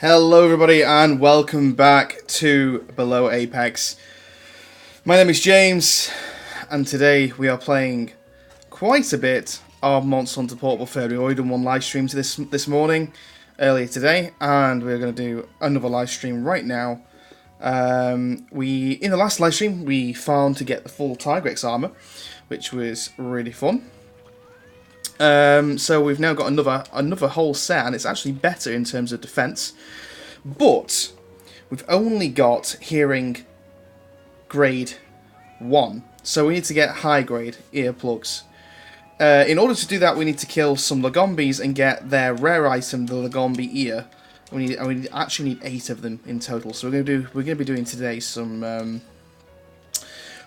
Hello everybody and welcome back to Below Apex. My name is James and today we are playing quite a bit of Monster Hunter Portable Third. We've already done one live stream to this morning, earlier today, and we're going to do another live stream right now. In the last live stream we farmed to get the full Tigrex armor, which was really fun. So we've now got another whole set, and it's actually better in terms of defense. But we've only got hearing grade 1, so we need to get high grade earplugs. In order to do that, we need to kill some Lagombis and get their rare item, the Lagombi ear. We actually need 8 of them in total. So we're going to be doing today some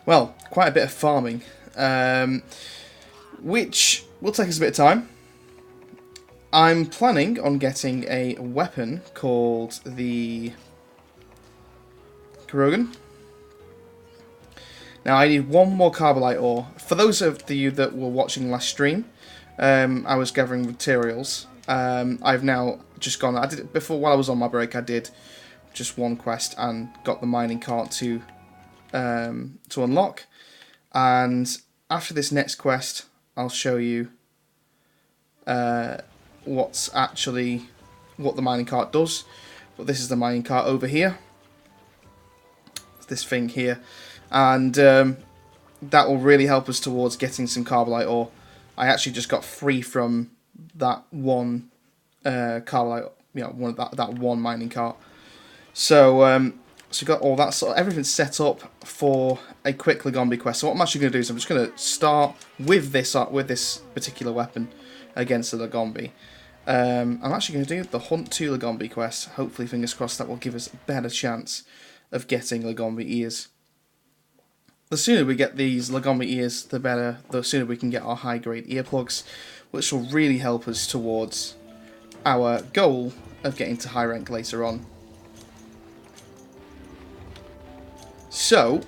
quite a bit of farming, which will take us a bit of time. I'm planning on getting a weapon called the Kurogan. Now I need one more Carbolite ore. For those of you that were watching last stream, I was gathering materials. I've now just gone. I did it before while I was on my break. I did just one quest and got the mining cart to unlock. And after this next quest, I'll show you what the mining cart does. But this is the mining cart over here. This thing here. And that will really help us towards getting some Carbolite ore. I actually just got free from that one Carbolite, that one mining cart. So we got all that everything's set up for a quick Lagombi quest. So what I'm actually going to do is I'm just going to start with this particular weapon against the Lagombi. I'm actually going to do the Hunt 2 Lagombi quest. Hopefully, fingers crossed, that will give us a better chance of getting Lagombi ears. The sooner we get these Lagombi ears, the better. The sooner we can get our high-grade earplugs, which will really help us towards our goal of getting to high rank later on. So,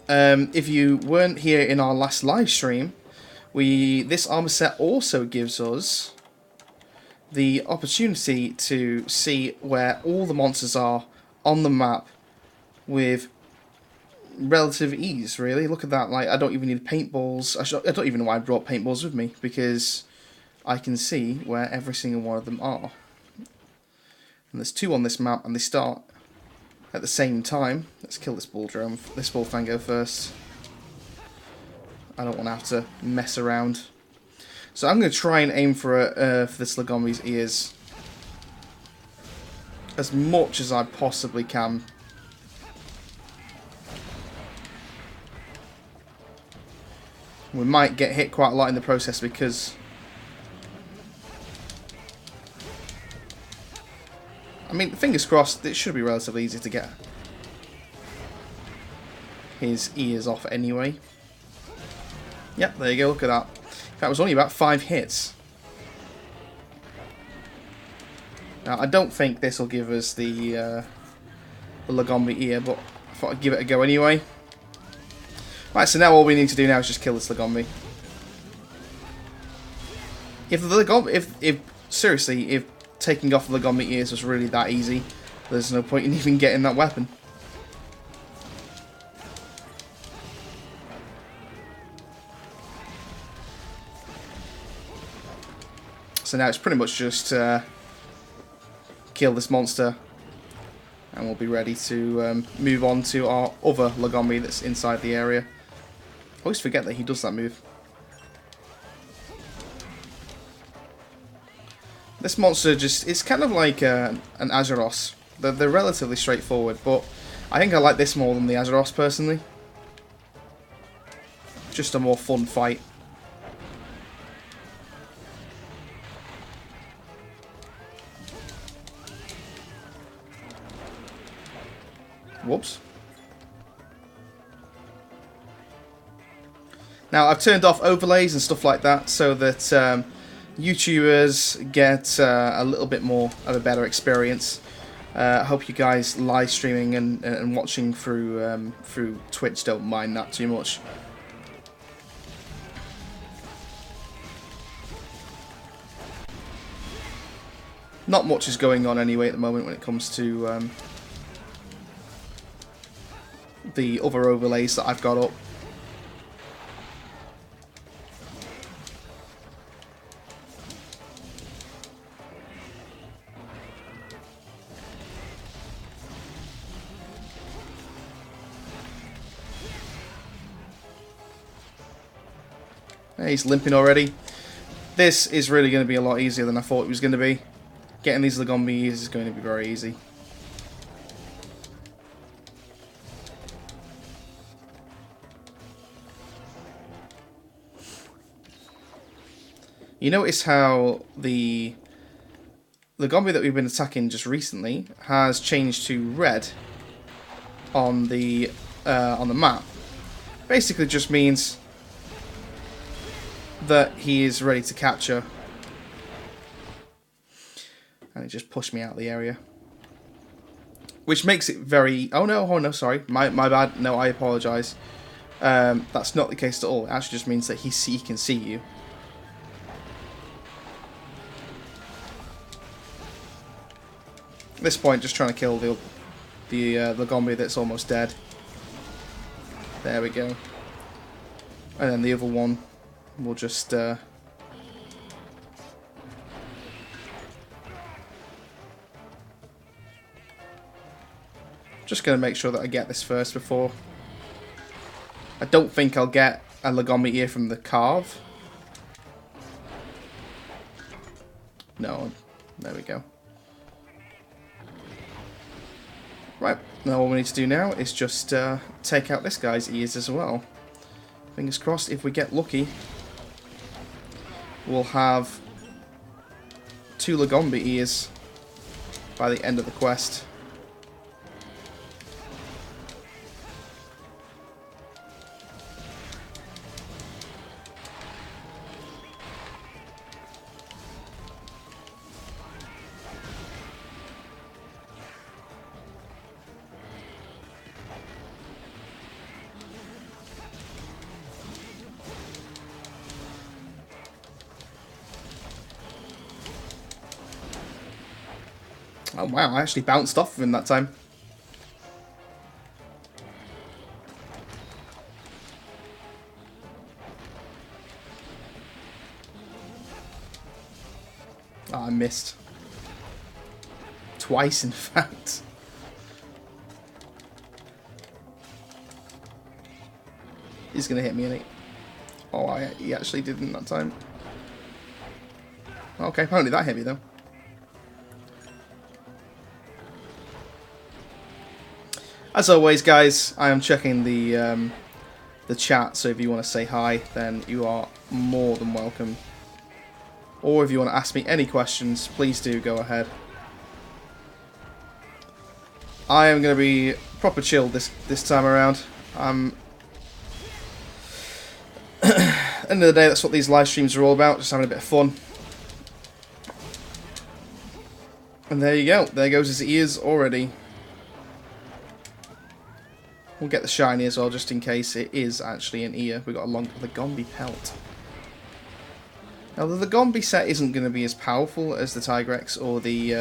if you weren't here in our last live stream, this armor set also gives us the opportunity to see where all the monsters are on the map with relative ease, really. Look at that. Like, I don't even need paintballs. I don't even know why I brought paintballs with me, because I can see where every single one of them are. And there's 2 on this map, and they start at the same time. Let's kill this bullfango first. I don't want to have to mess around. So I'm going to try and aim for this Lagombi's ears as much as I possibly can. We might get hit quite a lot in the process because I mean, fingers crossed, it should be relatively easy to get his ears off anyway. Yep, there you go, look at that. That was only about 5 hits. Now, I don't think this will give us the Lagombi ear, but I thought I'd give it a go anyway. Right, so now all we need to do now is just kill this Lagombi. Seriously, if taking off the Lagombi ears was really that easy, there's no point in even getting that weapon. So now it's pretty much just kill this monster, and we'll be ready to move on to our other Lagombi that's inside the area. I always forget that he does that move. This monster it's kind of like an Azeroth. They're relatively straightforward, but I think I like this more than the Azeroth personally. Just a more fun fight. Whoops. Now I've turned off overlays and stuff like that so that YouTubers get a little bit more of a better experience. I hope you guys live streaming and watching through Twitch don't mind that too much. Not much is going on anyway at the moment when it comes to the other overlays that I've got up. He's limping already. This is really going to be a lot easier than I thought it was going to be. Getting these Lagombis is going to be very easy. You notice how the Lagombi that we've been attacking just recently has changed to red on the map. Basically just means that he is ready to capture. And it just pushed me out of the area. Which makes it very... Oh no, sorry. My bad. No, I apologise. That's not the case at all. It actually just means that he can see you. At this point, just trying to kill the Lagombi that's almost dead. There we go. And then the other one will just... Just going to make sure that I get this first before... I don't think I'll get a Lagombi ear from the carve. No, there we go. Right, now all we need to do now is just take out this guy's ears as well. Fingers crossed, if we get lucky, we'll have 2 Lagombi ears by the end of the quest. Oh wow, I actually bounced off of him that time. Oh, I missed. Twice, in fact. He's going to hit me, isn't he? Oh, he actually didn't that time. Okay, apparently that hit me, though. As always, guys, I am checking the chat, so if you want to say hi, then you are more than welcome. Or if you want to ask me any questions, please do go ahead. I am going to be proper chilled this time around. End of the day, that's what these live streams are all about, just having a bit of fun. And there you go, there goes his ears already. We'll get the shiny as well, just in case it is actually an ear. We've got a Lagombi pelt. Now, the Lagombi set isn't going to be as powerful as the Tigrex or the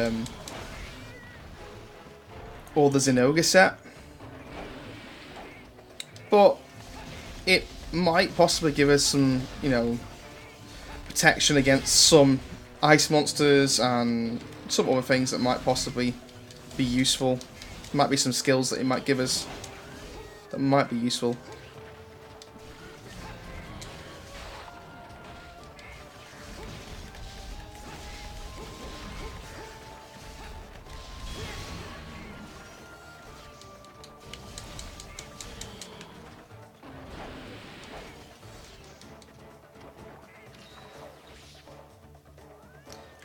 Zinogre set. But it might possibly give us some, you know, protection against some ice monsters and some other things that might possibly be useful. There might be some skills that it might give us that might be useful.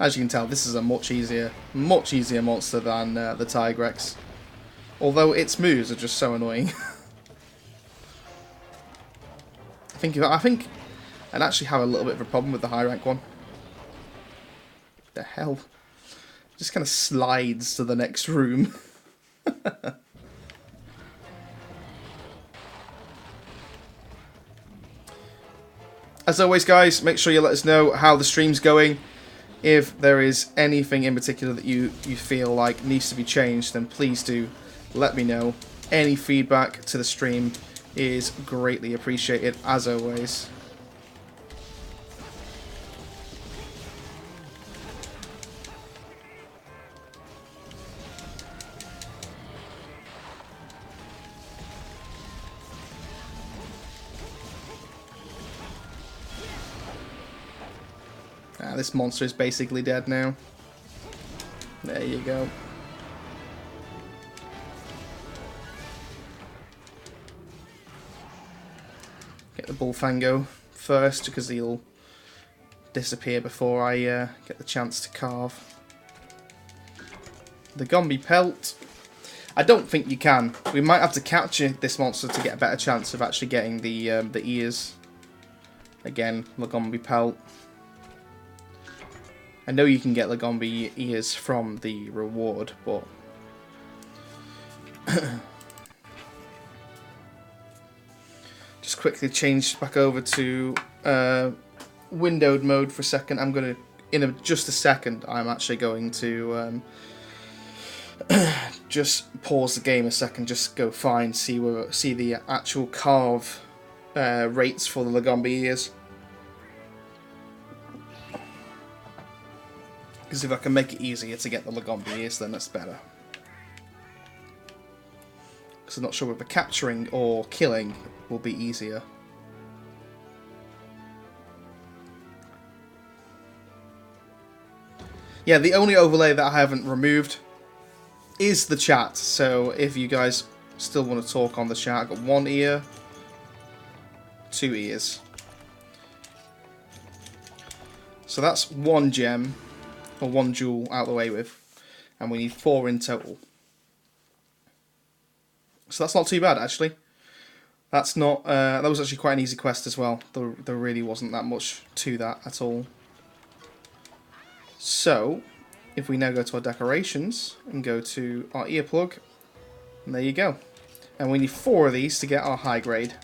As you can tell, this is a much easier monster than the Tigrex. Although its moves are just so annoying. I think I'd actually have a little bit of a problem with the high rank one. What the hell? Just kind of slides to the next room. As always, guys, make sure you let us know how the stream's going. If there is anything in particular that you feel like needs to be changed, then please do let me know. Any feedback to the stream is greatly appreciated, as always. This monster is basically dead now. There you go. Get the Bullfango first, because he'll disappear before I get the chance to carve. The Gombi Pelt. I don't think you can. We might have to capture this monster to get a better chance of actually getting the ears. Again, Lagombi Pelt. I know you can get Lagombi ears from the reward, but just quickly change back over to windowed mode for a second. I'm gonna, in just a second, I'm actually going to just pause the game a second, just go find, see the actual carve rates for the Lagombi ears. Because if I can make it easier to get the Lagombi ears, then that's better. Because I'm not sure whether capturing or killing will be easier. Yeah, the only overlay that I haven't removed is the chat. So if you guys still want to talk on the chat, I've got 1 ear, 2 ears. So that's 1 gem. Or 1 jewel out of the way with, and we need 4 in total. So that's not too bad, actually. That's not. That was actually quite an easy quest as well. There really wasn't that much to that at all. So, if we now go to our decorations and go to our earplug, and there you go. And we need 4 of these to get our high grade.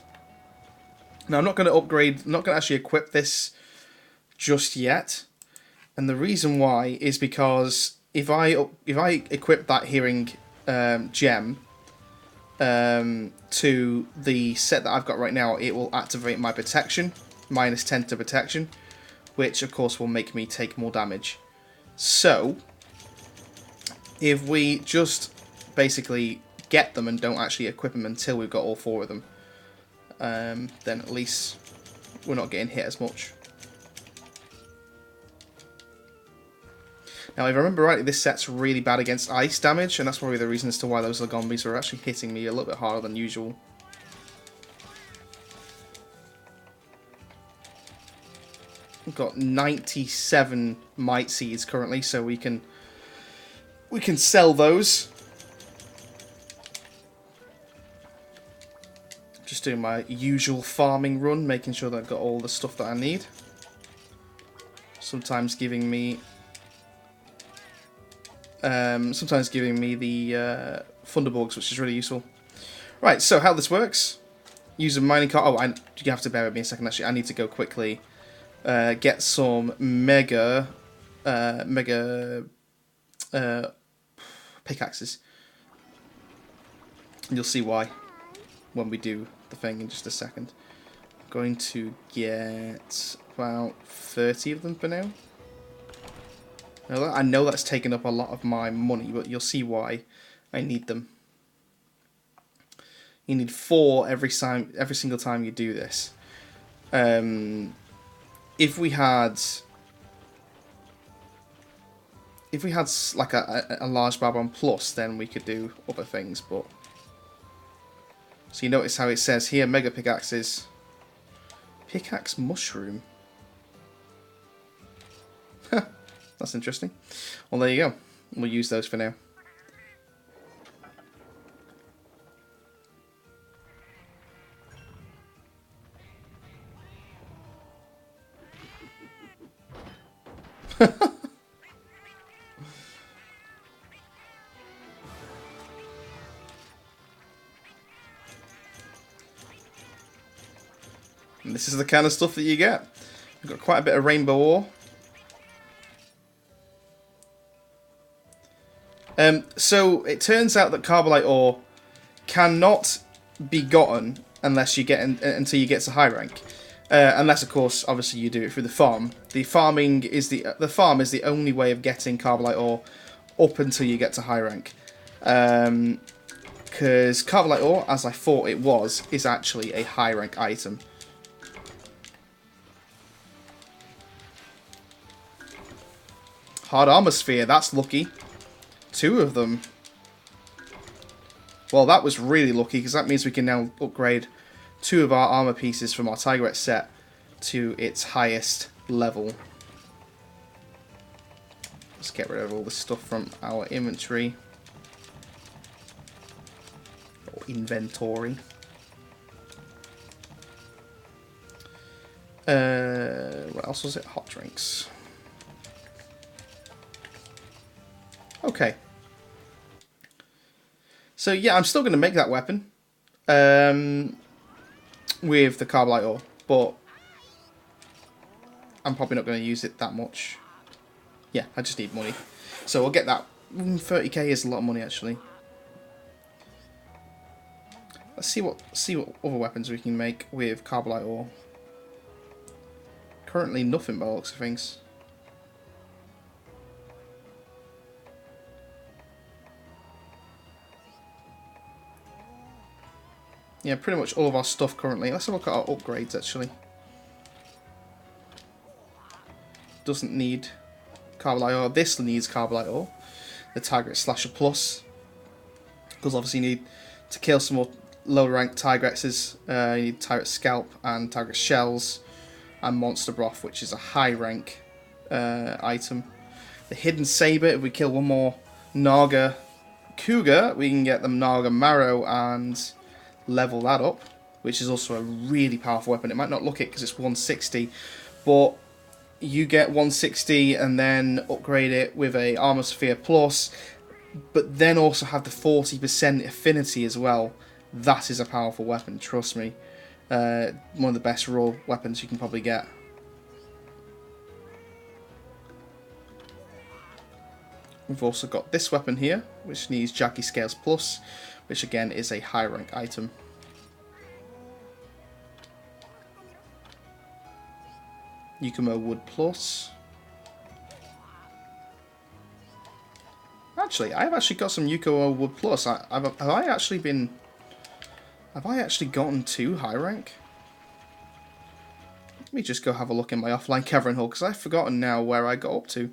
Now I'm not going to upgrade. I'm not going to actually equip this just yet. And the reason why is because if I equip that hearing gem to the set that I've got right now, it will activate my protection, -10 to protection, which of course will make me take more damage. So if we just basically get them and don't actually equip them until we've got all 4 of them, then at least we're not getting hit as much. Now, if I remember rightly, this set's really bad against ice damage, and that's probably the reason as to why those Lagombis are actually hitting me a little bit harder than usual. We've got 97 Might Seeds currently, so we can sell those. Just doing my usual farming run, making sure that I've got all the stuff that I need. Sometimes giving me the Thunderbugs, which is really useful. Right, so how this works: use a mining cart. Oh, you have to bear with me a second. Actually, I need to go quickly get some mega pickaxes. You'll see why when we do the thing in just a second. I'm going to get about 30 of them for now. I know that's taken up a lot of my money, but you'll see why I need them. You need 4 every single time you do this. If we had like a large Babylon Plus, then we could do other things. But so you notice how it says here, mega pickaxes, pickaxe mushroom. That's interesting. Well, there you go. We'll use those for now. And this is the kind of stuff that you get. We've got quite a bit of rainbow ore. So it turns out that Carbolite ore cannot be gotten unless you get until you get to high rank. Unless, of course, obviously you do it through the farm. The farm is the only way of getting Carbolite ore up until you get to high rank. Because Carbolite ore, as I thought it was, is actually a high rank item. Hard armor sphere, that's lucky. 2 of them. Well, that was really lucky, because that means we can now upgrade 2 of our armor pieces from our Tigrex set to its highest level. Let's get rid of all the stuff from our inventory. Or inventory. What else was it? Hot drinks. Okay. So yeah, I'm still going to make that weapon with the Carbolite ore, but I'm probably not going to use it that much. Yeah, I just need money. So I'll get that. 30k is a lot of money, actually. Let's see what other weapons we can make with Carbolite ore. Currently nothing by the looks of things. Yeah, pretty much all of our stuff currently. Let's have a look at our upgrades, actually. Doesn't need Carbolite ore. This needs Carbolite ore. The Tigrex Slasher Plus. Because obviously you need to kill some more lower ranked Tigrexes. You need Tigrex Scalp and Tigrex Shells. And Monster Broth, which is a high rank item. The Hidden Saber, if we kill one more Naga Cougar, we can get them Naga Marrow and level that up, which is also a really powerful weapon. It might not look it because it's 160, but you get 160 and then upgrade it with a Armor Sphere Plus, but then also have the 40% affinity as well. That is a powerful weapon, trust me. One of the best raw weapons you can probably get. We've also got this weapon here, which needs Jackie Scales Plus, which again is a high rank item. Yukumo Wood Plus. Actually, I've actually got some Yukumo Wood Plus. Have I actually gotten to high rank? Let me just go have a look in my offline Cavern Hall, because I've forgotten now where I got up to.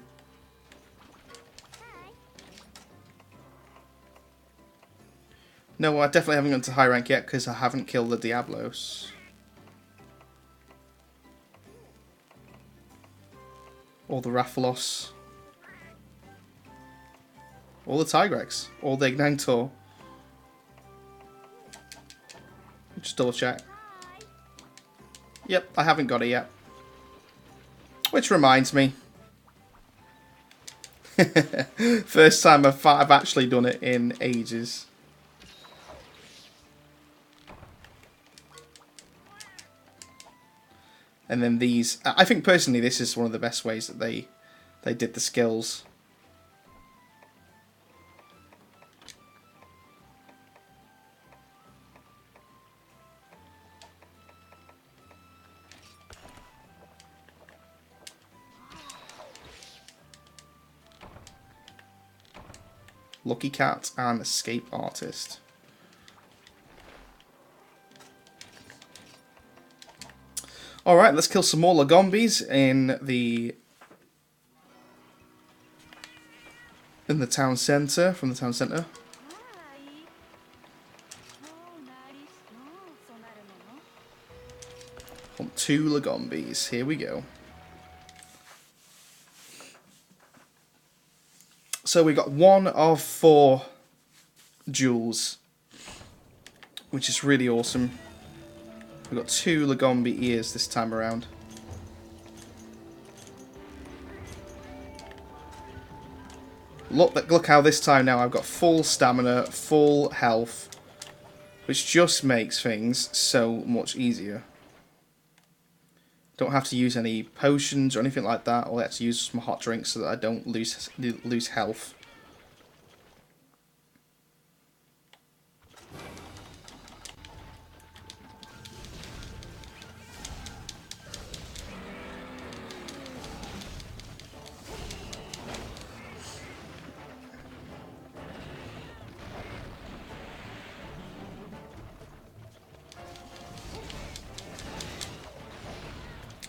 No, I definitely haven't gone to high rank yet, because I haven't killed the Diablos. Or the Rathalos. Or the Tigrex. Or the Ignantor. Just double check. Yep, I haven't got it yet. Which reminds me. First time I've actually done it in ages. And then these, I think personally this is one of the best ways that they did the skills. Lucky Cat and Escape Artist. Alright, let's kill some more Lagombis in the town centre, from the town centre. Want 2 Lagombis, here we go. So we got 1 of 4 jewels, which is really awesome. We've got 2 Lagombi ears this time around. Look how this time now I've got full stamina, full health, which just makes things so much easier. Don't have to use any potions or anything like that. All I have to use some hot drinks so that I don't lose health.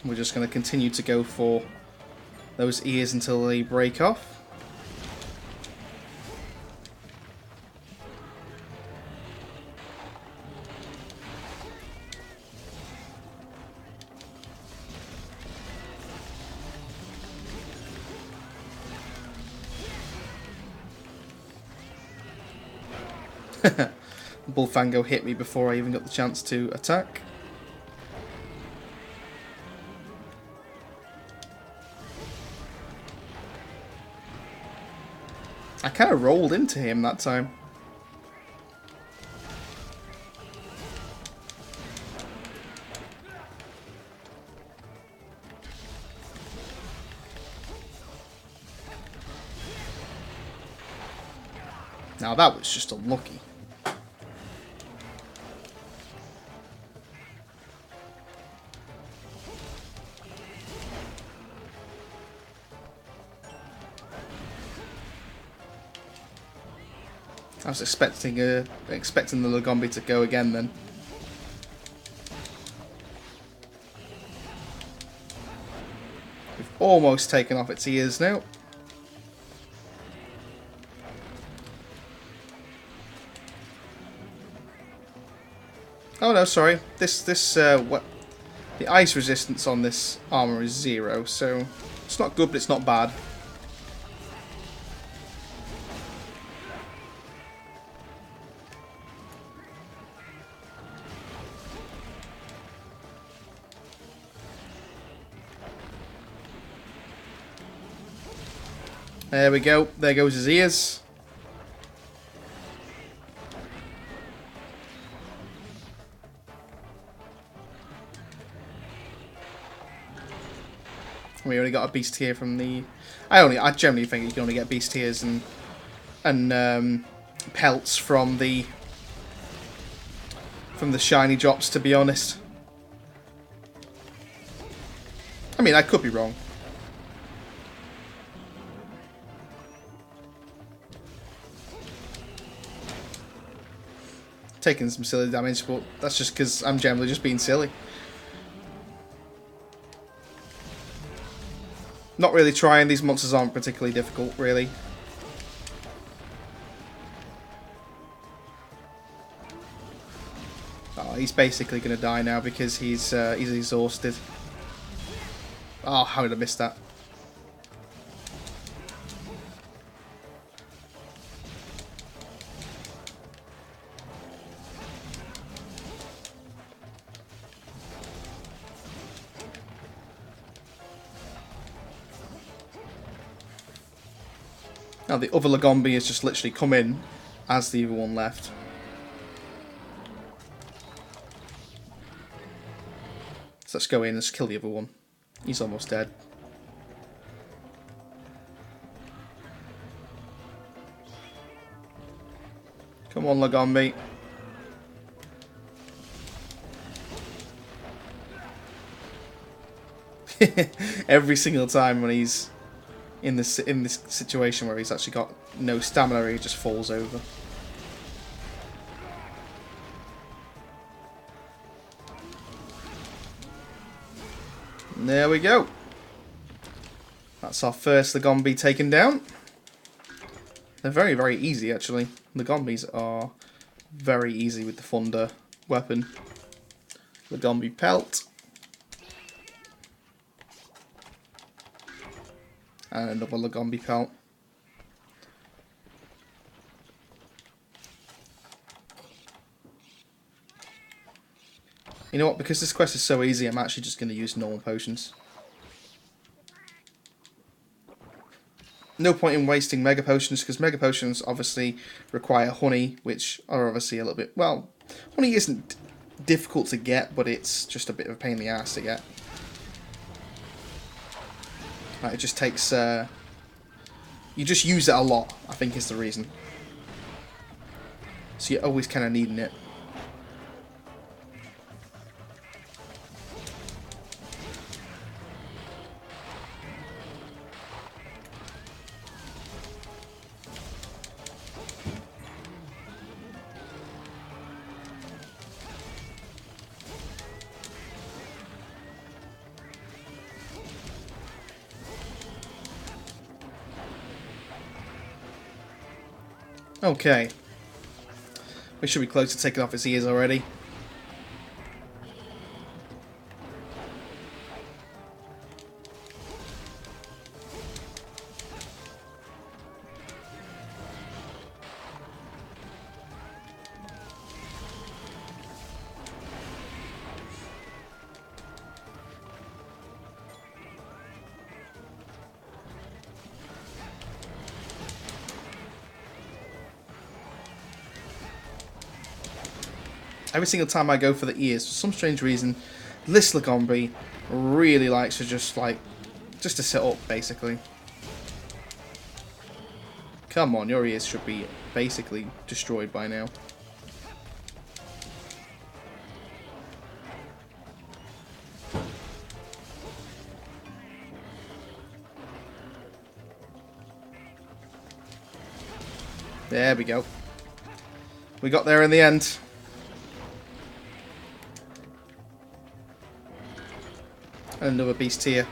We're just going to continue to go for those ears until they break off. Bullfango hit me before I even got the chance to attack. I kind of rolled into him that time. Now that was just unlucky. I was expecting the Lagombi to go again then. We've almost taken off its ears now. Oh no, sorry. The ice resistance on this armor is 0, so it's not good, but it's not bad. There we go. There goes his ears. We only got a beast here from the... I generally think you can only get beast tears and pelts from the shiny drops, to be honest. I mean, I could be wrong. Taking some silly damage, but that's just because I'm generally just being silly. Not really trying. These monsters aren't particularly difficult, really. Oh, he's basically going to die now because he's exhausted. Oh, how did I miss that? Now the other Lagombi has just literally come in as the other one left. So let's go in and just kill the other one. He's almost dead. Come on, Lagombi. Every single time when he's in this situation where he's actually got no stamina, he just falls over. And there we go. That's our first Lagombi taken down. They're very, very easy, actually. Lagombis are very easy with the Thunder weapon. Lagombi pelt. And another Lagombi pelt. You know what? Because this quest is so easy, I'm actually just going to use normal potions. No point in wasting Mega Potions, because Mega Potions obviously require honey, which are obviously a little bit... Well, honey isn't difficult to get, but it's just a bit of a pain in the ass to get. It just takes... you just use it a lot, I think is the reason. So you're always kind of needing it. Okay. We should be close to taking off his ears already. Every single time I go for the ears, for some strange reason, this Lagombi really likes to just to sit up, basically. Come on, your ears should be basically destroyed by now. There we go. We got there in the end. Another beast tier.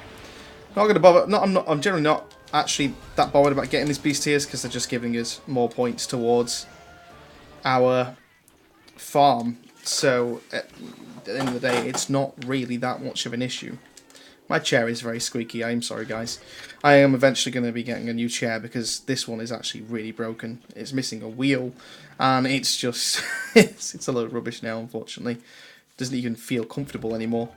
Not going to bother. I'm generally not actually that bothered about getting these beast tiers because they're just giving us more points towards our farm. So at the end of the day, it's not really that much of an issue. My chair is very squeaky. I'm sorry, guys. I am eventually going to be getting a new chair because this one is actually really broken. It's missing a wheel, and it's just it's a load of rubbish now. Unfortunately, it doesn't even feel comfortable anymore.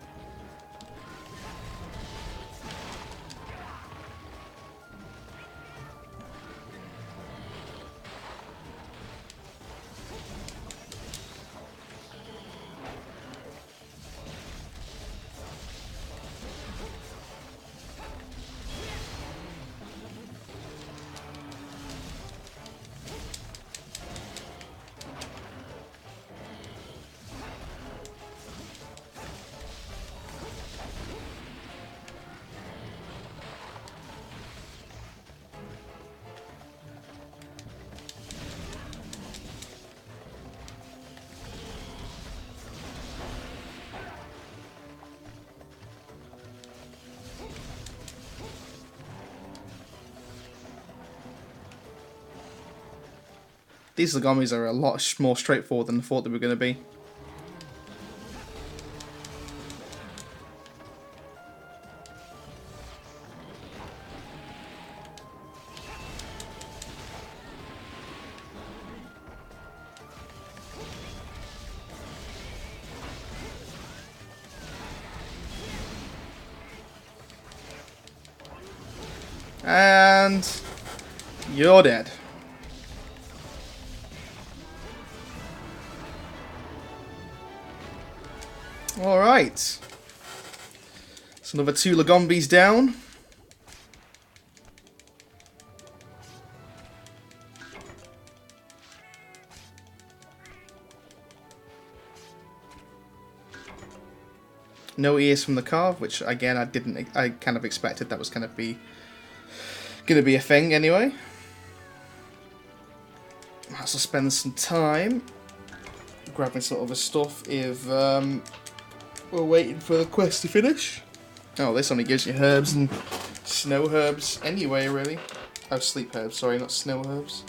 These Lagomis are a lot more straightforward than I thought they were going to be. And you're dead. Alright. So another 2 Lagombis down. No ears from the carve, which again I kind of expected that was gonna be a thing anyway. Might as well spend some time grabbing some other stuff if we're waiting for the quest to finish. Oh, this only gives you herbs and snow herbs anyway, really. Oh, sleep herbs, sorry, not snow herbs.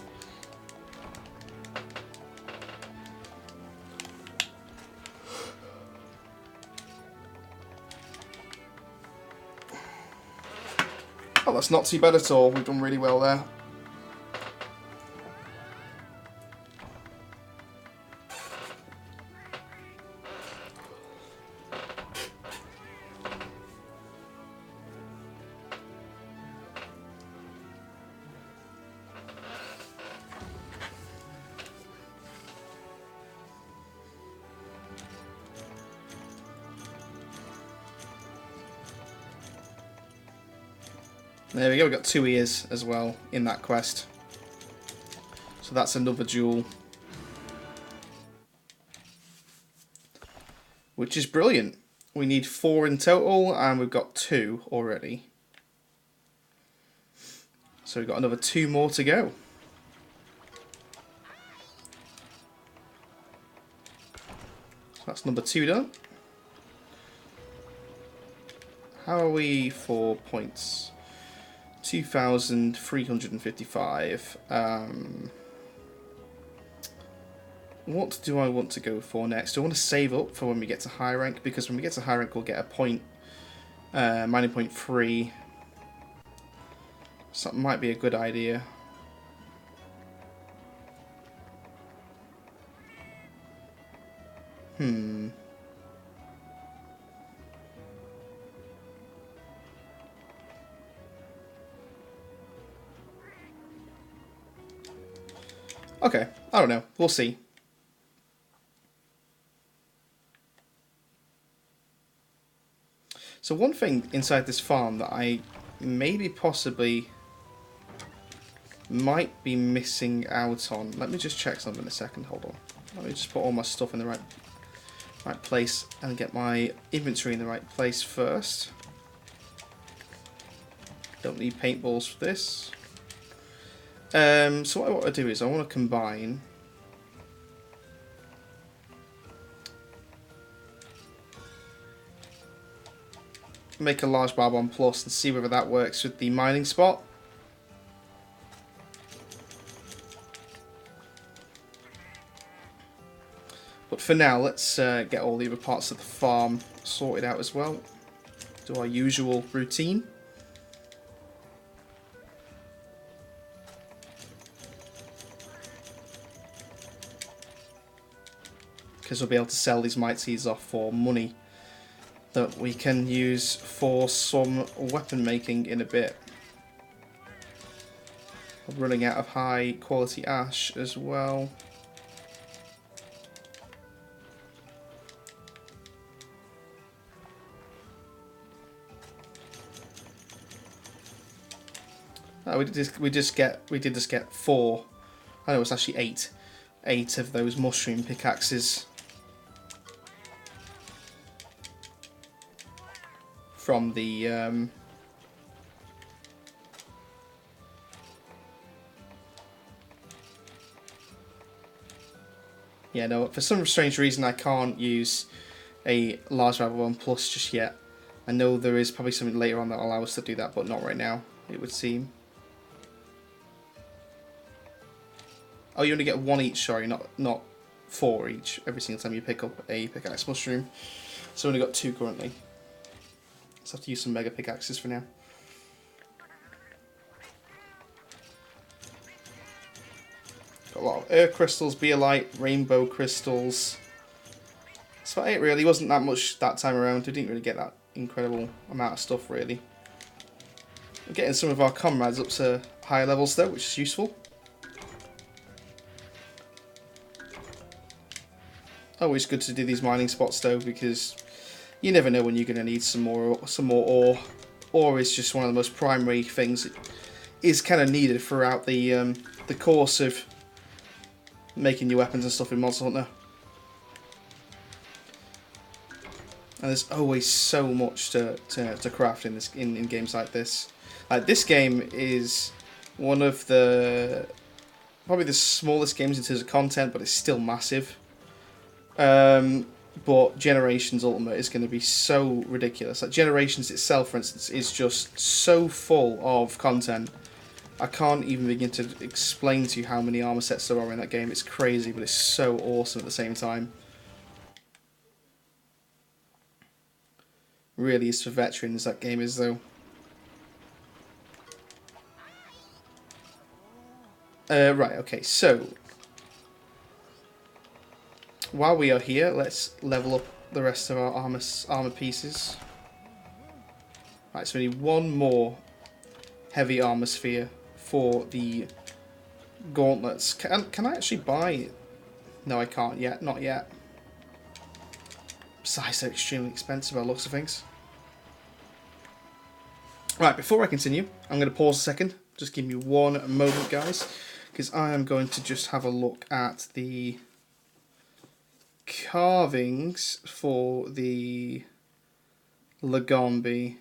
Oh, that's not too bad at all. We've done really well there. There we go, we got 2 ears as well in that quest. So that's another jewel. Which is brilliant. We need 4 in total and we've got 2 already. So we've got another 2 more to go. So that's number 2 done. How are we for points? 2,355. what do I want to go for next? Do I want to save up for when we get to high rank? Because when we get to high rank, we'll get a point, mining point free. So that might be a good idea. Okay, I don't know. We'll see. So one thing inside this farm that I maybe possibly might be missing out on. Let me just check something in a second. Hold on. Let me just put all my stuff in the right place and get my inventory in the right place first. Don't need paintballs for this. So what I want to do is I want to combine make a large Barbon Plus and see whether that works with the mining spot. But for now, let's get all the other parts of the farm sorted out as well. Do our usual routine. Because we'll be able to sell these Might Seeds off for money that we can use for some weapon making in a bit. I'm running out of high quality ash as well. We did just get 4. I know it's actually 8. 8 of those mushroom pickaxes from the yeah, no, for some strange reason I can't use a large Barbon Plus just yet. I know there is probably something later on that will allow us to do that, but not right now, it would seem. Oh, you only get 1 each, sorry, not 4 each every single time you pick up a pickaxe mushroom. So only got 2 currently. Just have to use some mega pickaxes for now. Got a lot of Earth crystals, Beolite, rainbow crystals. That's about it really. Wasn't that much that time around. We didn't really get that incredible amount of stuff really. We're getting some of our comrades up to higher levels though, which is useful. Always good to do these mining spots though, because you never know when you're going to need some more ore. Ore is just one of the most primary things that is kind of needed throughout the course of making your weapons and stuff in Monster Hunter. And there's always so much to craft in games like this. This game is one of probably the smallest games in terms of content, but it's still massive. But Generations Ultimate is going to be so ridiculous. Like Generations itself, for instance, is just so full of content. I can't even begin to explain to you how many armor sets there are in that game. It's crazy, but it's so awesome at the same time. Really is for veterans, that game is though. Right, okay, so while we are here, let's level up the rest of our armor pieces. Right, so we need 1 more heavy armor sphere for the gauntlets. Can I actually buy? No, I can't yet. Not yet. Besides, they're extremely expensive by the looks of things. Right, before I continue, I'm going to pause a second. Just give me 1 moment, guys, because I am going to just have a look at the carvings for the Lagombi.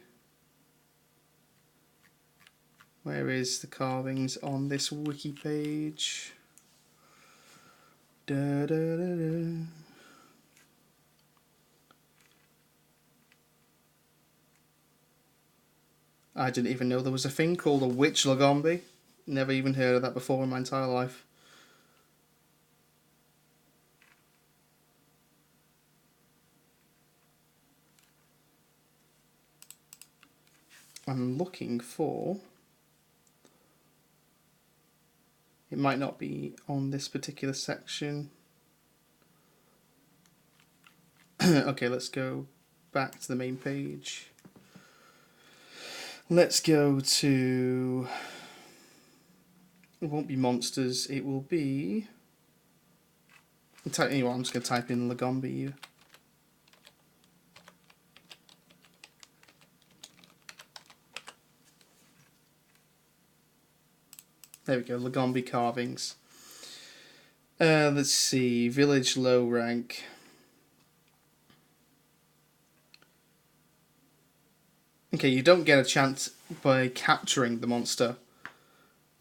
Where is the carvings on this wiki page? Da, da, da, da. I didn't even know there was a thing called a witch Lagombi. Never even heard of that before in my entire life. I'm looking for... It might not be on this particular section. Okay, let's go back to the main page. Let's go to... It won't be monsters, it will be... Anyway, I'm just going to type in Lagombi. There we go, Lagombi carvings. Let's see, village low rank. Okay, you don't get a chance by capturing the monster.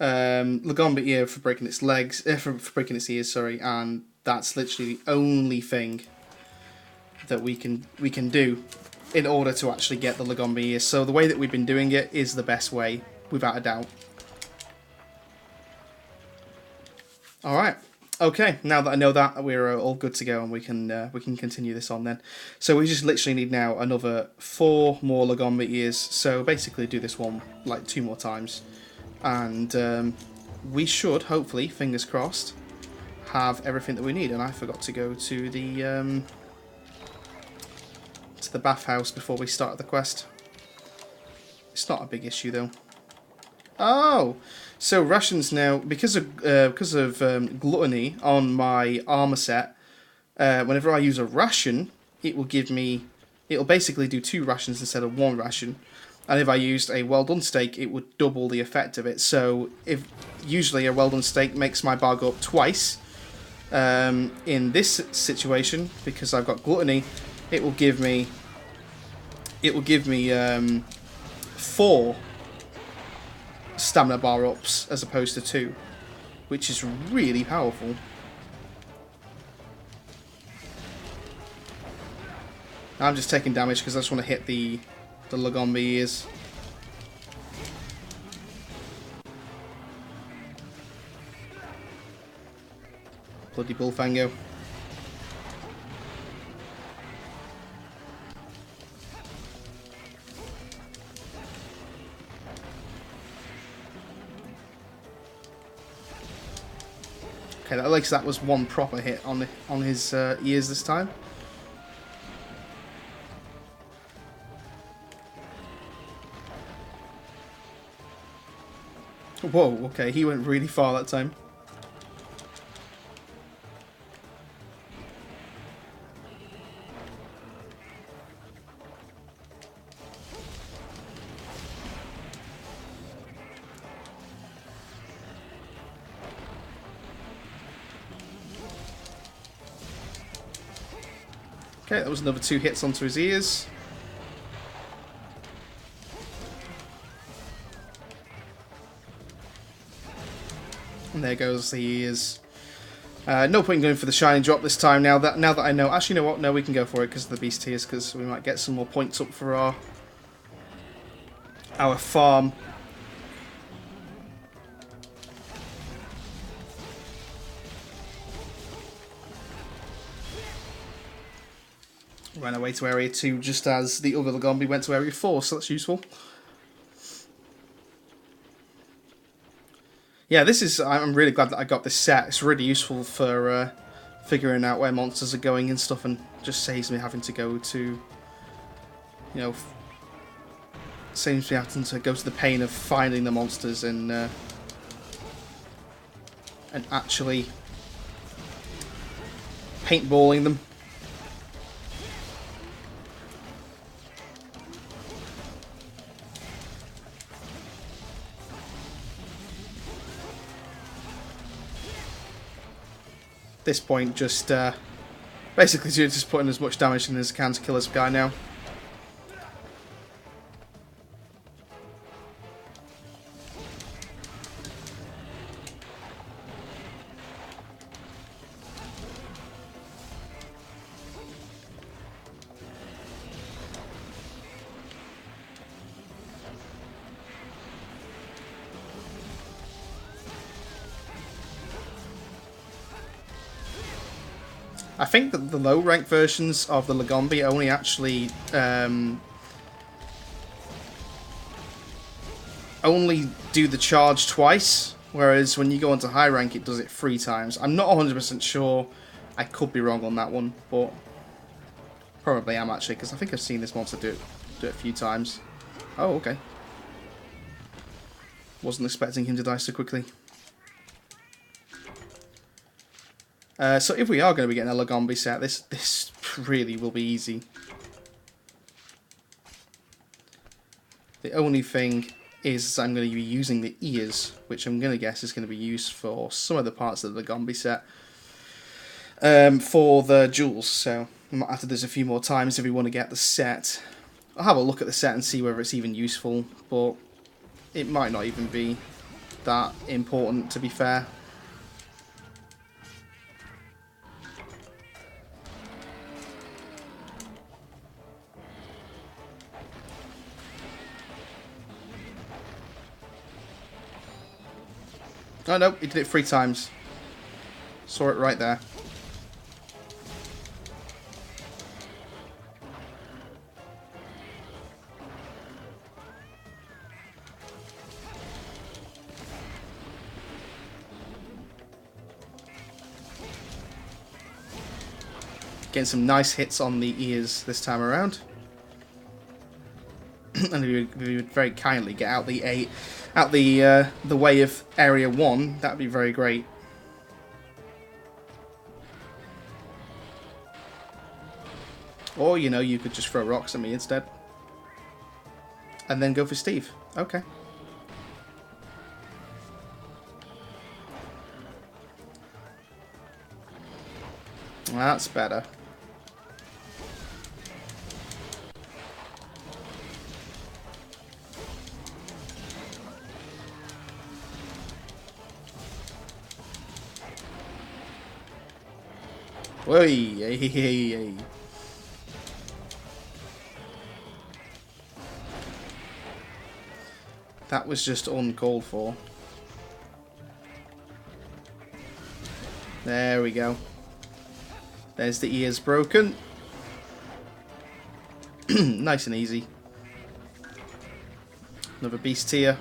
Lagombi ear for breaking its legs, for breaking its ears, sorry, and that's literally the only thing that we can do in order to actually get the Lagombi ears. So the way that we've been doing it is the best way, without a doubt. Alright, okay, now that I know that, we're all good to go and we can continue this on then. So we just literally need now another 4 more Lagombi ears, so basically do this one like 2 more times. And we should, hopefully, fingers crossed, have everything that we need. And I forgot to go to the bathhouse before we started the quest. It's not a big issue though. Oh, so rations now, because of gluttony on my armor set. Whenever I use a ration, it will give me. It'll basically do 2 rations instead of 1 ration. And if I used a well done steak, it would double the effect of it. So if usually a well done steak makes my bar go up twice. In this situation, because I've got gluttony, it will give me 4 stamina bar ups as opposed to 2, which is really powerful. I'm just taking damage because I just want to hit the Lagombi ears. Bloody Bullfango. Okay, at least that was 1 proper hit on his ears this time. Whoa, okay, he went really far that time. Okay, that was another 2 hits onto his ears. And there goes the ears. No point in going for the shiny drop this time. Now that I know, actually, you know what? No, we can go for it because of the beast tears, because we might get some more points up for our farm. Ran away to area 2 just as the other Lagombi went to area 4, so that's useful. Yeah, I'm really glad that I got this set. It's really useful for figuring out where monsters are going and stuff, and just saves me having to go to, you know, saves me having to go to the pain of finding the monsters and actually paintballing them. This point, just basically just putting as much damage in as I can to kill this guy now. I think that the low rank versions of the Lagombi only actually only do the charge twice, whereas when you go onto high rank, it does it 3 times. I'm not 100% sure. I could be wrong on that one, but probably am actually, because I think I've seen this monster do it a few times. Oh, okay. Wasn't expecting him to die so quickly. So if we are going to be getting a Lagombi set, this really will be easy. The only thing is I'm going to be using the ears, which I'm going to guess is going to be used for some of the parts of the Lagombi set. For the jewels, so we might have to do this a few more times if we want to get the set. I'll have a look at the set and see whether it's even useful, but it might not even be that important, to be fair. Oh no, he did it 3 times. Saw it right there. Getting some nice hits on the ears this time around. And if we would very kindly get out the way of area 1, that'd be very great. Or, you know, you could just throw rocks at me instead. And then go for Steve. Okay. That's better. Whoa, hey. That was just uncalled for. There we go. There's the ears broken. Nice and easy. Another beast here.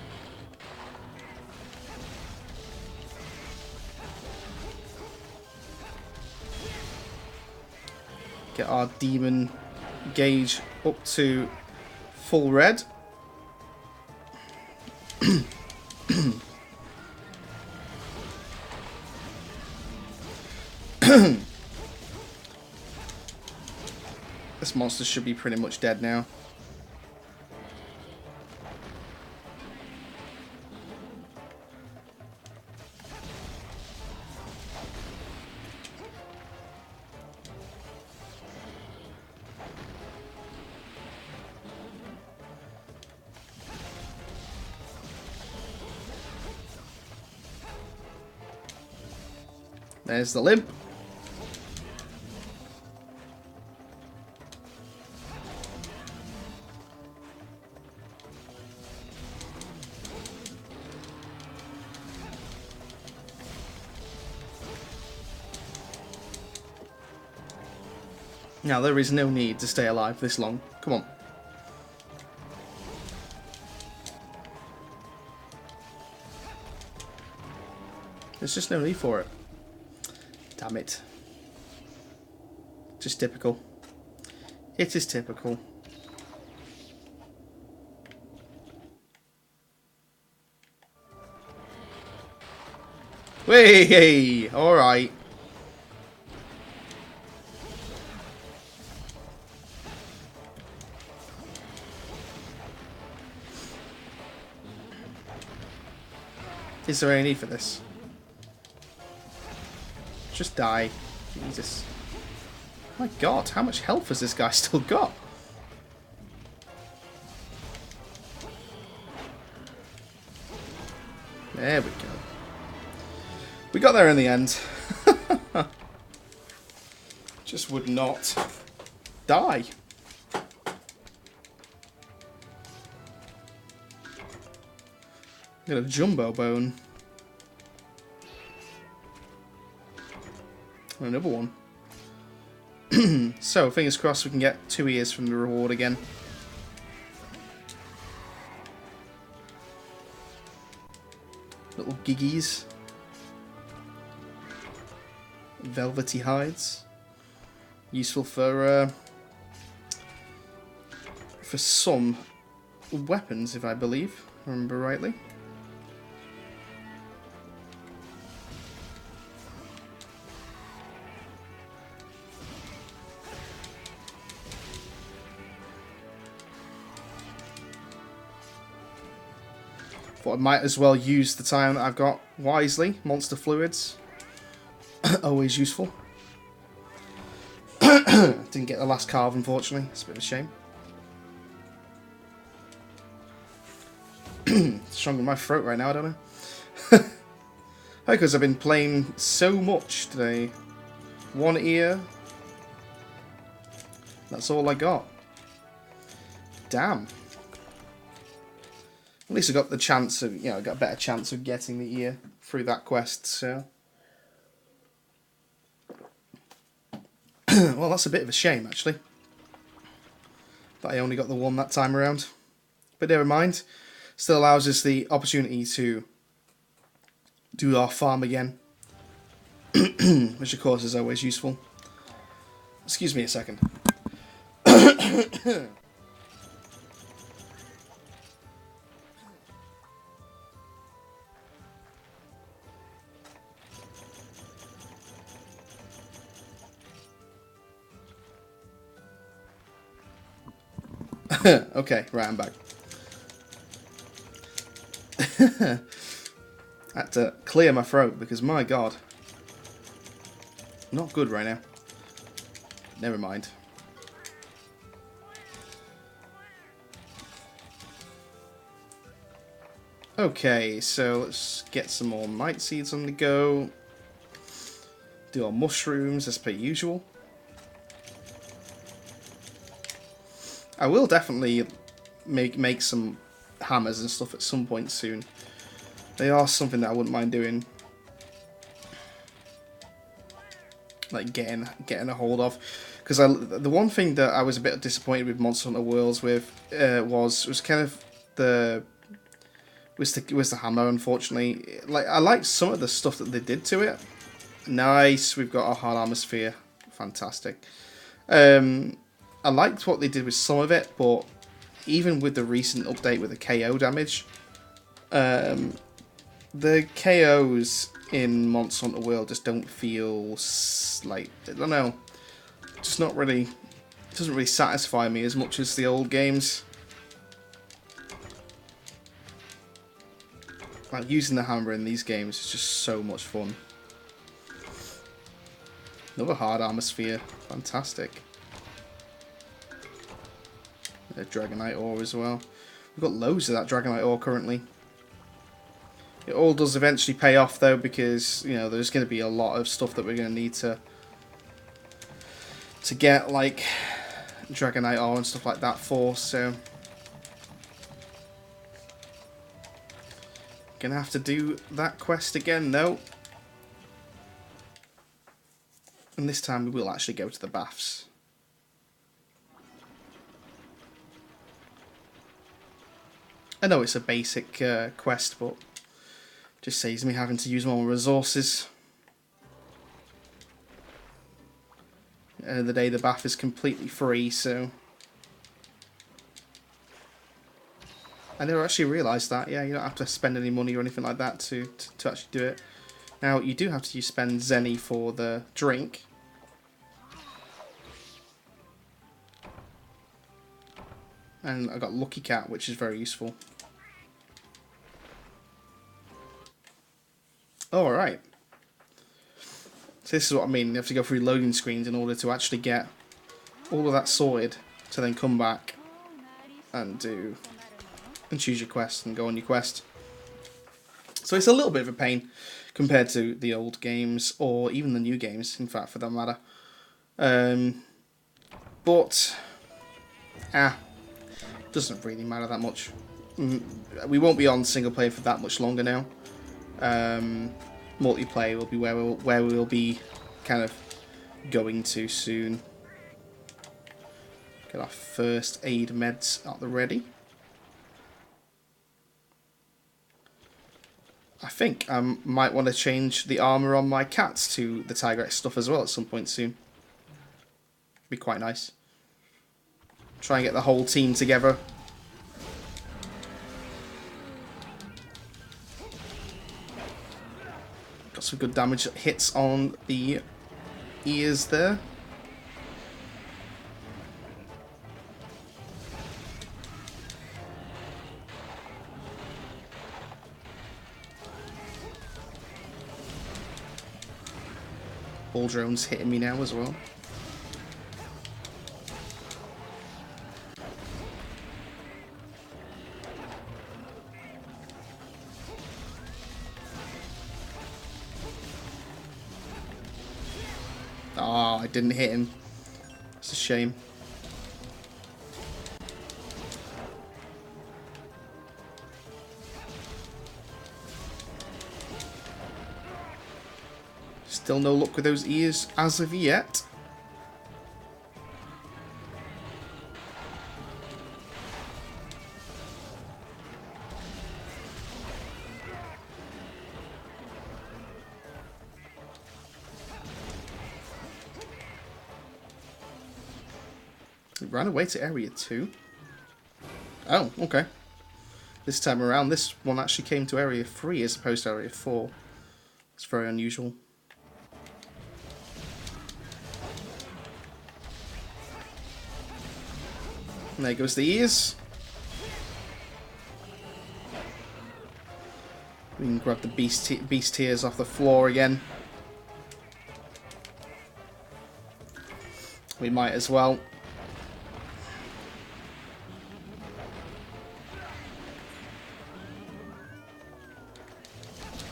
Get our demon gauge up to full red. This monster should be pretty much dead now. There's the limp. Now, there is no need to stay alive this long. Come on. There's just no need for it. Damn it. Just typical. It is typical. Hey, alright. Is there any need for this? Just die. Jesus. My god, how much health has this guy still got? There we go. We got there in the end. Just would not die. Got a jumbo bone. Another one. So, fingers crossed we can get 2 ears from the reward again. Little giggies. Velvety hides. Useful for some weapons, if I remember rightly. Thought I might as well use the time that I've got wisely. Monster fluids. Always useful. Didn't get the last carve, unfortunately. It's a bit of a shame. Strong in my throat right now, I don't know. Because I've been playing so much today. One ear. That's all I got. Damn. At least I got the chance of, I got a better chance of getting the ear through that quest, so. Well, that's a bit of a shame, actually. That I only got the one that time around. But never mind. Still allows us the opportunity to do our farm again. Which, of course, is always useful. Excuse me a second. Okay, right, I'm back. I had to clear my throat because, my God, not good right now. Never mind. Okay, so let's get some more night seeds on the go. Do our mushrooms as per usual. I will definitely make some hammers and stuff at some point soon. They are something that I wouldn't mind doing. Like getting a hold of. Because the one thing that I was a bit disappointed with Monster Hunter Worlds with was kind of the hammer, unfortunately. Like, I liked some of the stuff that they did to it. Nice, we've got our hard armor sphere. Fantastic. I liked what they did with some of it, but even with the recent update with the KO damage, the KOs in Monster Hunter World just don't feel like, I don't know, just not really, it doesn't really satisfy me as much as the old games. Like, using the hammer in these games is just so much fun. Another hard armor sphere, fantastic. A Dragonite ore as well. We've got loads of that Dragonite ore currently. It all does eventually pay off though, because there's going to be a lot of stuff that we're going to need to get, like Dragonite ore and stuff like that for. So gonna have to do that quest again though, and this time we will actually go to the baths. I know it's a basic quest, but just saves me having to use more resources. At the end of the day, the bath is completely free, so I never actually realised that. Yeah, you don't have to spend any money or anything like that to actually do it. Now, you do have to spend Zenny for the drink. And I got Lucky Cat, which is very useful. Oh, alright. So this is what I mean. You have to go through loading screens in order to actually get all of that sorted, to then come back and choose your quest and go on your quest. So it's a little bit of a pain compared to the old games, or even the new games, in fact, for that matter. But doesn't really matter that much. We won't be on single player for that much longer now. Multiplayer will be where we'll be kind of going to soon. Get our first aid meds at the ready. I think I might want to change the armour on my cats to the Tigrex stuff as well at some point soon. Be quite nice. Try and get the whole team together. Got some good damage hits on the ears there. Ball drone's hitting me now as well. Ah, I didn't hit him. It's a shame. Still no luck with those ears as of yet. It ran away to area 2. Oh, okay. This time around, this one actually came to area 3 as opposed to area 4. It's very unusual. And there goes the ears. We can grab the beast tears off the floor again. We might as well.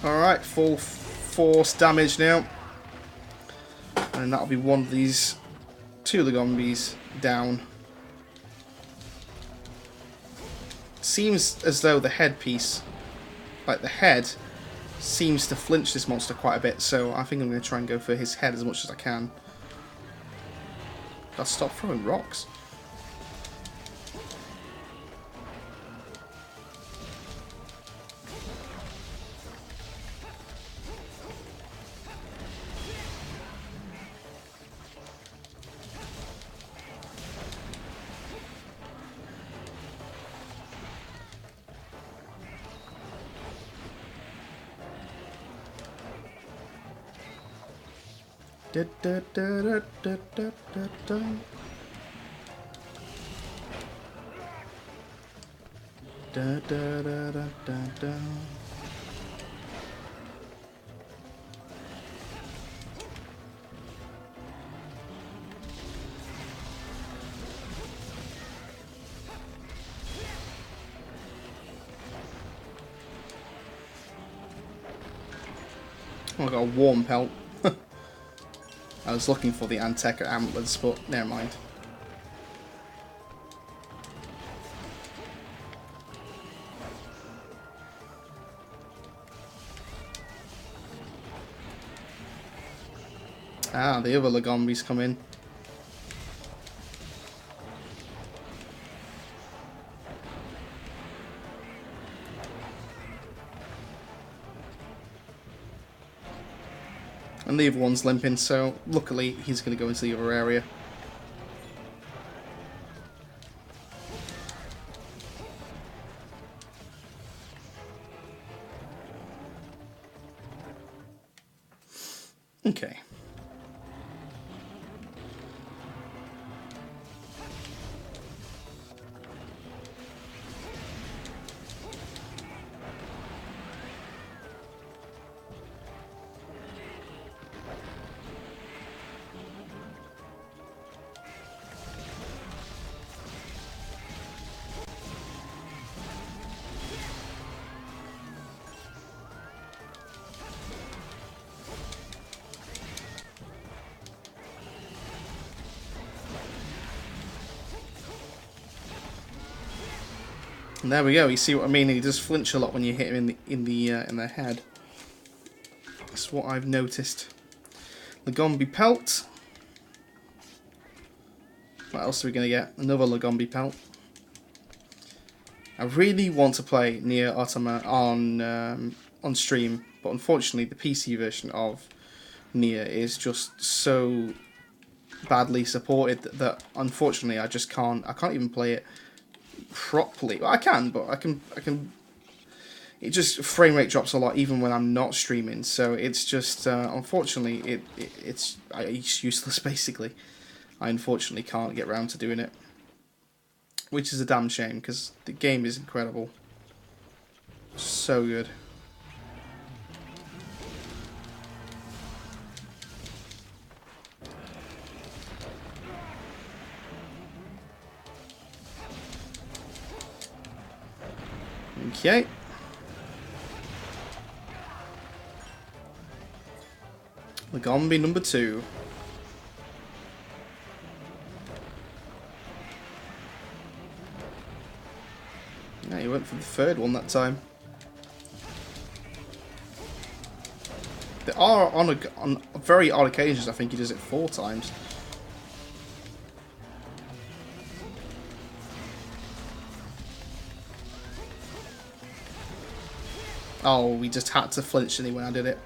Alright, full force damage now. And that'll be one of these 2 Lagombees down. Seems as though the headpiece, like the head, seems to flinch this monster quite a bit, so I think I'm going to try and go for his head as much as I can. Gotta stop throwing rocks. Da, da, da, da, da, da, da, da. Da, da, da, da, da, da. Oh, I got a warm pelt. I was looking for the Anteka antlers, but never mind. Ah, the other Lagombees come in. And the other one's limping, so luckily he's going to go into the other area. Okay. And there we go. You see what I mean? He does flinch a lot when you hit him in the head. That's what I've noticed. Lagombe pelt. What else are we gonna get? Another Lagombe pelt. I really want to play Nier Automata on on stream, but unfortunately the PC version of Nier is just so badly supported that unfortunately I just can't. I can't even play it properly. Well, I can, but I can. It just frame rate drops a lot even when I'm not streaming. So it's just unfortunately it's useless basically. I unfortunately can't get around to doing it, which is a damn shame because the game is incredible. So good. Okay. Lagombi number 2. Yeah, he went for the third one that time. There are on very odd occasions I think he does it 4 times. Oh, we just had to flinch when I did it.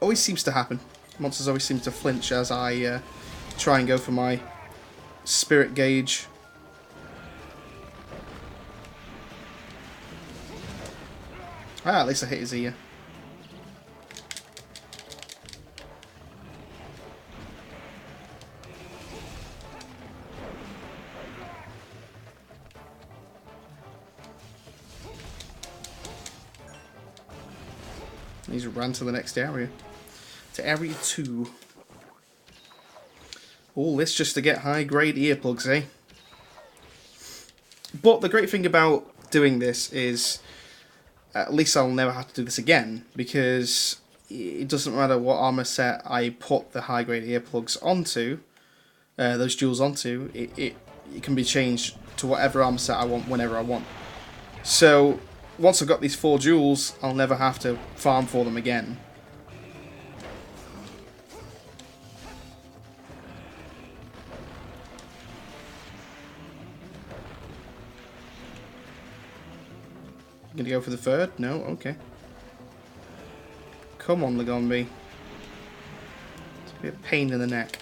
Always seems to happen. Monsters always seem to flinch as I try and go for my spirit gauge. Ah, at least I hit his ear. He's ran to the next area. To area 2. All this just to get high-grade earplugs, eh? But the great thing about doing this is at least I'll never have to do this again, because it doesn't matter what armor set I put the high-grade earplugs onto, those jewels onto, it can be changed to whatever armor set I want whenever I want. So once I've got these 4 jewels, I'll never have to farm for them again. Gonna go for the third? No? Okay. Come on, Lagombi. It's a bit of pain in the neck.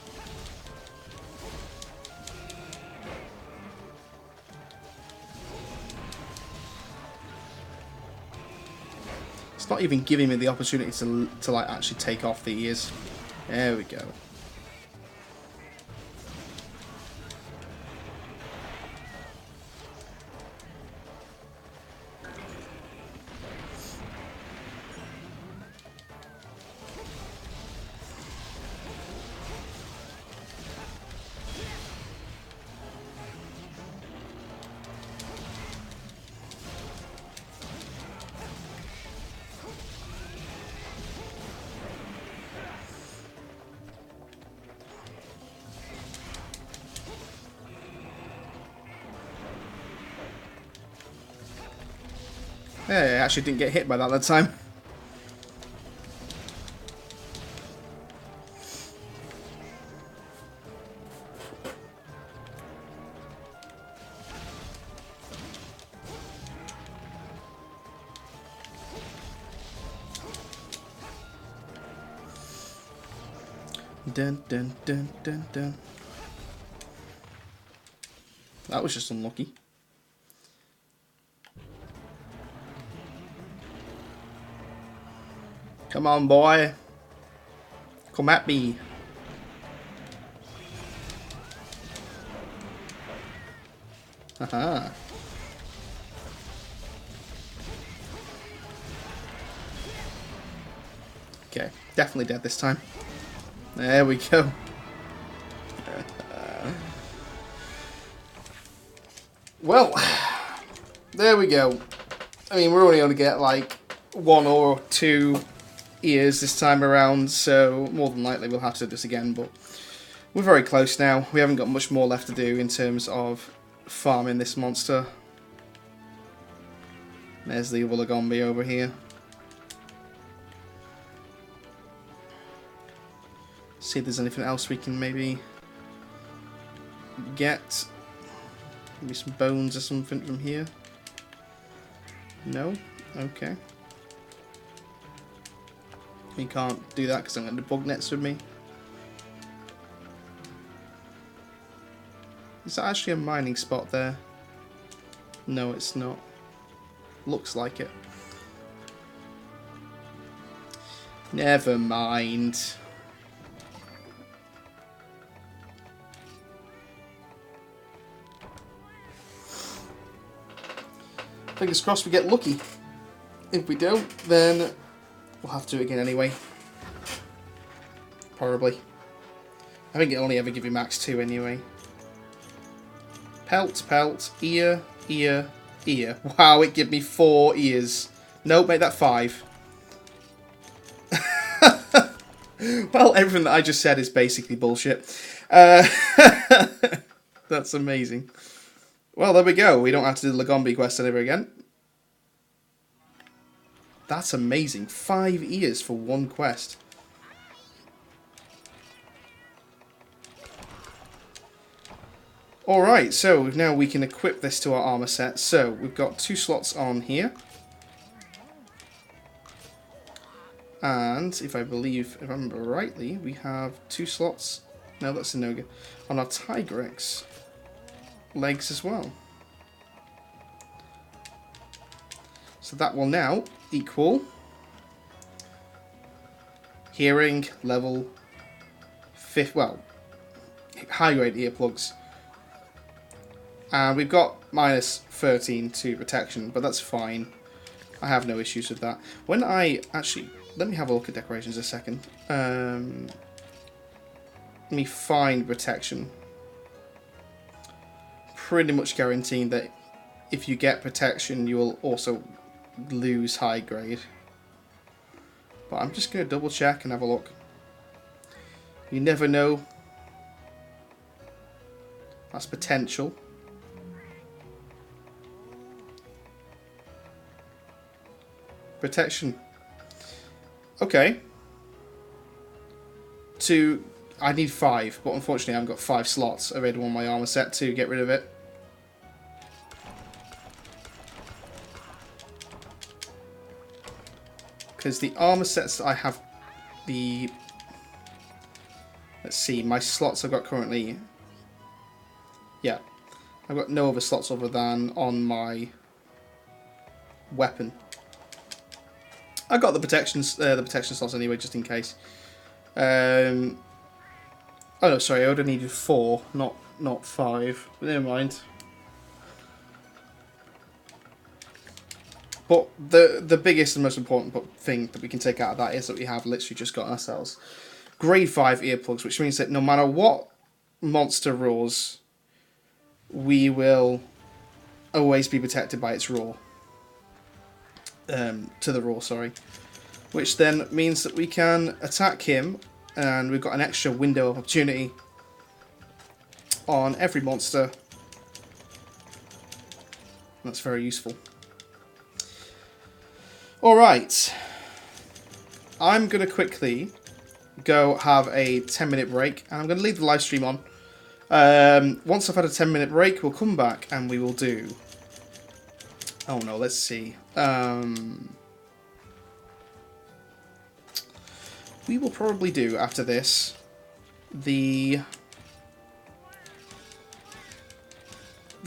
It's not even giving me the opportunity to like actually take off the ears. There we go. Yeah, I actually didn't get hit by that time. Dun dun dun dun dun. That was just unlucky. Come on, boy. Come at me. Haha. Okay, definitely dead this time. There we go. Well, there we go. I mean, we're only going to get like 1 or 2 ears this time around, so more than likely we'll have to do this again, but we're very close now. We haven't got much more left to do in terms of farming this monster. There's the other Lagombi over here. See if there's anything else we can maybe get. Maybe some bones or something from here. No? Okay. We can't do that because I'm going to bug nets with me. Is that actually a mining spot there? No, it's not. Looks like it. Never mind. Fingers crossed we get lucky. If we don't, then we'll have to do it again anyway. Probably. I think it only ever give you max 2 anyway. Pelt, pelt, ear, ear, ear. Wow, it give me 4 ears. Nope, make that 5. Well, everything that I just said is basically bullshit. That's amazing. Well, there we go. We don't have to do the Lagombi quest ever again. That's amazing. 5 ears for 1 quest. Alright, so now we can equip this to our armor set. So, we've got 2 slots on here. And, if I remember rightly, we have 2 slots. No, that's a no-go. On our Tigrex legs as well. So that will now equal hearing level 5, well, high grade earplugs. And we've got minus 13 to protection, but that's fine. I have no issues with that. When I actually, let me have a look at decorations a second. Let me find protection. Pretty much guaranteeing that if you get protection, you will also lose high grade. But I'm just going to double check and have a look. You never know. That's potential. Protection. Okay. I need 5, but unfortunately I haven't got 5 slots available on my armor set to get rid of it. Because the armor sets that I have, let's see, my slots I've got currently, yeah, I've got no other slots other than on my weapon. I got the protection slots anyway, just in case. Oh no, sorry, I would have needed 4, not 5. But never mind. But the biggest and most important thing that we can take out of that is that we have literally just got ourselves grade 5 earplugs, which means that no matter what monster roars, we will always be protected by its roar. To the roar, sorry. Which then means that we can attack him, and we've got an extra window of opportunity on every monster. That's very useful. Alright. I'm going to quickly go have a 10-minute break, and I'm going to leave the live stream on. Once I've had a 10-minute break, we'll come back and we will do... Oh no, let's see. We will probably do, after this, the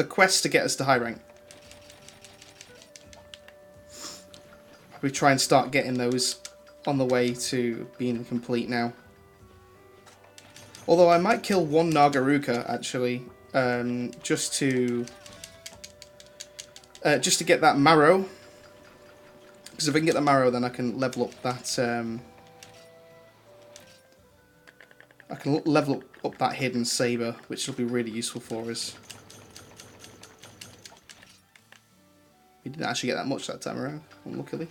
quest to get us to high rank. We try and start getting those on the way to being complete now. Although I might kill 1 Nagaruka, actually, just to get that marrow. Because if I can get the marrow, then I can level up that... I can level up that hidden saber, which will be really useful for us. We didn't actually get that much that time around, unluckily.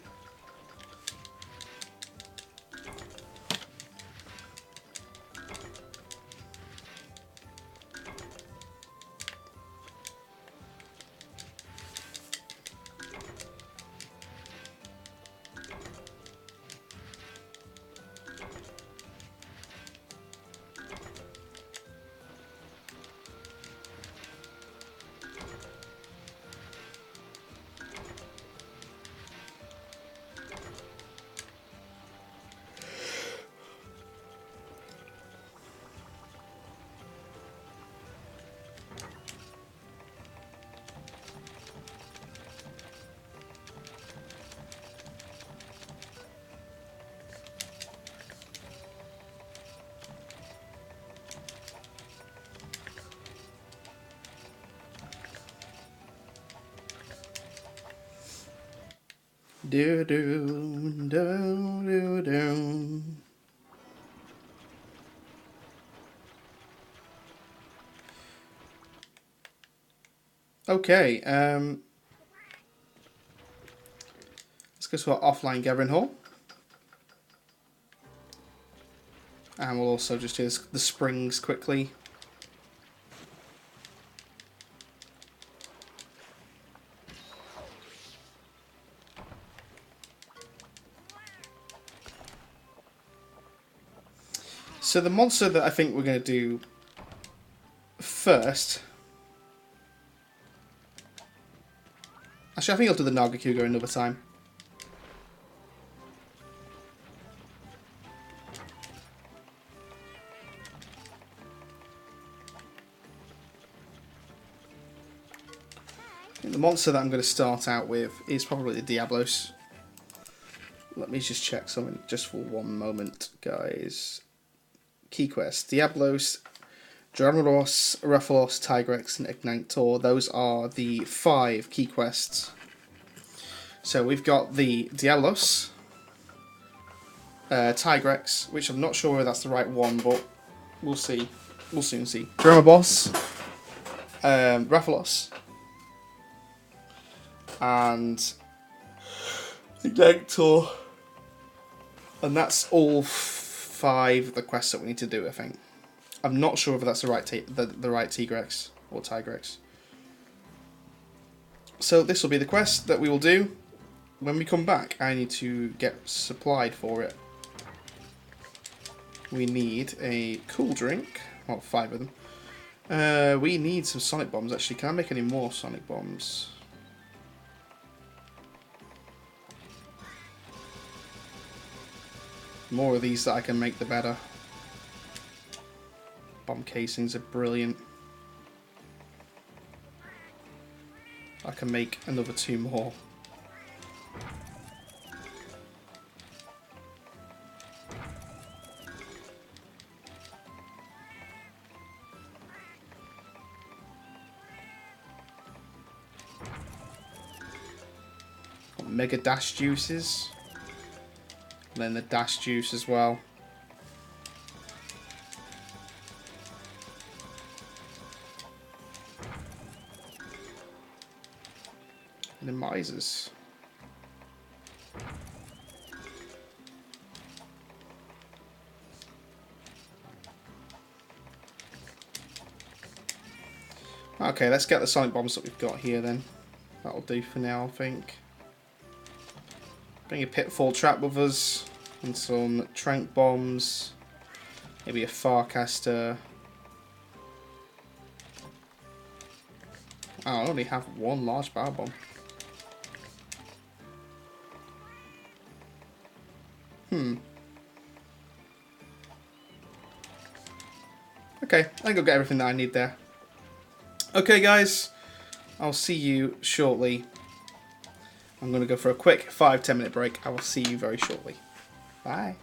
Do do do do do. Okay, let's go to our offline gathering hall. And we'll also just do the springs quickly. So the monster that I think we're going to do first... Actually, I think I'll do the Nargacuga another time. The monster that I'm going to start out with is probably the Diablos. Let me just check something just for one moment, guys. Key quest: Diablos, Dramaros, Rathalos, Tigrex, and Ignitor. Those are the 5 key quests. So we've got the Diablos, Tigrex, which I'm not sure whether that's the right one, but we'll see. We'll soon see. Dramaboss, Rathalos, and Ignitor. And that's all 5 of the quests that we need to do, I think. I'm not sure whether that's the right the right Tigrex or Tigrex. So this will be the quest that we will do. When we come back, I need to get supplied for it. We need a cool drink. Well, 5 of them. We need some sonic bombs, actually. Can I make any more sonic bombs? The more of these that I can make, the better. Bomb casings are brilliant. I can make another 2 more. Got Mega Dash juices. And then the Dash juice as well. And then misers. Okay, let's get the sonic bombs that we've got here then. That'll do for now, I think. Bring a pitfall trap with us. And some trank bombs. Maybe a Farcaster. Oh, I only have 1 large power bomb. Okay, I think I'll get everything that I need there. Okay, guys. I'll see you shortly. I'm going to go for a quick 5-10 minute break. I will see you very shortly. Bye.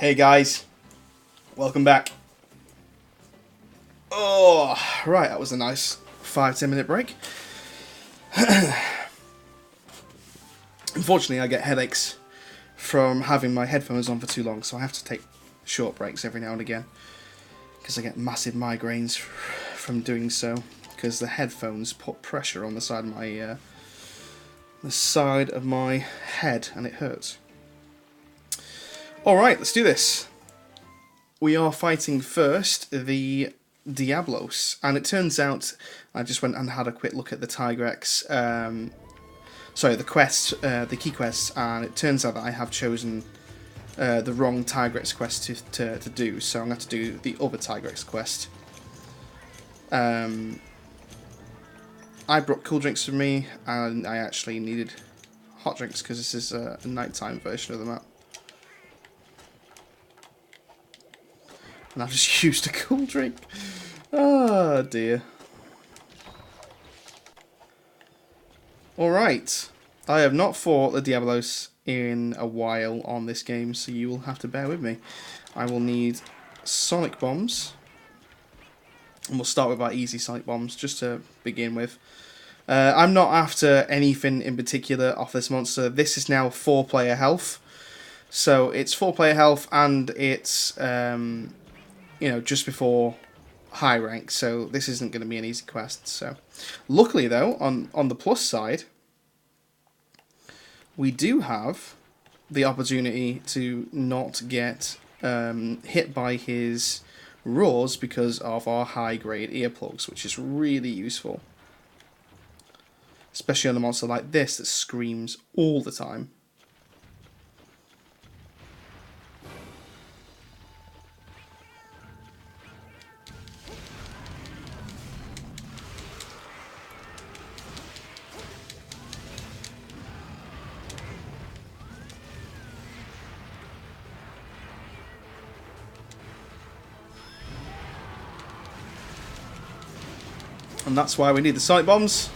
Hey guys, welcome back. Oh, right, that was a nice 5-10 minute break. Unfortunately, I get headaches from having my headphones on for too long, so I have to take short breaks every now and again because I get massive migraines from doing so, because the headphones put pressure on the side of my head and it hurts. Alright, let's do this. We are fighting first the Diablos, and it turns out I just went and had a quick look at the Tigrex, the quests, the key quests, and it turns out that I have chosen the wrong Tigrex quest to do, so I'm going to have to do the other Tigrex quest. I brought cool drinks with me, and I actually needed hot drinks because this is a nighttime version of the map. And I've just used a cool drink. Oh dear. Alright. I have not fought the Diablos in a while on this game, so you will have to bear with me. I will need sonic bombs. And we'll start with our easy sonic bombs, just to begin with. I'm not after anything in particular off this monster. This is now 4-player health. So it's 4-player health, and it's just before high rank, so this isn't going to be an easy quest. So, luckily though, on the plus side, we do have the opportunity to not get hit by his roars because of our high grade earplugs, which is really useful, especially on a monster like this that screams all the time. And that's why we need the sonic bombs.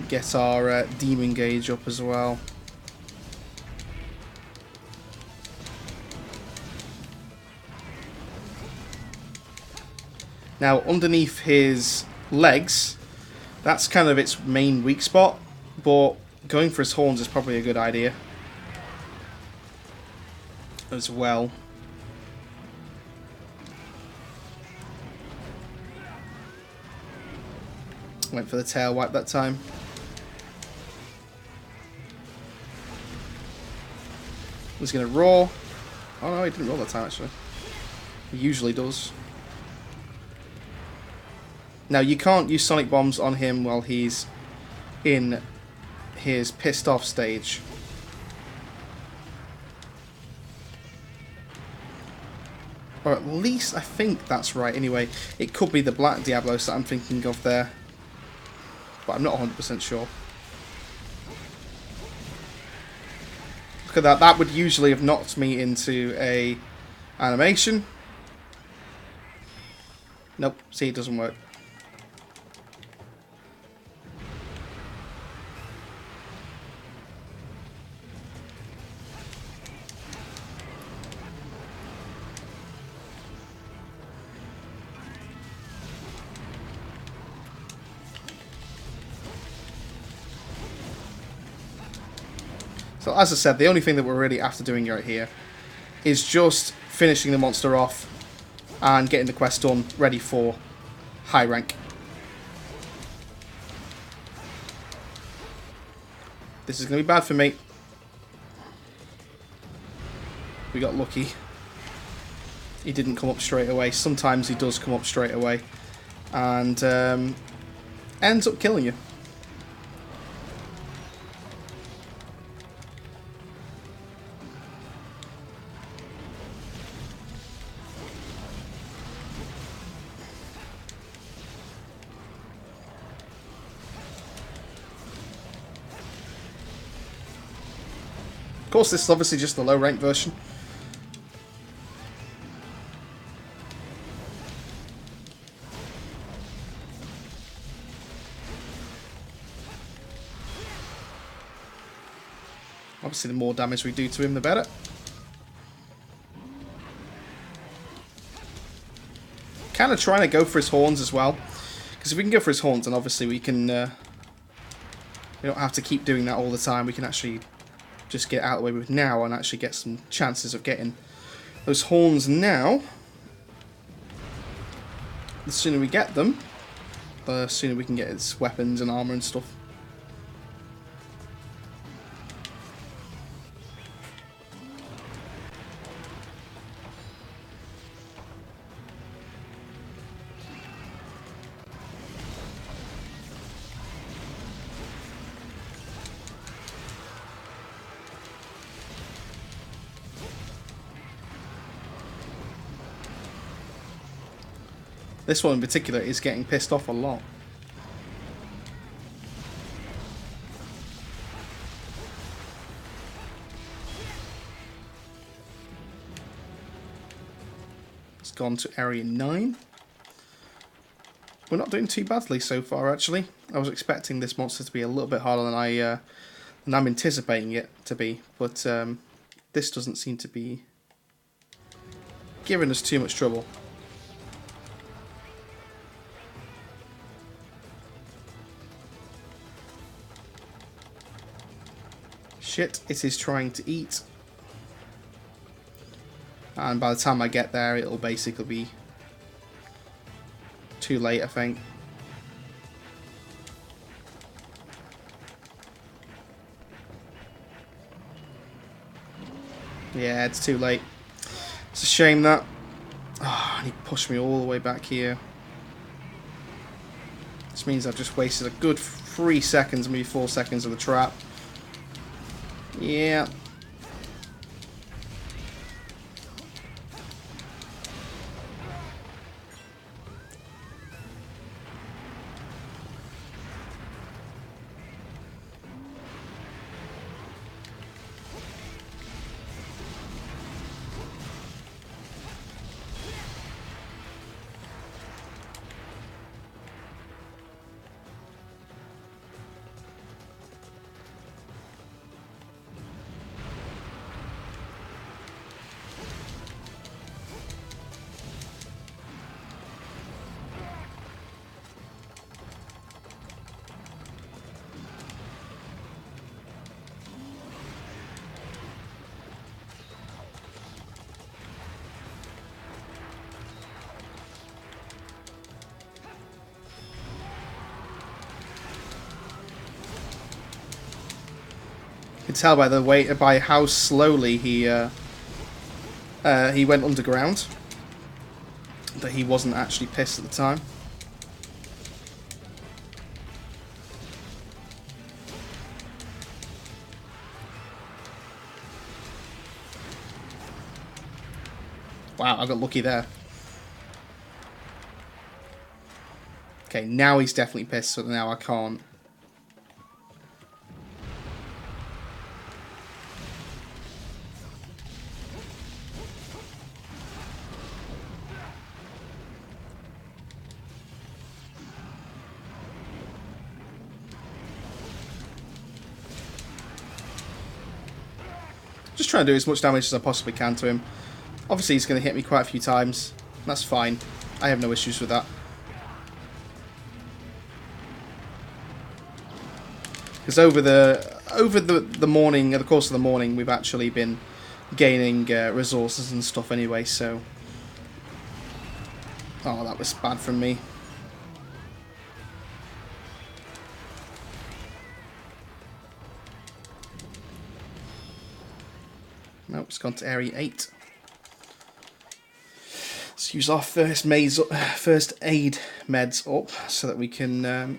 Get our demon gauge up as well. Now, underneath his legs, that's kind of its main weak spot, but going for his horns is probably a good idea as well. Went for the tail wipe that time. Was going to roar. Oh no, he didn't roar that time actually. He usually does. Now you can't use sonic bombs on him while he's in his pissed off stage. Or at least I think that's right anyway. It could be the Black Diablos that I'm thinking of there, but I'm not 100% sure. Look at that, that would usually have knocked me into a animation. Nope, see, it doesn't work. So as I said, the only thing that we're really after doing right here is just finishing the monster off and getting the quest done, ready for high rank. This is going to be bad for me. We got lucky. He didn't come up straight away. Sometimes he does come up straight away and ends up killing you. Of course, this is obviously just the low rank version. Obviously, the more damage we do to him, the better. Kind of trying to go for his horns as well. Because if we can go for his horns, then obviously we can... we don't have to keep doing that all the time. We can actually just get out of the way with now and actually get some chances of getting those horns now. The sooner we get them, the sooner we can get his weapons and armor and stuff. This one in particular is getting pissed off a lot. It's gone to area 9. We're not doing too badly so far, actually. I was expecting this monster to be a little bit harder than I'm anticipating it to be, but this doesn't seem to be giving us too much trouble. Shit, it is trying to eat. And by the time I get there, it'll basically be too late, I think. Yeah, it's too late. It's a shame that... Oh, and he pushed me all the way back here. This means I've just wasted a good 3 seconds, maybe 4 seconds of the trap. Yeah. You can tell by the way, by how slowly he went underground, that he wasn't actually pissed at the time. Wow, I got lucky there. Okay, now he's definitely pissed, so now I can't. Just trying to do as much damage as I possibly can to him. Obviously he's going to hit me quite a few times. That's fine. I have no issues with that. Because over the morning, the course of the morning, we've actually been gaining resources and stuff anyway, so... Oh, that was bad from me. Nope, it's gone to area 8. Let's use our first aid meds up so that we can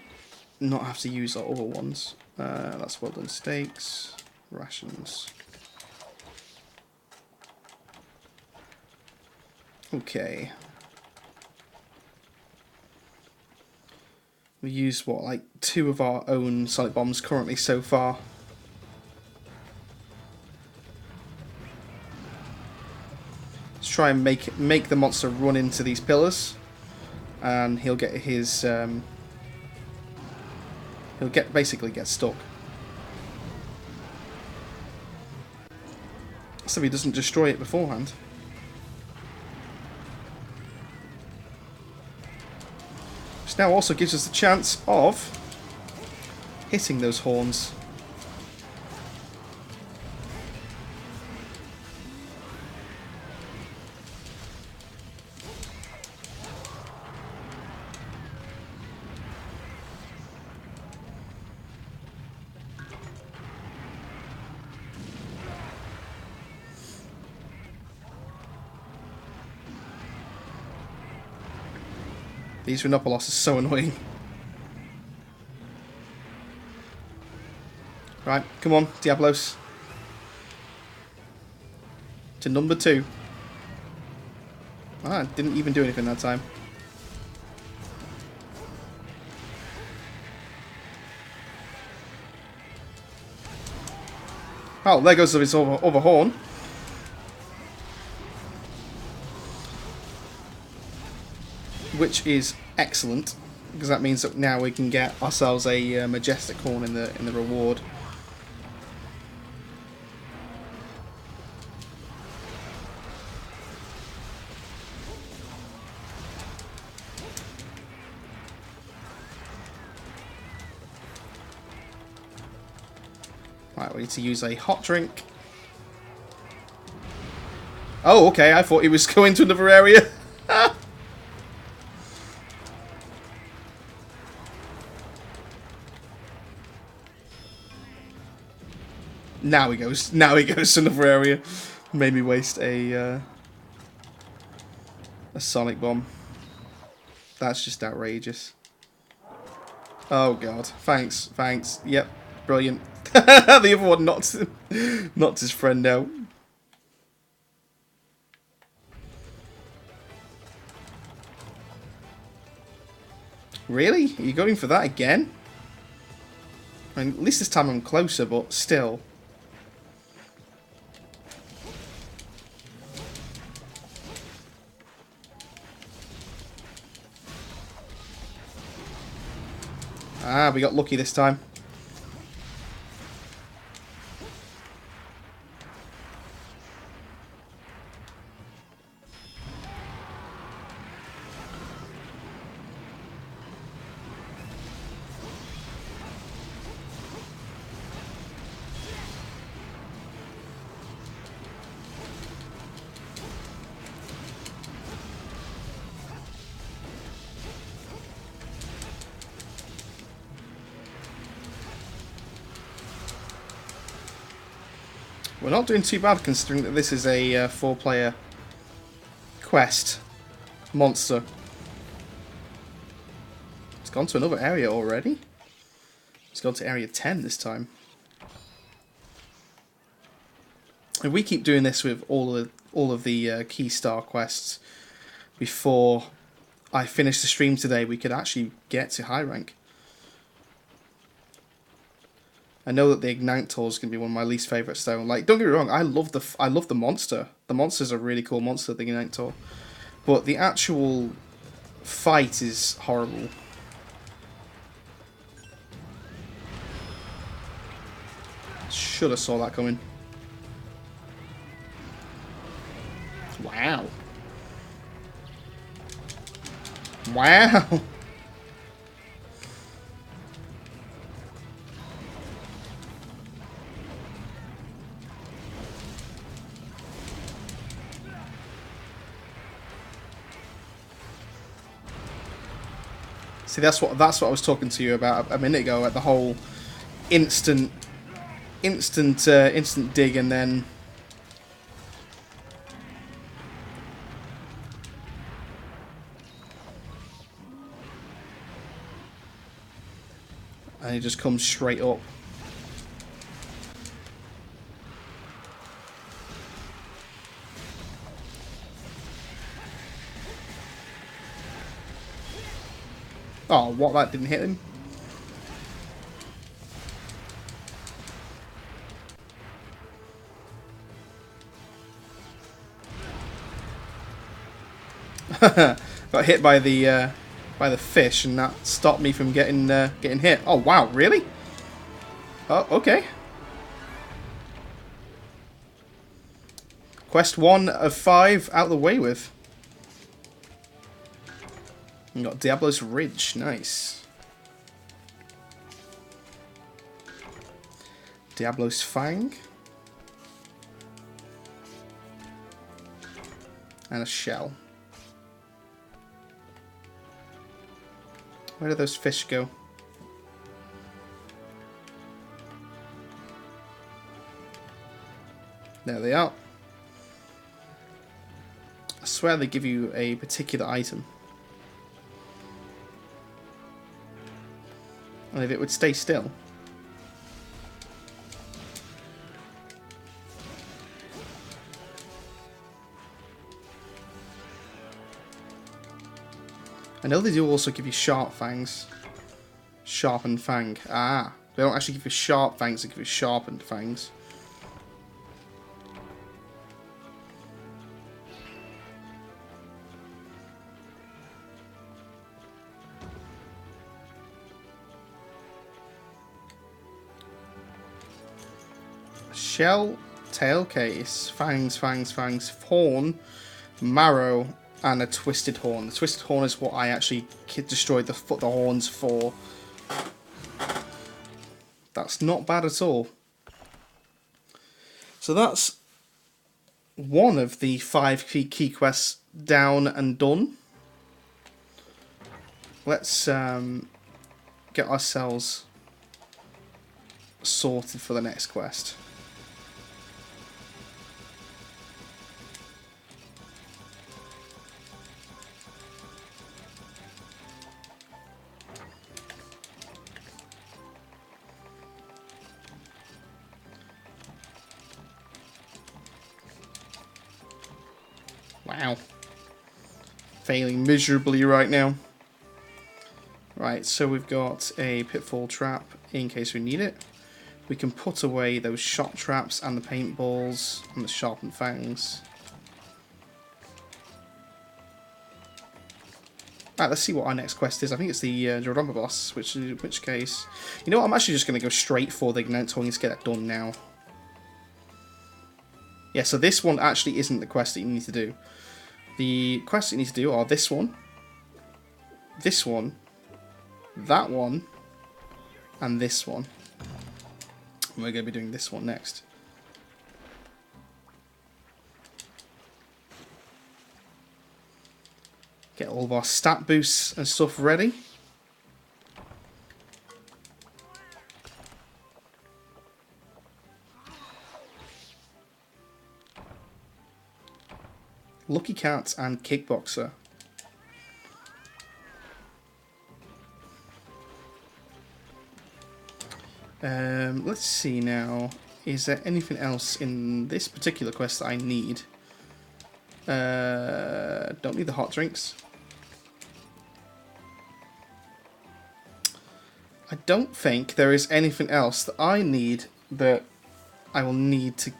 not have to use our other ones. That's well done steaks, rations. Okay. We used what, like 2 of our own sonic bombs currently so far. Let's try and make the monster run into these pillars, and he'll get his basically get stuck. if he doesn't destroy it beforehand. Which now also gives us the chance of hitting those horns. These Rhinopolos are so annoying. Right, come on, Diablos. To number 2. Ah, didn't even do anything that time. Oh, there goes his other horn. Which is excellent, because that means that now we can get ourselves a majestic horn in the reward. Right, we need to use a hot drink. Oh, okay, I thought he was going to another area. Now he goes. Now he goes to another area. Made me waste a sonic bomb. That's just outrageous. Oh god. Thanks. Thanks. Yep. Brilliant. The other one knocked his friend out. Really? Are you going for that again? I mean, at least this time I'm closer, but still. Ah, we got lucky this time. We're not doing too bad considering that this is a 4-player quest monster. It's gone to another area already. It's gone to area 10 this time. If we keep doing this with all of the key star quests before I finish the stream today, we could actually get to high rank. I know that the Ignite Tour is going to be one of my least favourites though. Like, don't get me wrong, I love the monster. The monster's a really cool monster, the Ignite Tour. But the actual fight is horrible. Should have saw that coming. Wow. Wow. See, that's what I was talking to you about a minute ago. At the whole instant dig, and then he just comes straight up. Oh, what, that didn't hit him? Got hit by the fish, and that stopped me from getting hit. Oh wow, really? Oh, okay. Quest 1 of 5 out the way with. We got Diablo's Ridge. Nice. Diablo's Fang. And a shell. Where do those fish go? There they are. I swear they give you a particular item. And if it would stay still. I know they do also give you sharp fangs. Sharpened fang. Ah. They don't actually give you sharp fangs, they give you sharpened fangs. Shell, tail case, fangs, fangs, fangs, horn, marrow, and a twisted horn. The twisted horn is what I actually destroyed the horns for. That's not bad at all. So that's one of the 5 key quests down and done. Let's get ourselves sorted for the next quest. Wow. Failing miserably right now. Right, so we've got a pitfall trap in case we need it. We can put away those shot traps and the paintballs and the sharpened fangs. Right, let's see what our next quest is. I think it's the Dodonpa boss, in which case... You know what, I'm actually just going to go straight for the Ignite Tongue to get that done now. Yeah, so this one actually isn't the quest that you need to do. The quests you need to do are this one, that one, and this one. And we're going to be doing this one next. Get all of our stat boosts and stuff ready. Lucky Cat and Kickboxer. Let's see now. Is there anything else in this particular quest that I need? Don't need the hot drinks. I don't think there is anything else that I need that I will need to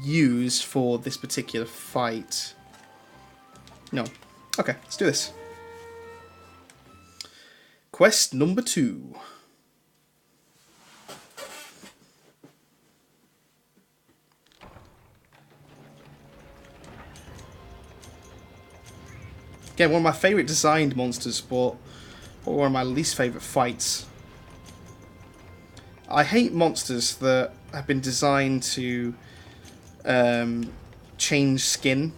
use for this particular fight. No. Okay, let's do this. Quest number 2. Again, one of my favourite designed monsters, but one of my least favourite fights. I hate monsters that have been designed to change skin,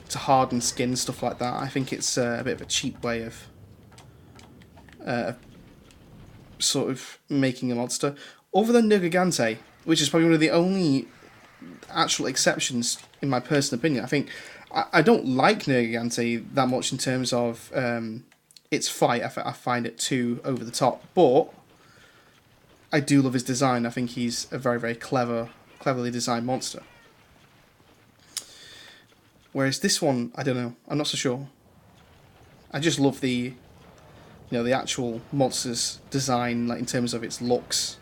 to harden skin, stuff like that. I think it's a bit of a cheap way of sort of making a monster. Other than Nergigante, which is probably one of the only actual exceptions in my personal opinion. I think I don't like Nergigante that much in terms of its fight. I find it too over the top, but I do love his design. I think he's a very, very cleverly designed monster. Whereas this one, I don't know. I'm not so sure. I just love the actual monster's design, like in terms of its looks.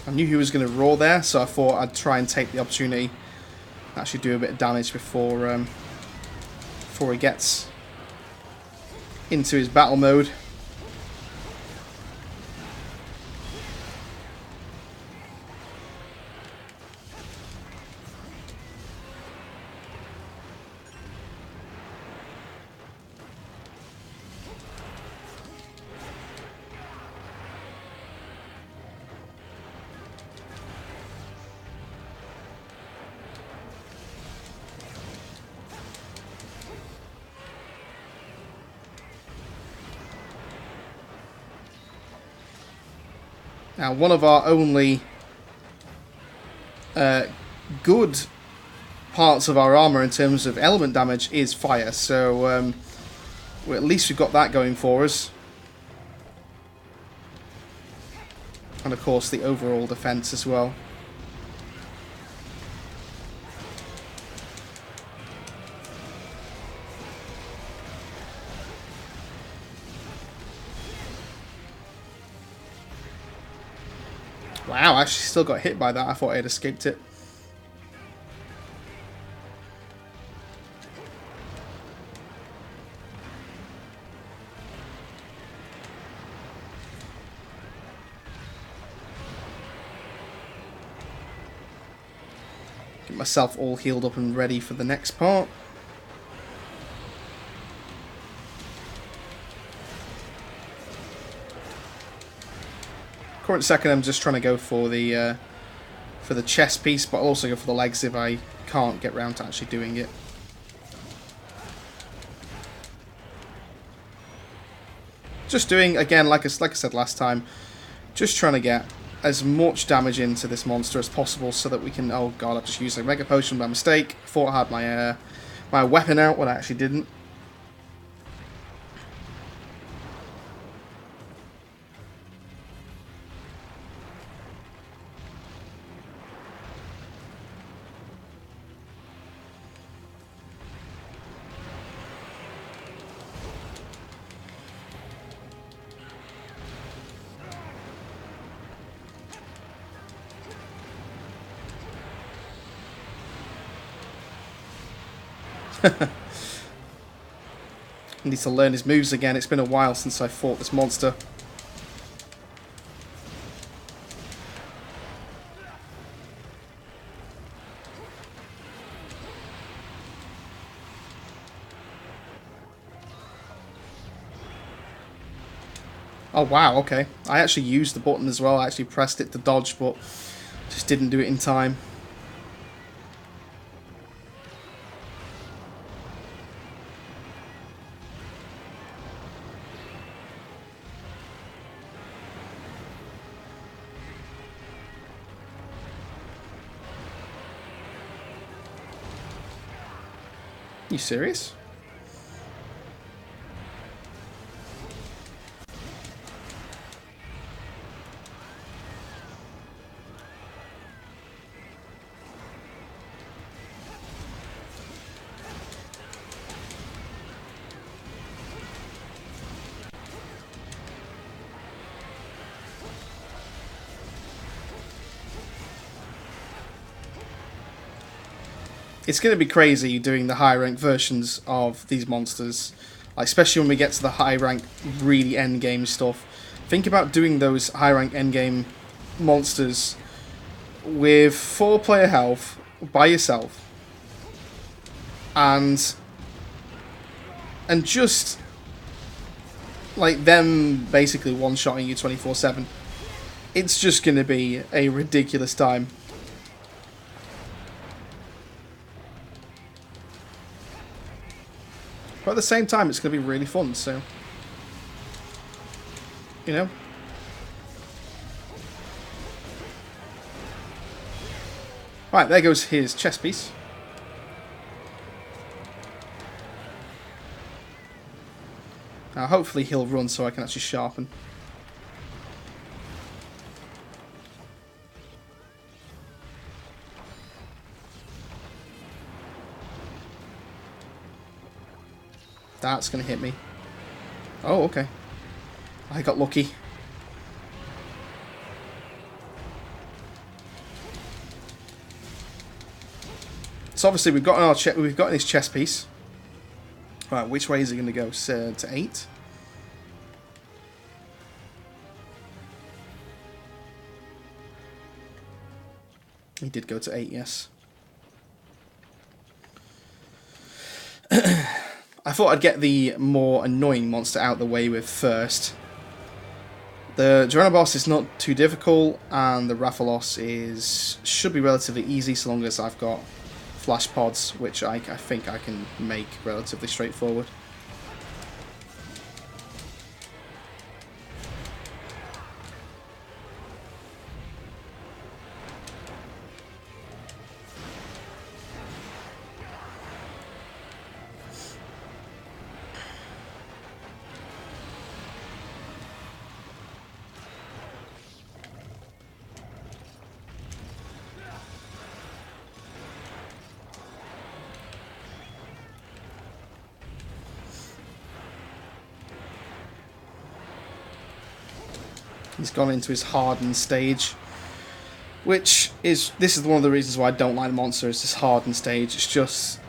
I knew he was going to roar there, so I thought I'd try and take the opportunity, actually do a bit of damage before he gets into his battle mode. Now, one of our only good parts of our armor in terms of element damage is fire, so well, at least we've got that going for us. And of course the overall defense as well. Wow, I actually still got hit by that. I thought I had escaped it. Get myself all healed up and ready for the next part. Current second, I'm just trying to go for the chest piece, but I'll also go for the legs if I can't get round to actually doing it. Just doing, again, like I said last time, just trying to get as much damage into this monster as possible so that we can... Oh god, I've just used a Mega Potion by mistake. Thought I had my weapon out when I actually didn't. I need to learn his moves again. It's been a while since I fought this monster. Oh wow, okay. I actually used the button as well. I actually pressed it to dodge, but just didn't do it in time. You serious? It's going to be crazy doing the high rank versions of these monsters, like, especially when we get to the high rank, really end game stuff. Think about doing those high rank end game monsters with 4-player health by yourself, and just like them basically one-shotting you 24/7. It's just going to be a ridiculous time. But at the same time, it's going to be really fun, so... You know? Right, there goes his chest piece. Now, hopefully he'll run so I can actually sharpen. That's going to hit me. Oh, okay. I got lucky. So obviously we've got his chess piece. Right, which way is he going to go? To 8? He did go to 8, yes. I thought I'd get the more annoying monster out of the way with first. The Geronobos is not too difficult, and the Rathalos should be relatively easy so long as I've got flash pods, which I think I can make relatively straightforward. He's gone into his hardened stage, this is one of the reasons why I don't like the monster, is this hardened stage. It's just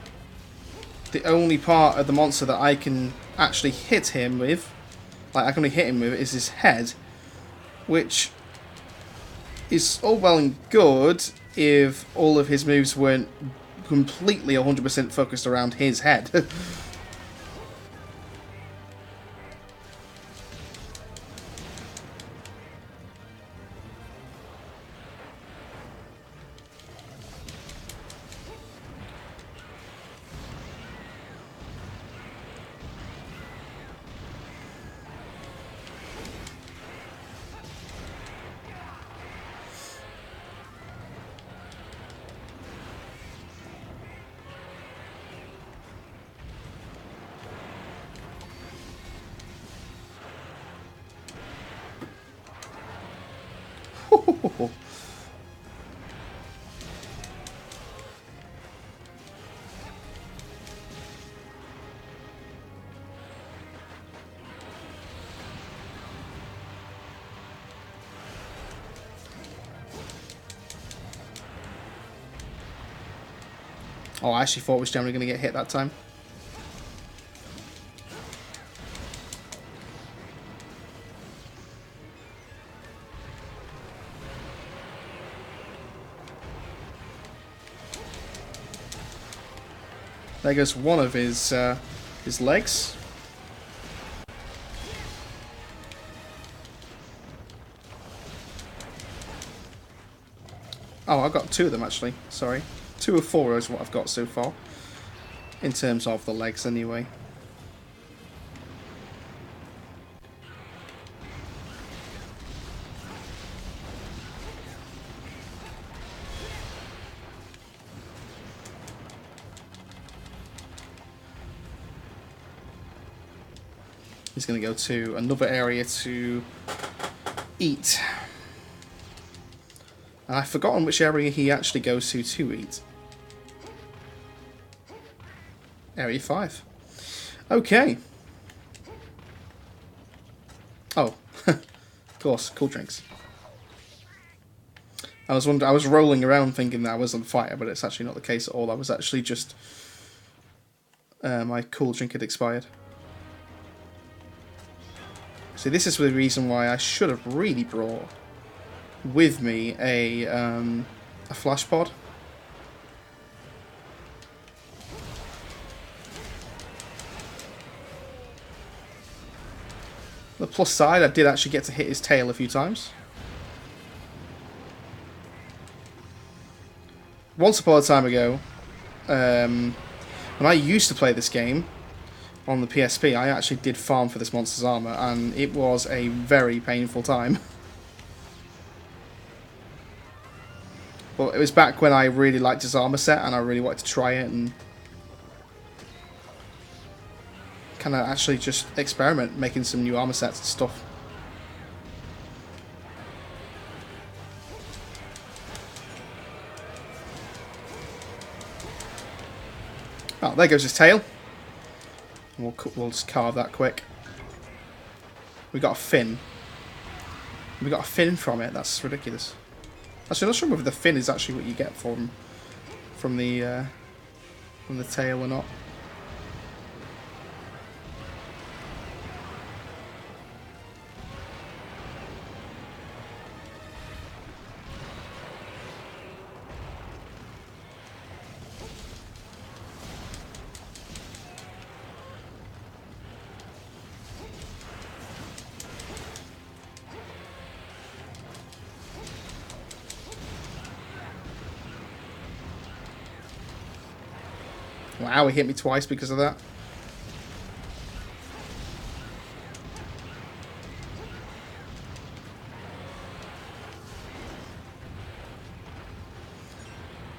the only part of the monster that I can actually hit him with, like I can only hit him with, is his head, which is all well and good if all of his moves weren't completely 100% focused around his head. Oh, I actually thought it was generally going to get hit that time. There goes one of his legs. Oh, I've got 2 of them actually. Sorry. 2 of 4 is what I've got so far. In terms of the legs, anyway. He's going to go to another area to eat. And I've forgotten which area he actually goes to eat. Area 5. Okay. Oh, of course, cool drinks. I was rolling around thinking that I was on fire, but it's actually not the case at all. I was actually just my cool drink had expired. See, this is the reason why I should have really brought with me a flash pod. The plus side, I did actually get to hit his tail a few times. Once upon a time ago, when I used to play this game on the PSP, I actually did farm for this monster's armor, and it was a very painful time. But it was back when I really liked his armor set, and I really wanted to try it, and kind of actually just experiment making some new armor sets and stuff. Oh, there goes his tail. We'll just carve that quick. We got a fin. We got a fin from it. That's ridiculous. Actually, I'm not sure whether the fin is actually what you get from the from the tail or not. Wow, he hit me twice because of that.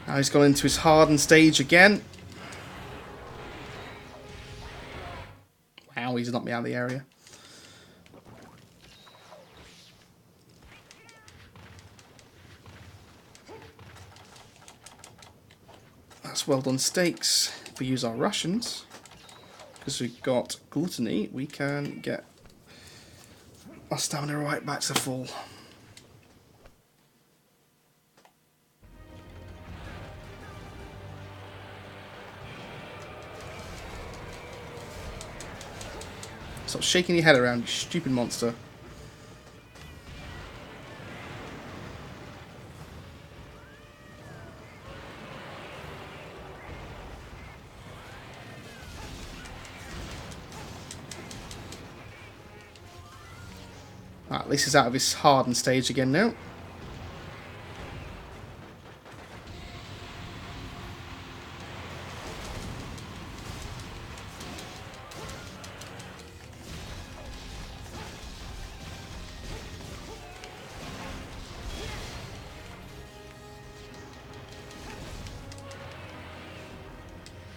Now he's gone into his hardened stage again. Wow, he's knocked me out of the area. That's well done stakes. If we use our rations, because we've got gluttony, we can get our stamina right back to full. Stop shaking your head around, you stupid monster. At least he's out of his hardened stage again now.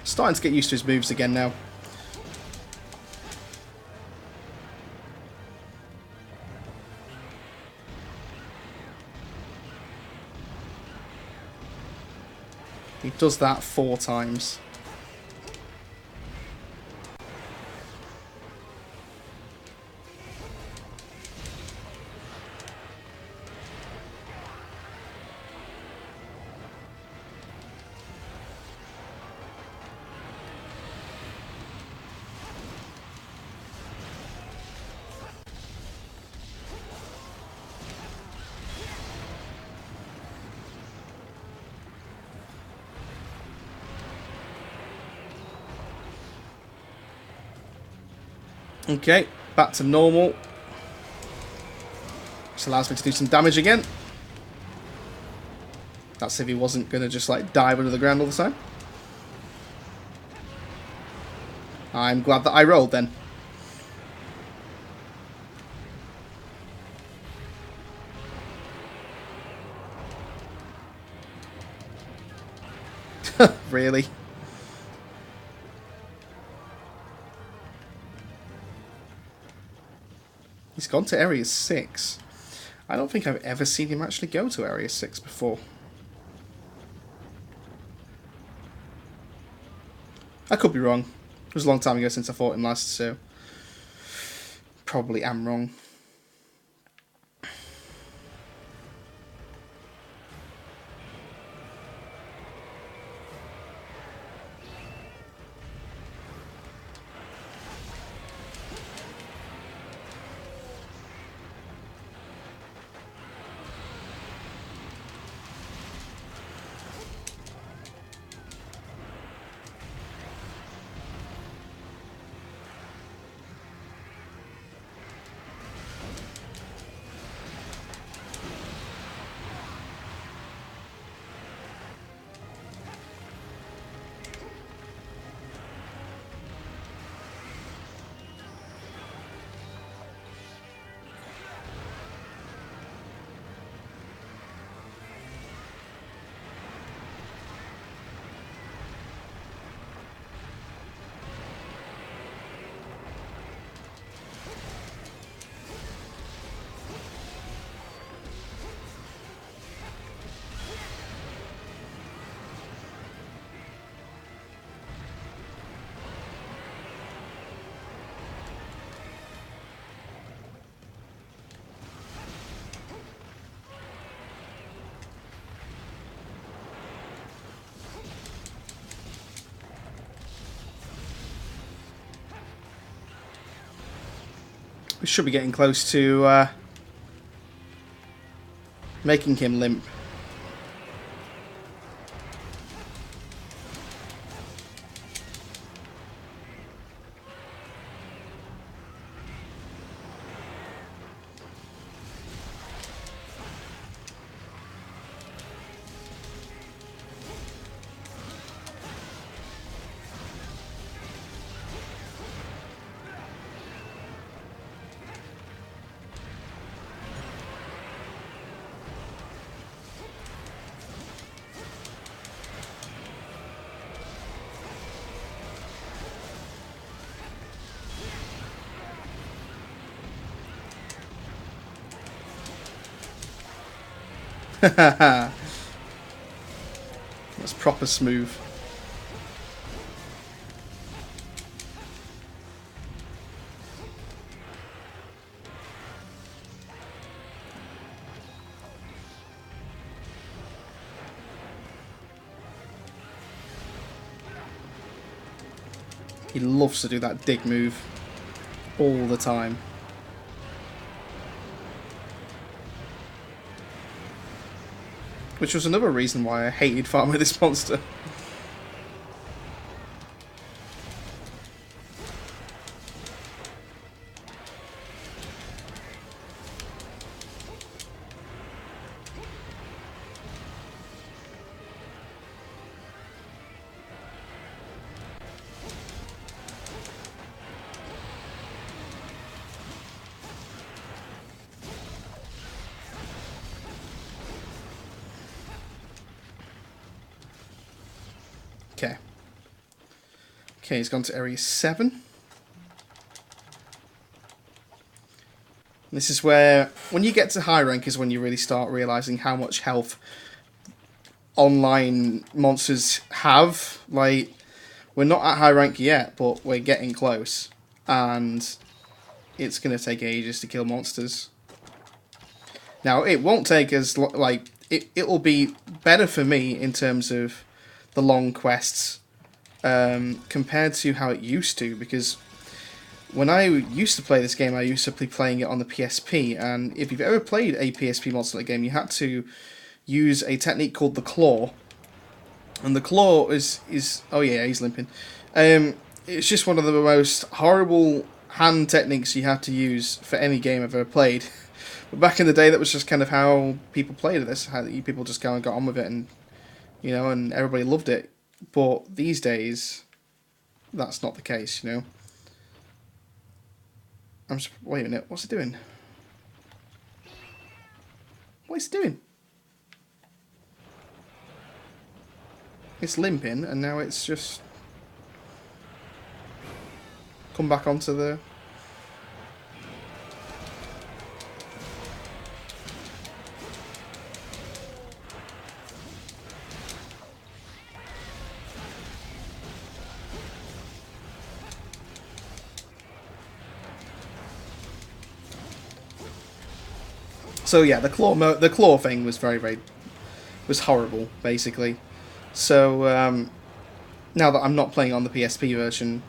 Starting to get used to his moves again now. He does that 4 times. Okay, back to normal. This allows me to do some damage again. That's if he wasn't going to just like dive under the ground all the time. I'm glad that I rolled then. Really? He's gone to Area 6. I don't think I've ever seen him actually go to Area 6 before. I could be wrong. It was a long time ago since I fought him last, so probably am wrong. We should be getting close to making him limp. That's proper smooth. He loves to do that dig move all the time. Which was another reason why I hated farming this monster. Okay. Okay, he's gone to area 7. This is where, when you get to high rank, is when you really start realizing how much health online monsters have. Like, we're not at high rank yet, but we're getting close. And it's going to take ages to kill monsters. Now, it won't take as, like, it'll be better for me in terms of the long quests compared to how it used to, because when I used to play this game, I used to be playing it on the PSP, and if you've ever played a PSP Monster Hunter game, you had to use a technique called the claw, and the claw is oh yeah, he's limping. It's just one of the most horrible hand techniques you had to use for any game I've ever played. But back in the day, that was just kind of how people played this. How people just kind of got on with it, and and everybody loved it. But these days, that's not the case, wait a minute, what's it doing? What is it doing? It's limping, and now it's just come back onto the... So yeah, the claw thing was was horrible, basically. So now that I'm not playing on the PSP version,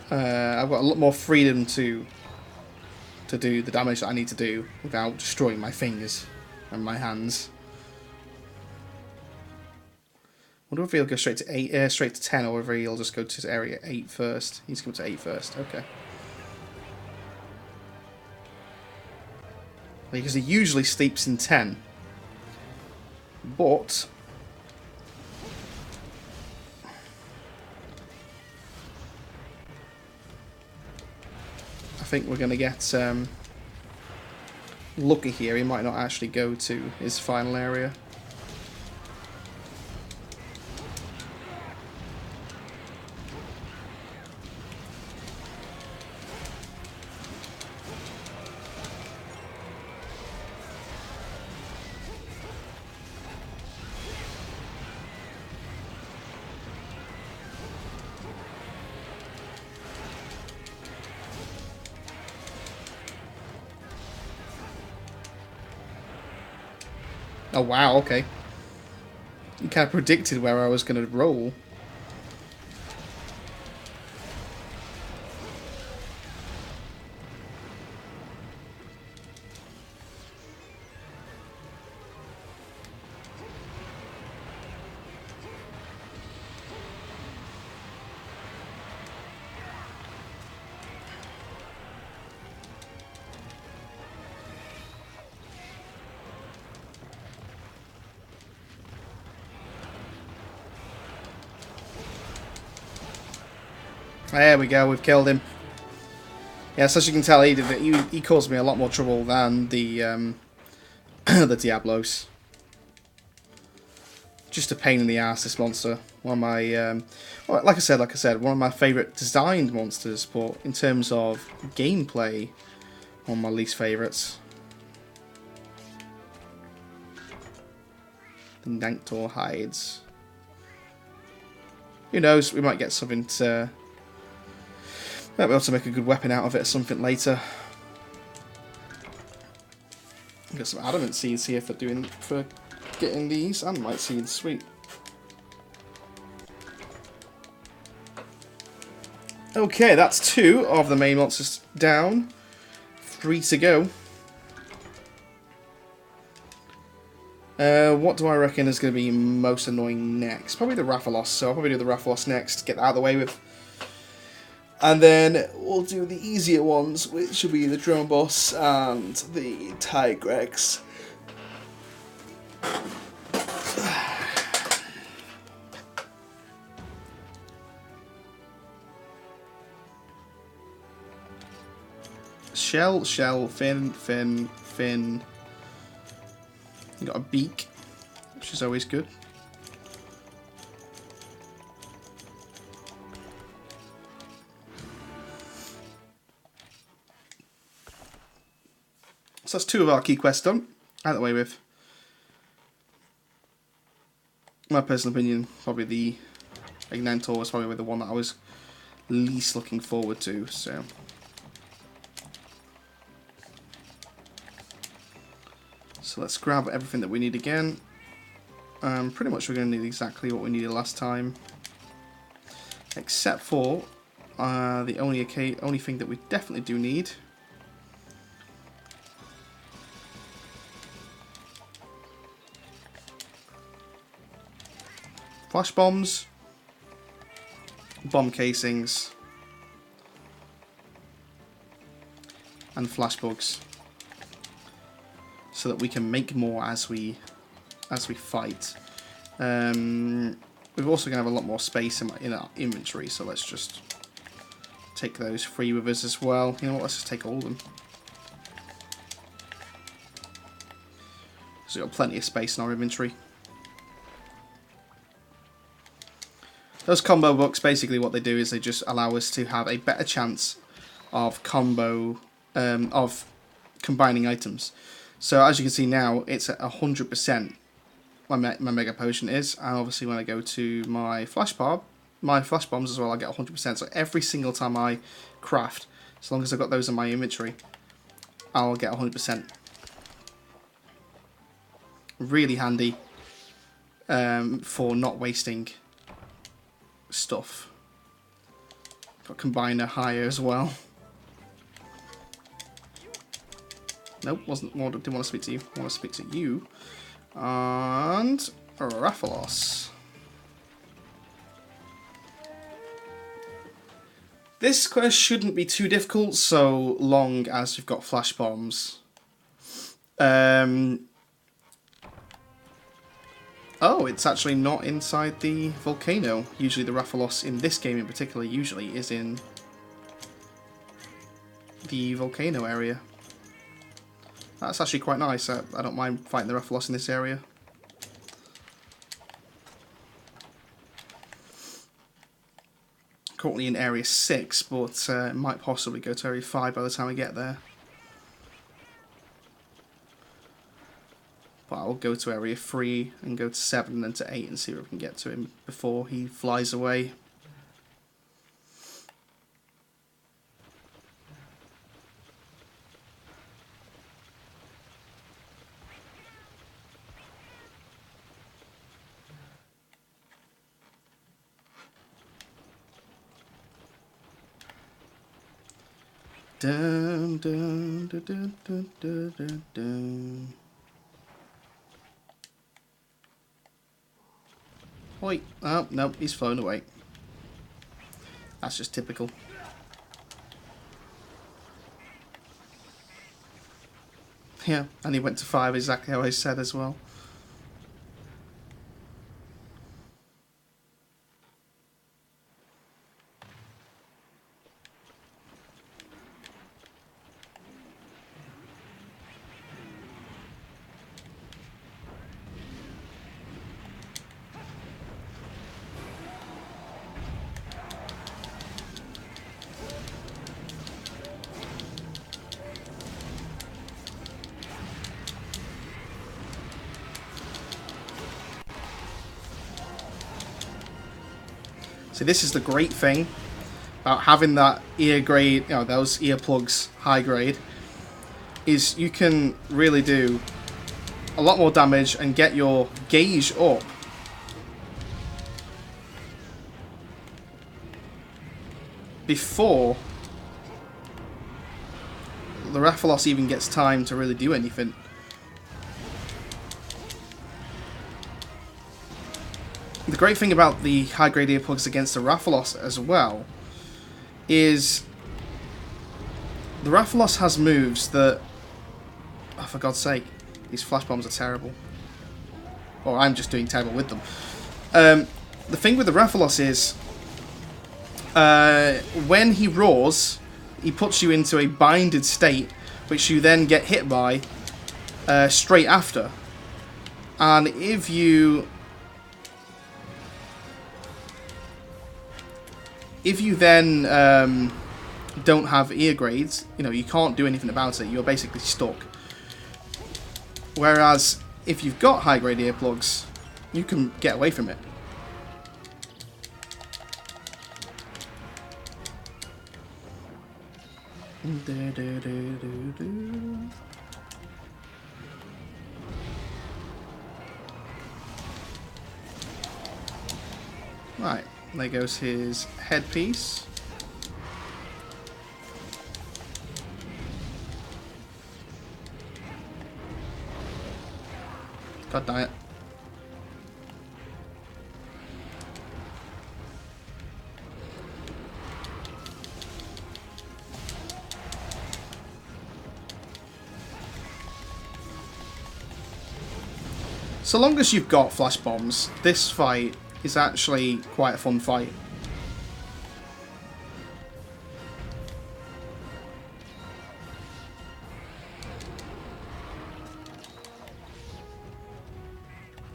I've got a lot more freedom to do the damage that I need to do without destroying my fingers and my hands. I wonder if he'll go straight to straight to 10, or whether he'll just go to area 8 first. He's come to 8 first. Okay. Because he usually sleeps in 10. But I think we're going to get lucky here. He might not actually go to his final area. Oh wow, okay. You kind of predicted where I was going to roll. There we go, we've killed him. Yes, as you can tell, he caused me a lot more trouble than the the Diablos. Just a pain in the ass, this monster. One of my, well, like I said, one of my favourite designed monsters, but in terms of gameplay, one of my least favourites. The Nanctor hides. Who knows? We might get something to. Might be able to make a good weapon out of it or something later. Got some adamant seeds here for getting these, and might seeds, sweet. Okay, that's 2 of the main monsters down. 3 to go. What do I reckon is going to be most annoying next? Probably the Rathalos, so I'll probably do the Rathalos next, get that out of the way with. And then we'll do the easier ones, which will be the Drone Boss and the Tigrex. Shell, fin. You got a beak, which is always good. So that's 2 of our key quests done. Out of the way with. My personal opinion, probably the Ignantor was probably the one that I was least looking forward to. So let's grab everything that we need again. Pretty much we're going to need exactly what we needed last time, except for the only thing that we definitely do need. Flash bombs, bomb casings, and flash bugs, so that we can make more as we fight. We're also going to have a lot more space in our inventory, so let's just take those free with us as well. You know what? Let's just take all of them. So we've got plenty of space in our inventory. Those combo books, basically what they do is they just allow us to have a better chance of of combining items. So as you can see now, it's at 100%. My mega potion is, and obviously when I go to my flash bombs as well, I get 100%. So every single time I craft, as long as I've got those in my inventory, I'll get 100%. Really handy for not wasting stuff. Got combiner higher as well. Nope, didn't want to speak to you. I want to speak to you. And Rathalos. This quest shouldn't be too difficult so long as you've got flash bombs. Oh, it's actually not inside the volcano. Usually the Rathalos in this game in particular usually is in the volcano area. That's actually quite nice. I don't mind fighting the Rathalos in this area. Currently in area 6, but it might possibly go to area 5 by the time I get there. But I'll go to area 3 and go to 7 and then to 8 and see if we can get to him before he flies away. Dun, dun, dun, dun, dun, dun, dun, dun. Wait, oh, no, he's flown away. That's just typical. Yeah, and he went to 5 exactly how I said as well. So this is the great thing about having that ear grade, you know, those earplugs high grade, is you can really do a lot more damage and get your gauge up before the Rathalos even gets time to really do anything. The great thing about the high grade earplugs against the Rathalos as well is the Rathalos has moves that, oh, for God's sake, these flash bombs are terrible. Or I'm just doing terrible with them. The thing with the Rathalos is when he roars, he puts you into a binded state, which you then get hit by straight after. And if you then don't have ear grades, you know, you can't do anything about it. You're basically stuck. Whereas if you've got high grade earplugs, you can get away from it. Right, there goes his headpiece. God damn it. So long as you've got flash bombs, this fight is actually quite a fun fight.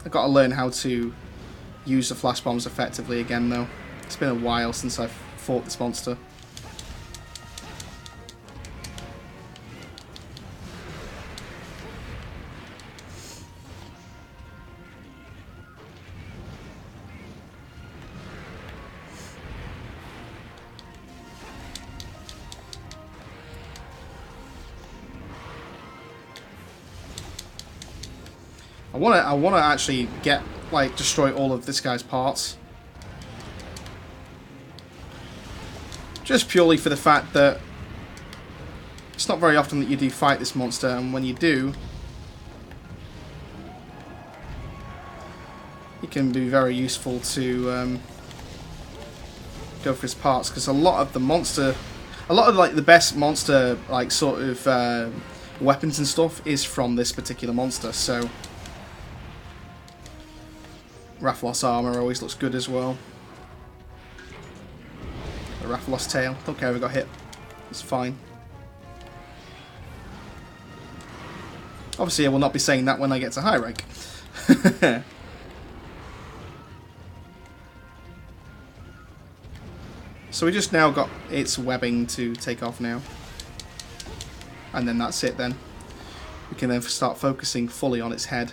I've got to learn how to use the flash bombs effectively again though. It's been a while since I've fought this monster. I wanna actually destroy all of this guy's parts. Just purely for the fact that it's not very often that you do fight this monster, and when you do, it can be very useful to go for his parts, because a lot of the best monster sort of weapons and stuff is from this particular monster. So Rathalos armor always looks good as well. The Rathalos tail, don't care if I got hit, it's fine. Obviously I will not be saying that when I get to high rank. So we just now got its webbing to take off now. And then that's it then. We can then start focusing fully on its head.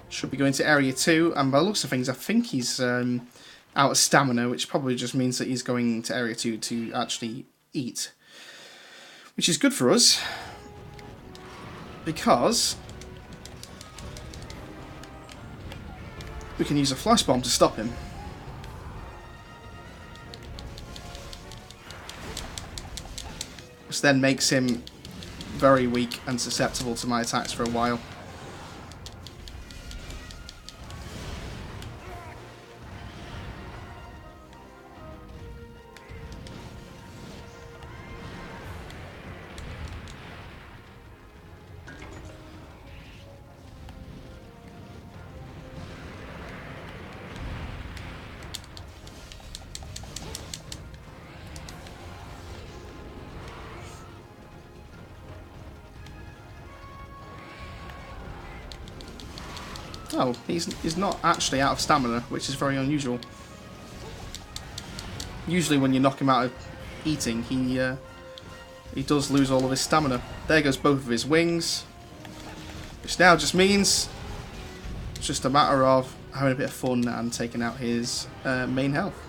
Should be going to area 2, and by the looks of things I think he's out of stamina, which probably just means that he's going to area 2 to actually eat. Which is good for us, because we can use a flash bomb to stop him. Which then makes him very weak and susceptible to my attacks for a while. Oh, he's not actually out of stamina, which is very unusual. Usually when you knock him out of eating, he does lose all of his stamina. There goes both of his wings. Which now just means it's just a matter of having a bit of fun and taking out his main health.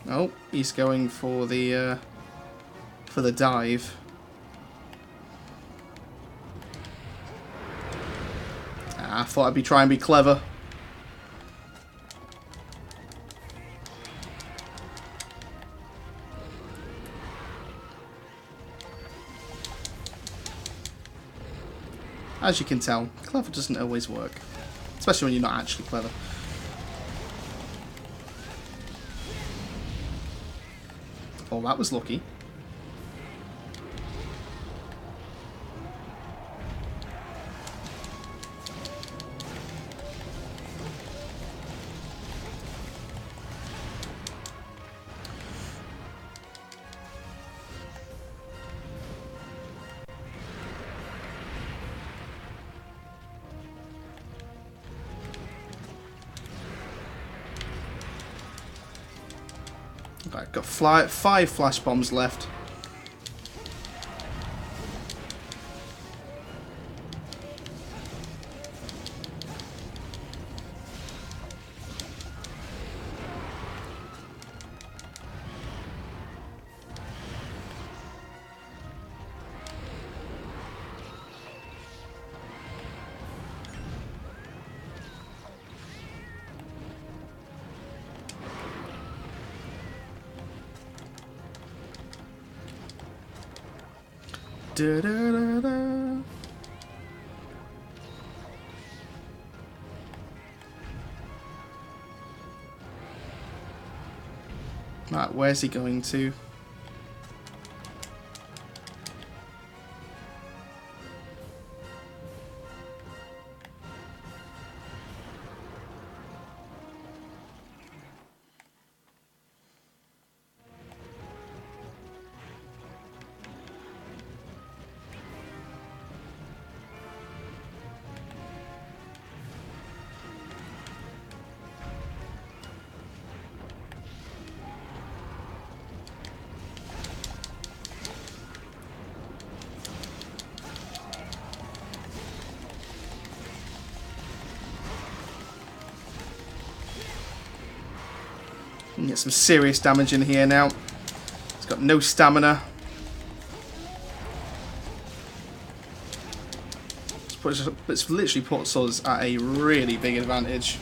Oh, he's going for the dive. I thought I'd try and be clever. As you can tell, clever doesn't always work. Especially when you're not actually clever. Oh, that was lucky. Right, got 5 flash bombs left. Da, da, da, da. Right, where's he going to? You can get some serious damage in here now. He's got no stamina. It's literally puts us at a really big advantage.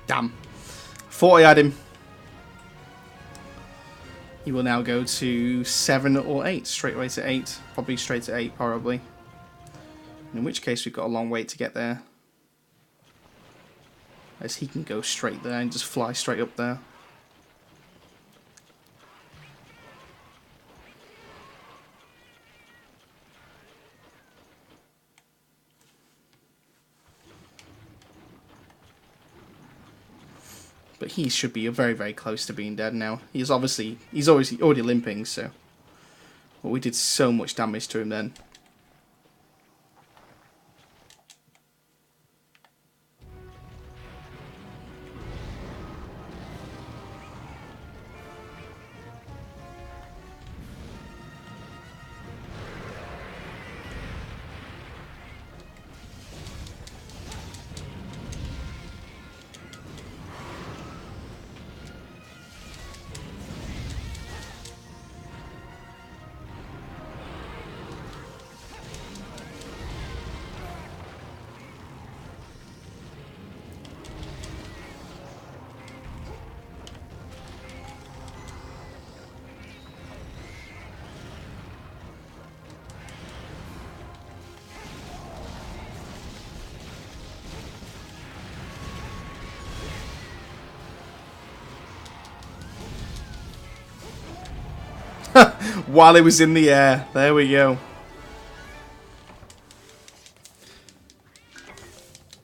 Damn. Thought I had him. He will now go to 7 or 8. Straight away to 8. Probably straight to 8, probably. In which case we've got a long wait to get there. As he can go straight there and just fly straight up there. But he should be very, very close to being dead now. He's already limping, so. But we did so much damage to him then. while it was in the air. There we go.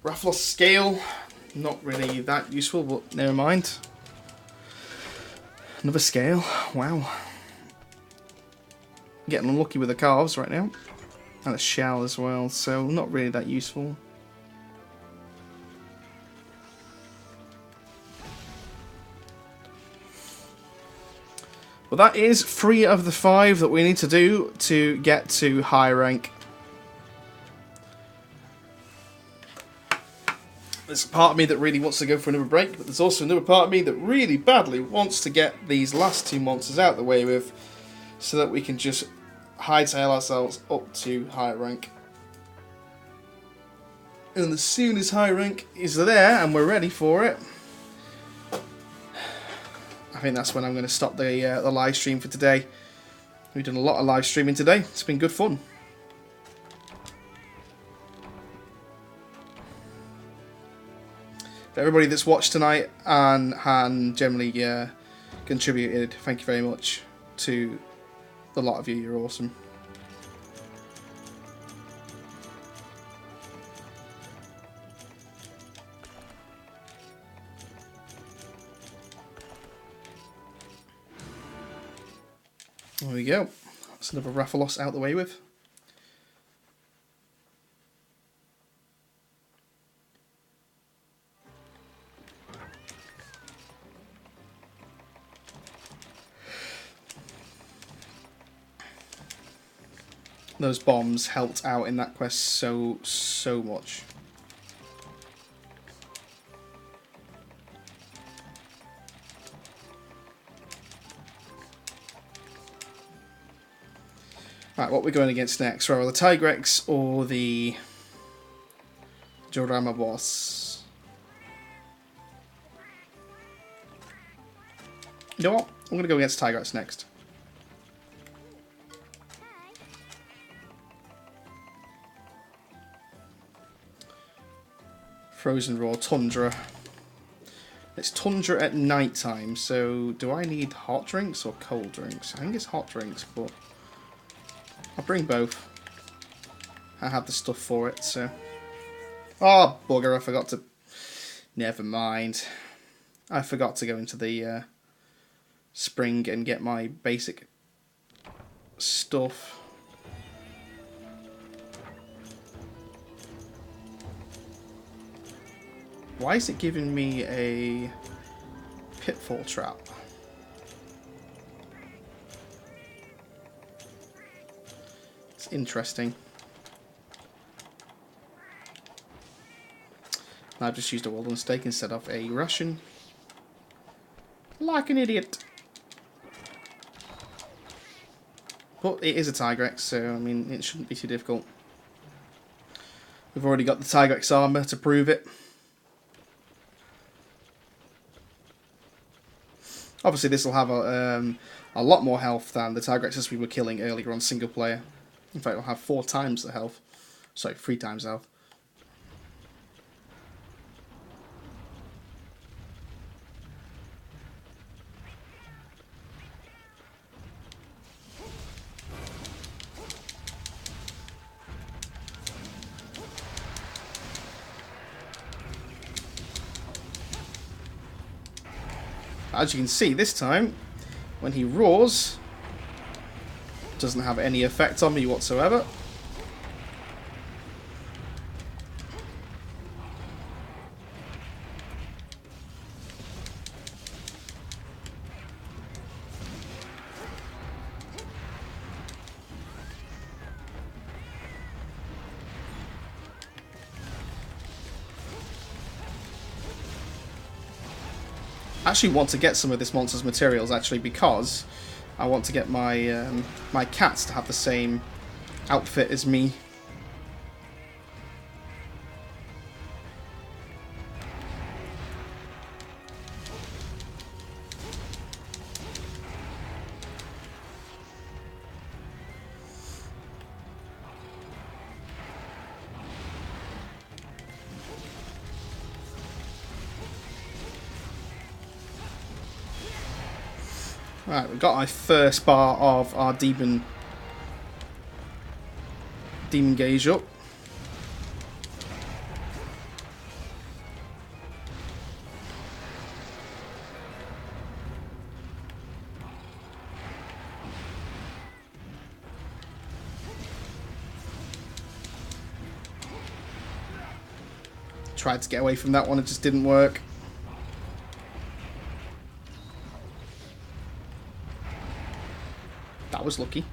Rathalos scale, not really that useful, but never mind. Another scale, wow. Getting unlucky with the calves right now. And a shell as well, so not really that useful. But that is 3 of the 5 that we need to do to get to high rank. There's a part of me that really wants to go for another break, but there's also another part of me that really badly wants to get these last 2 monsters out of the way with, so that we can just hightail ourselves up to high rank. And as soon as high rank is there and we're ready for it, I think that's when I'm going to stop the live stream for today. We've done a lot of live streaming today. It's been good fun. For everybody that's watched tonight and generally contributed, thank you very much to a lot of you. You're awesome. There we go. That's another Rathalos out the way with. Those bombs helped out in that quest so much. Right, what we're going against next? Well, the Tigrex or the Jorama boss? You know what? I'm going to go against Tigrex next. Frozen Raw, Tundra. It's Tundra at night time, so do I need hot drinks or cold drinks? I think it's hot drinks, but I'll bring both. I have the stuff for it, so... Oh, bugger, I forgot to... Never mind. I forgot to go into the spring and get my basic stuff. Why is it giving me a pitfall trap? It's interesting. I've just used a Walden Steak instead of a Russian. Like an idiot. But it is a Tigrex, so I mean, it shouldn't be too difficult. We've already got the Tigrex armor to prove it. Obviously, this will have a lot more health than the Tigrexes we were killing earlier on single player. In fact, it'll have 4 times the health. Sorry, 3 times the health. As you can see, this time, when he roars, it doesn't have any effect on me whatsoever. I actually want to get some of this monster's materials actually because I want to get my my cats to have the same outfit as me. Right, we've got our first bar of our demon gauge up. Tried to get away from that one, it just didn't work. That was lucky.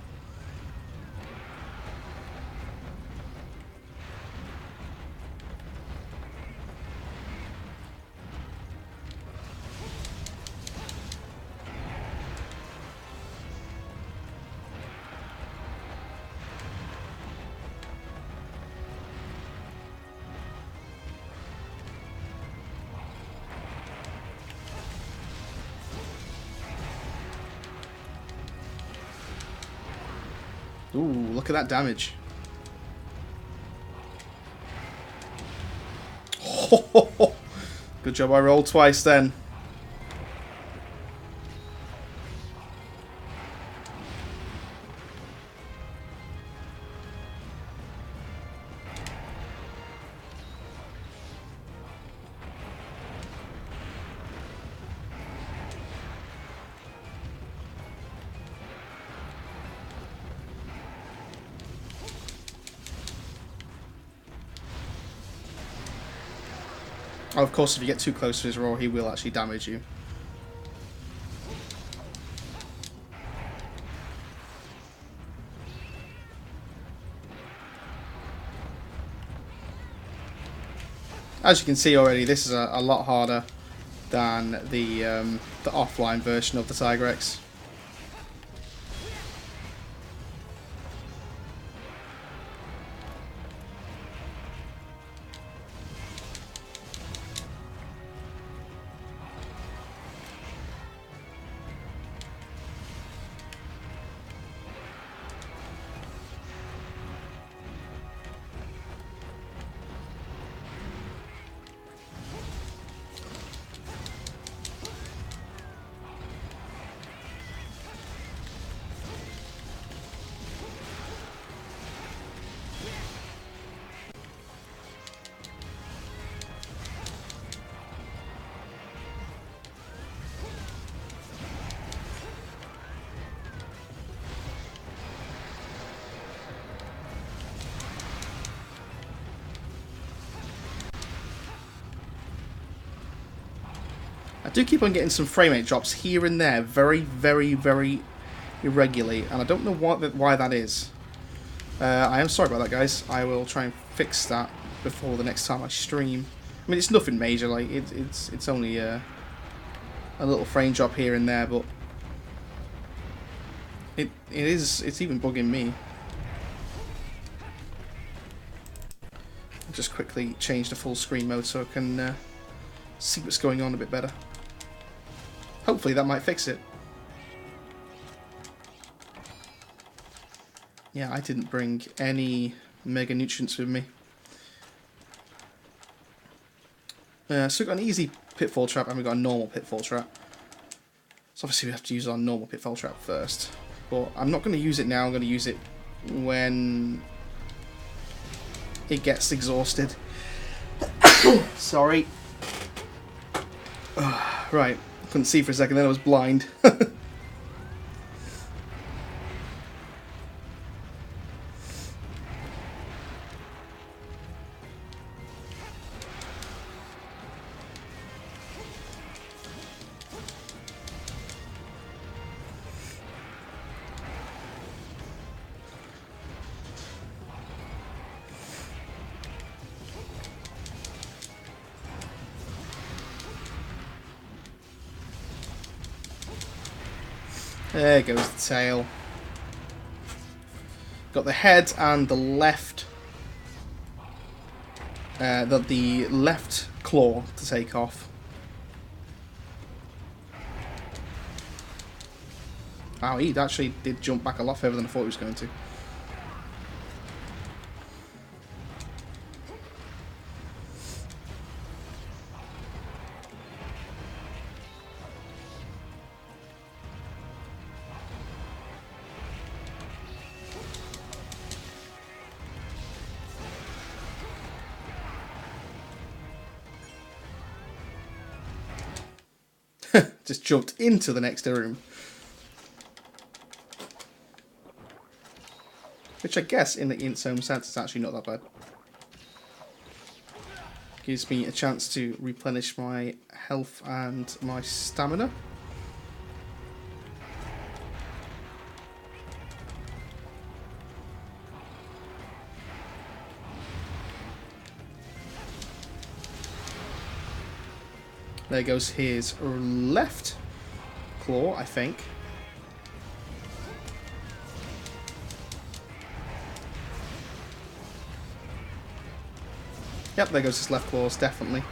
Ooh, look at that damage. Good job I rolled twice then. Oh, of course, if you get too close to his roar, he will actually damage you. As you can see already, this is a lot harder than the offline version of the Tigrex. I do keep on getting some frame rate drops here and there, very, very, very irregularly, and I don't know why that is. I am sorry about that, guys. I will try and fix that before the next time I stream. I mean, it's nothing major, like it's only a little frame drop here and there, but it's even bugging me. I'll just quickly change the full screen mode so I can see what's going on a bit better. Hopefully that might fix it. Yeah, I didn't bring any Mega Nutrients with me. So we've got an easy pitfall trap and we've got a normal pitfall trap. So obviously we have to use our normal pitfall trap first. But I'm not going to use it now, I'm going to use it when it gets exhausted. Sorry. Right, couldn't see for a second then, I was blind. There goes the tail. Got the head and the left, the left claw to take off. Wow, he actually did jump back a lot further than I thought he was going to. just jumped into the next room. Which I guess, in its own sense, is actually not that bad. Gives me a chance to replenish my health and my stamina. There goes his left claw, I think. Yep, there goes his left claws, definitely.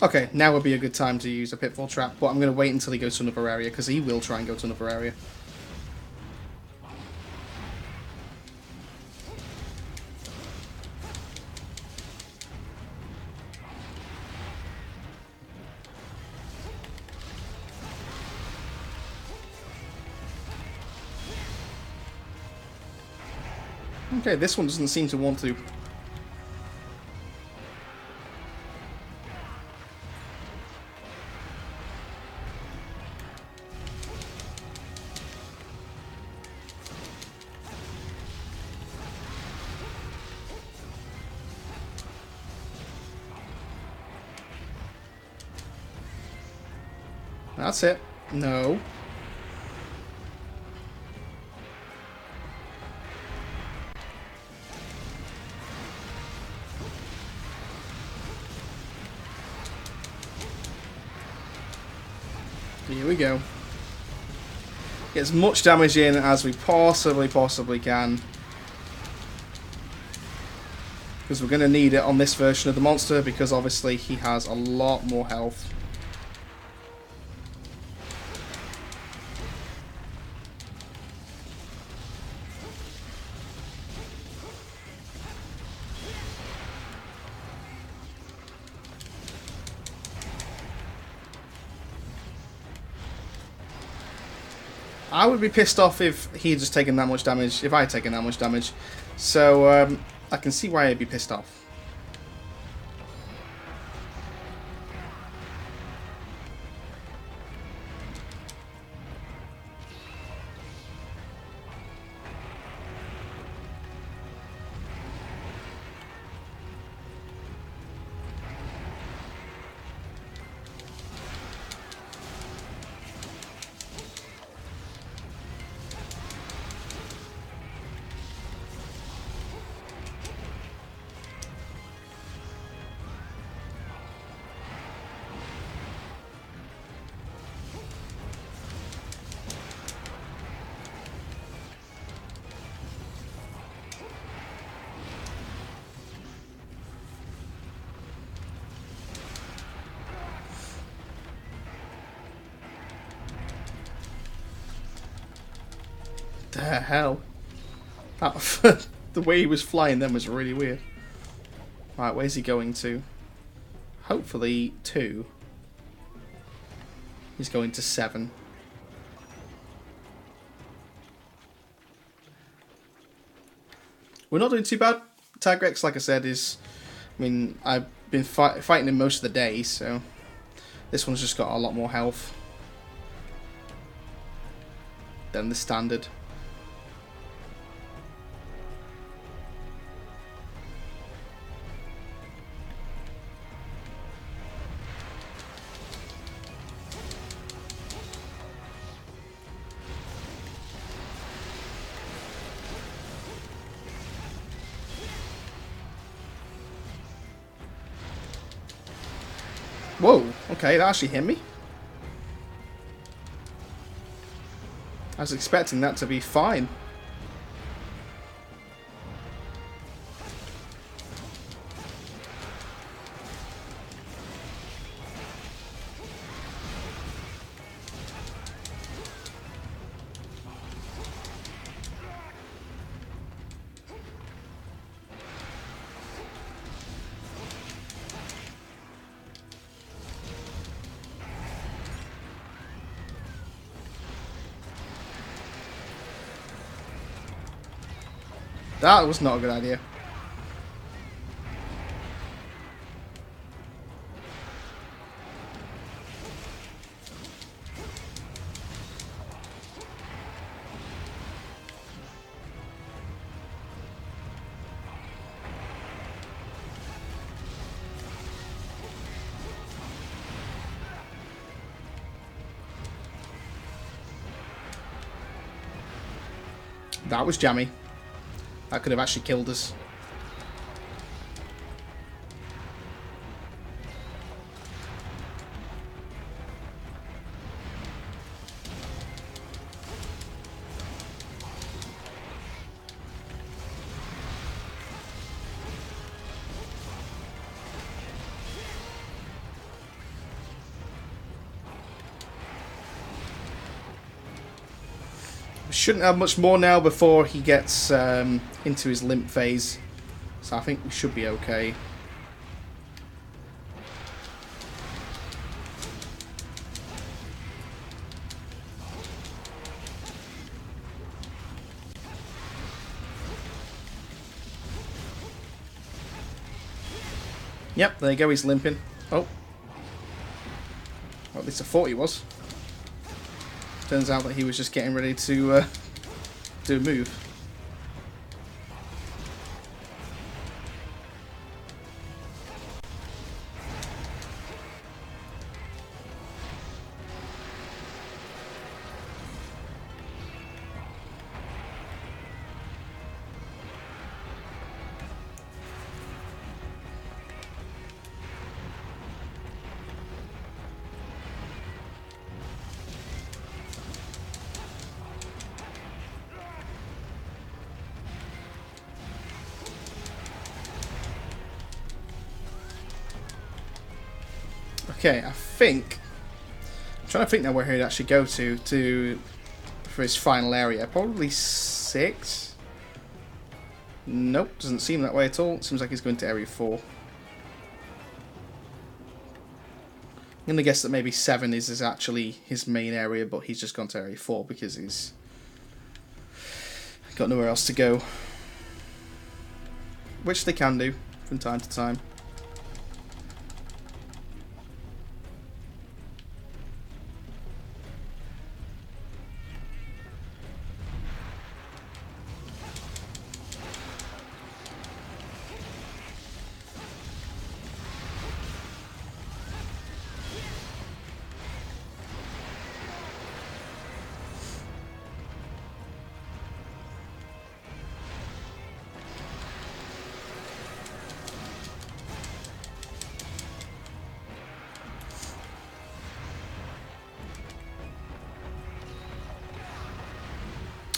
Okay, now would be a good time to use a pitfall trap, but I'm going to wait until he goes to another area, because he will try and go to another area. Okay, this one doesn't seem to want to. That's it. No. Here we go. Get as much damage in as we possibly can. Because we're going to need it on this version of the monster, because obviously he has a lot more health. I would be pissed off if he had just taken that much damage, if I had taken that much damage. So, I can see why I'd be pissed off. The hell? That, the way he was flying then was really weird. Right, where's he going to? Hopefully 2. He's going to 7. We're not doing too bad. Tigrex, like I said, is... I mean, I've been fighting him most of the day, so... This one's just got a lot more health than the standard. Whoa, okay, that actually hit me. I was expecting that to be fine. That was not a good idea. That was jammy. That could have actually killed us. Shouldn't have much more now before he gets into his limp phase. So I think we should be okay. Yep, there you go, he's limping. Oh. Well, at least I thought he was. Turns out that he was just getting ready to do a move. Okay, I think... I'm trying to think now where he'd actually go to for his final area. Probably 6? Nope, doesn't seem that way at all. Seems like he's going to area 4. I'm going to guess that maybe 7 is actually his main area, but he's just gone to area 4 because he's got nowhere else to go. Which they can do from time to time.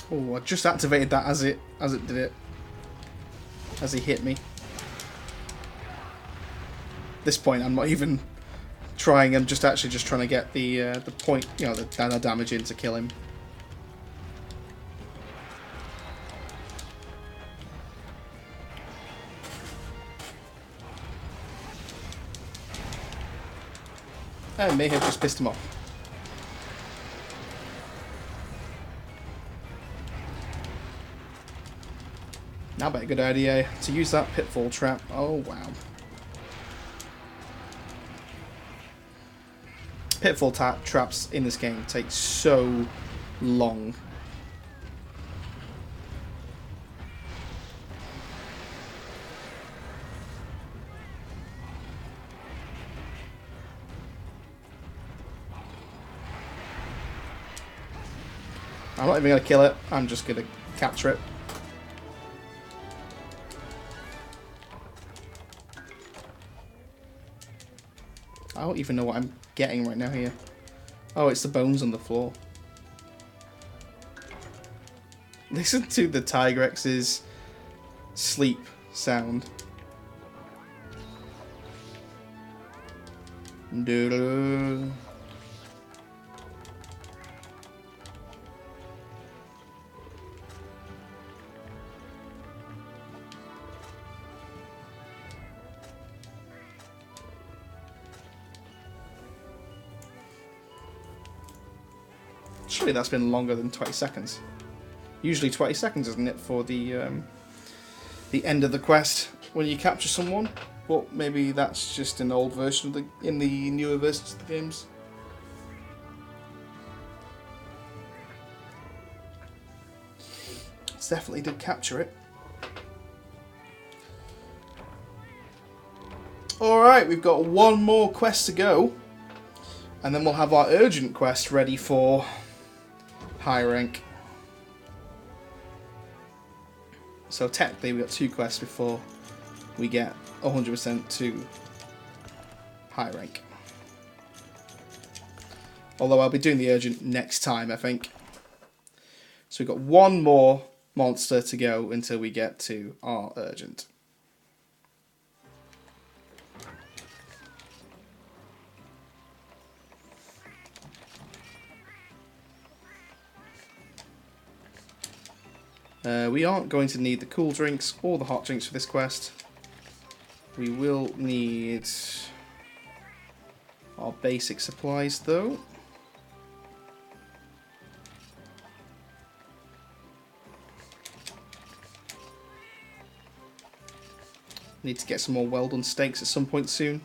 Oh, I just activated that as it did it. As he hit me. At this point, I'm not even trying. I'm just actually just trying to get the point, you know, the damage in to kill him. I may have just pissed him off. Now, but a good idea to use that pitfall trap. Oh, wow. Pitfall traps in this game take so long. I'm not even going to kill it. I'm just going to capture it. I don't even know what I'm getting right now here. Oh, it's the bones on the floor. Listen to the Tigrex's sleep sound. Doodle. Surely that's been longer than 20 seconds. Usually 20 seconds, isn't it, for the the end of the quest when you capture someone, but maybe that's just an old version of in the newer versions of the games. It's definitely did capture it. Alright, we've got one more quest to go, and then we'll have our urgent quest ready for high rank. So technically we've got 2 quests before we get 100% to high rank. Although I'll be doing the urgent next time, I think. So we've got one more monster to go until we get to our urgent. We aren't going to need the cool drinks or the hot drinks for this quest. We will need our basic supplies though. Need to get some more well done steaks at some point soon.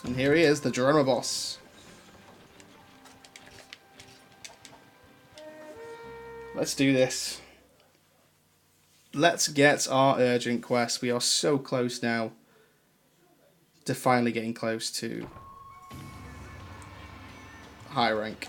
And here he is, the Geronimo boss. Let's do this. Let's get our urgent quest. We are so close now to finally getting close to high rank.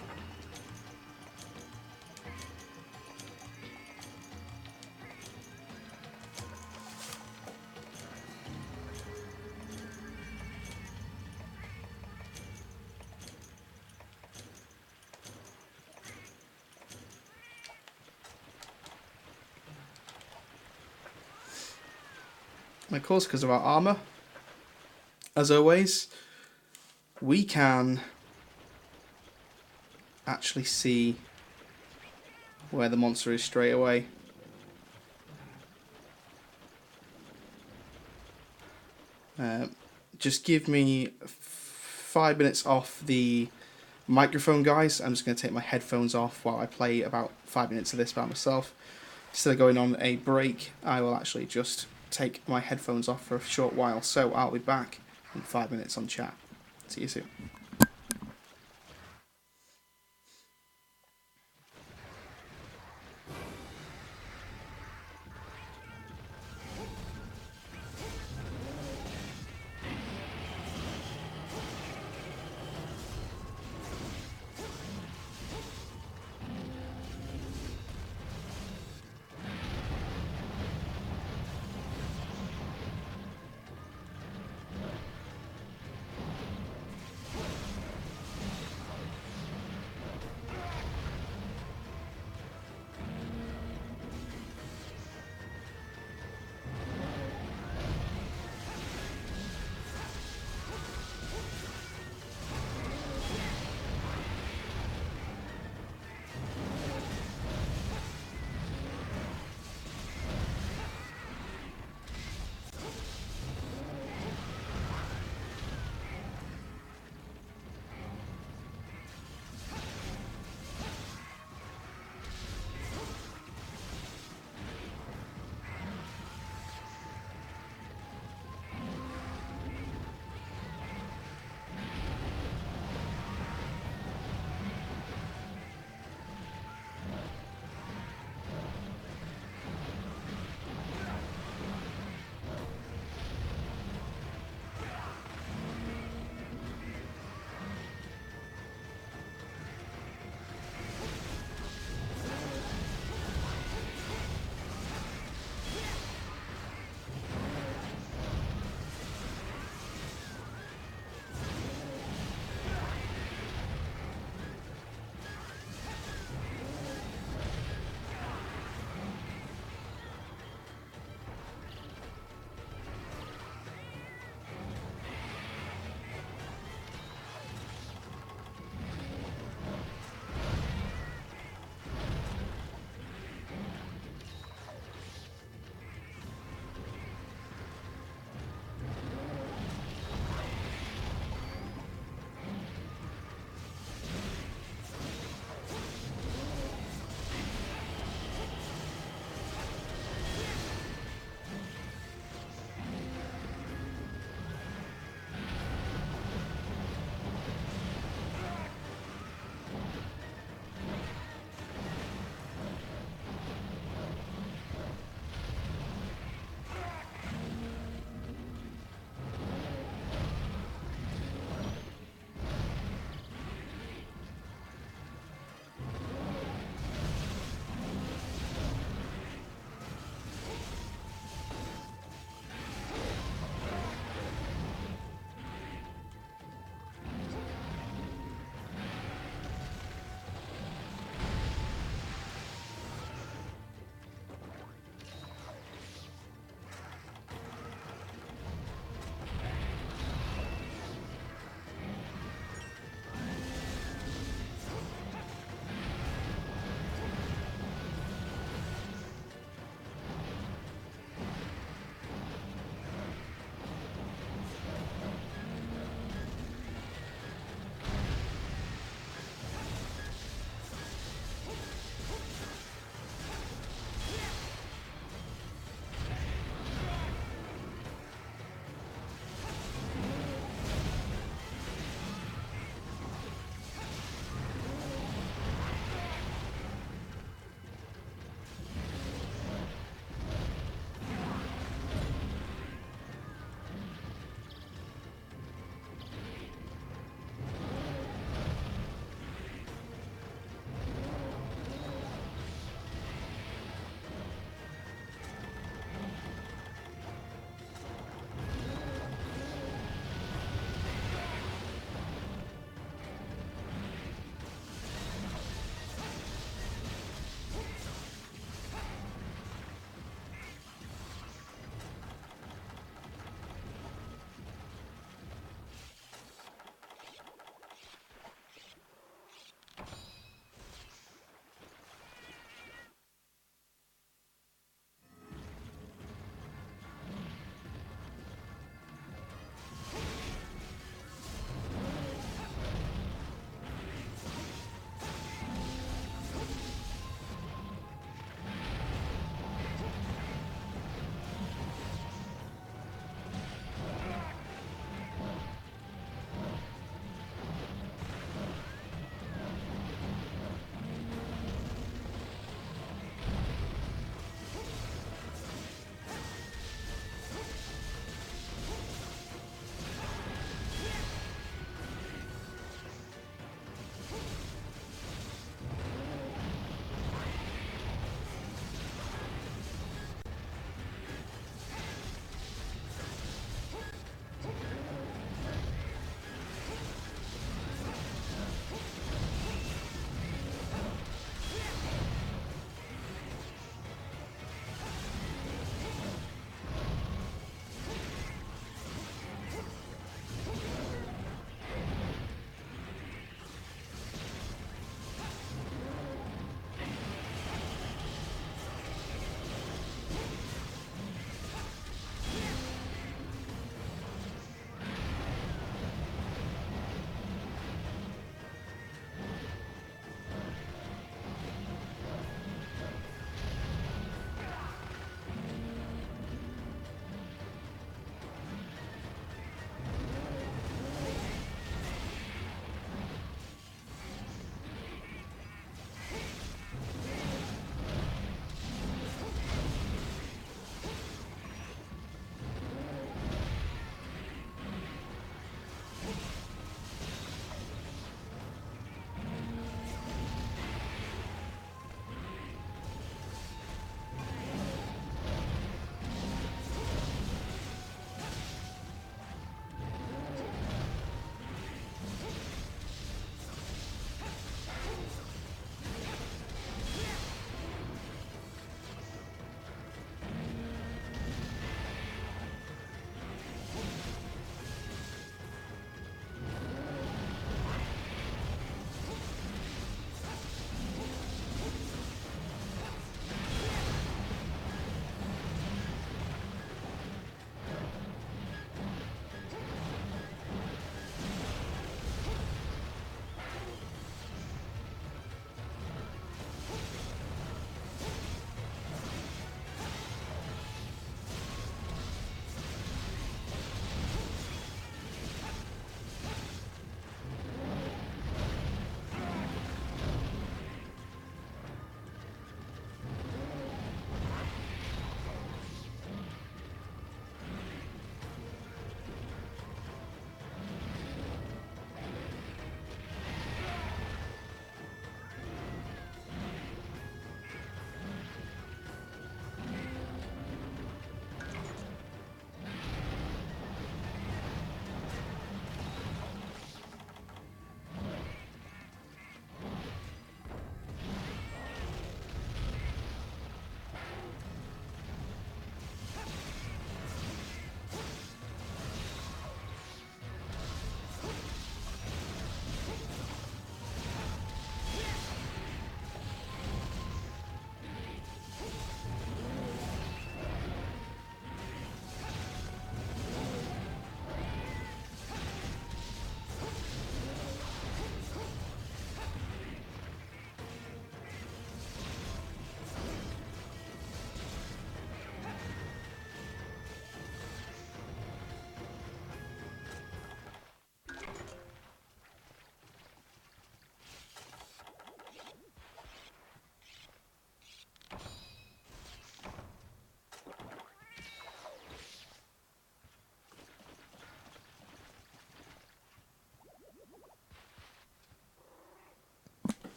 And of course, because of our armor, as always, we can actually see where the monster is straight away. Just give me 5 minutes off the microphone, guys. I'm just going to take my headphones off while I play about 5 minutes of this by myself. Instead of going on a break, I will actually just take my headphones off for a short while. So I'll be back in 5 minutes on chat. See you soon.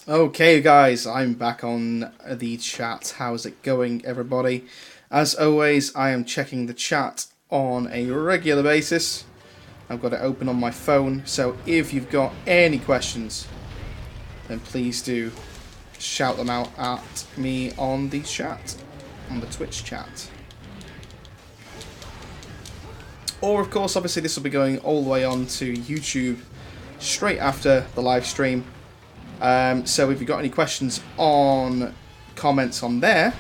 Okay, guys, I'm back on the chat. How's it going, everybody? As always, I am checking the chat on a regular basis. I've got it open on my phone, so if you've got any questions, then please do shout them out at me on the chat, on the Twitch chat. Or, of course, obviously this will be going all the way on to YouTube straight after the live stream. So if you've got any questions on comments on there,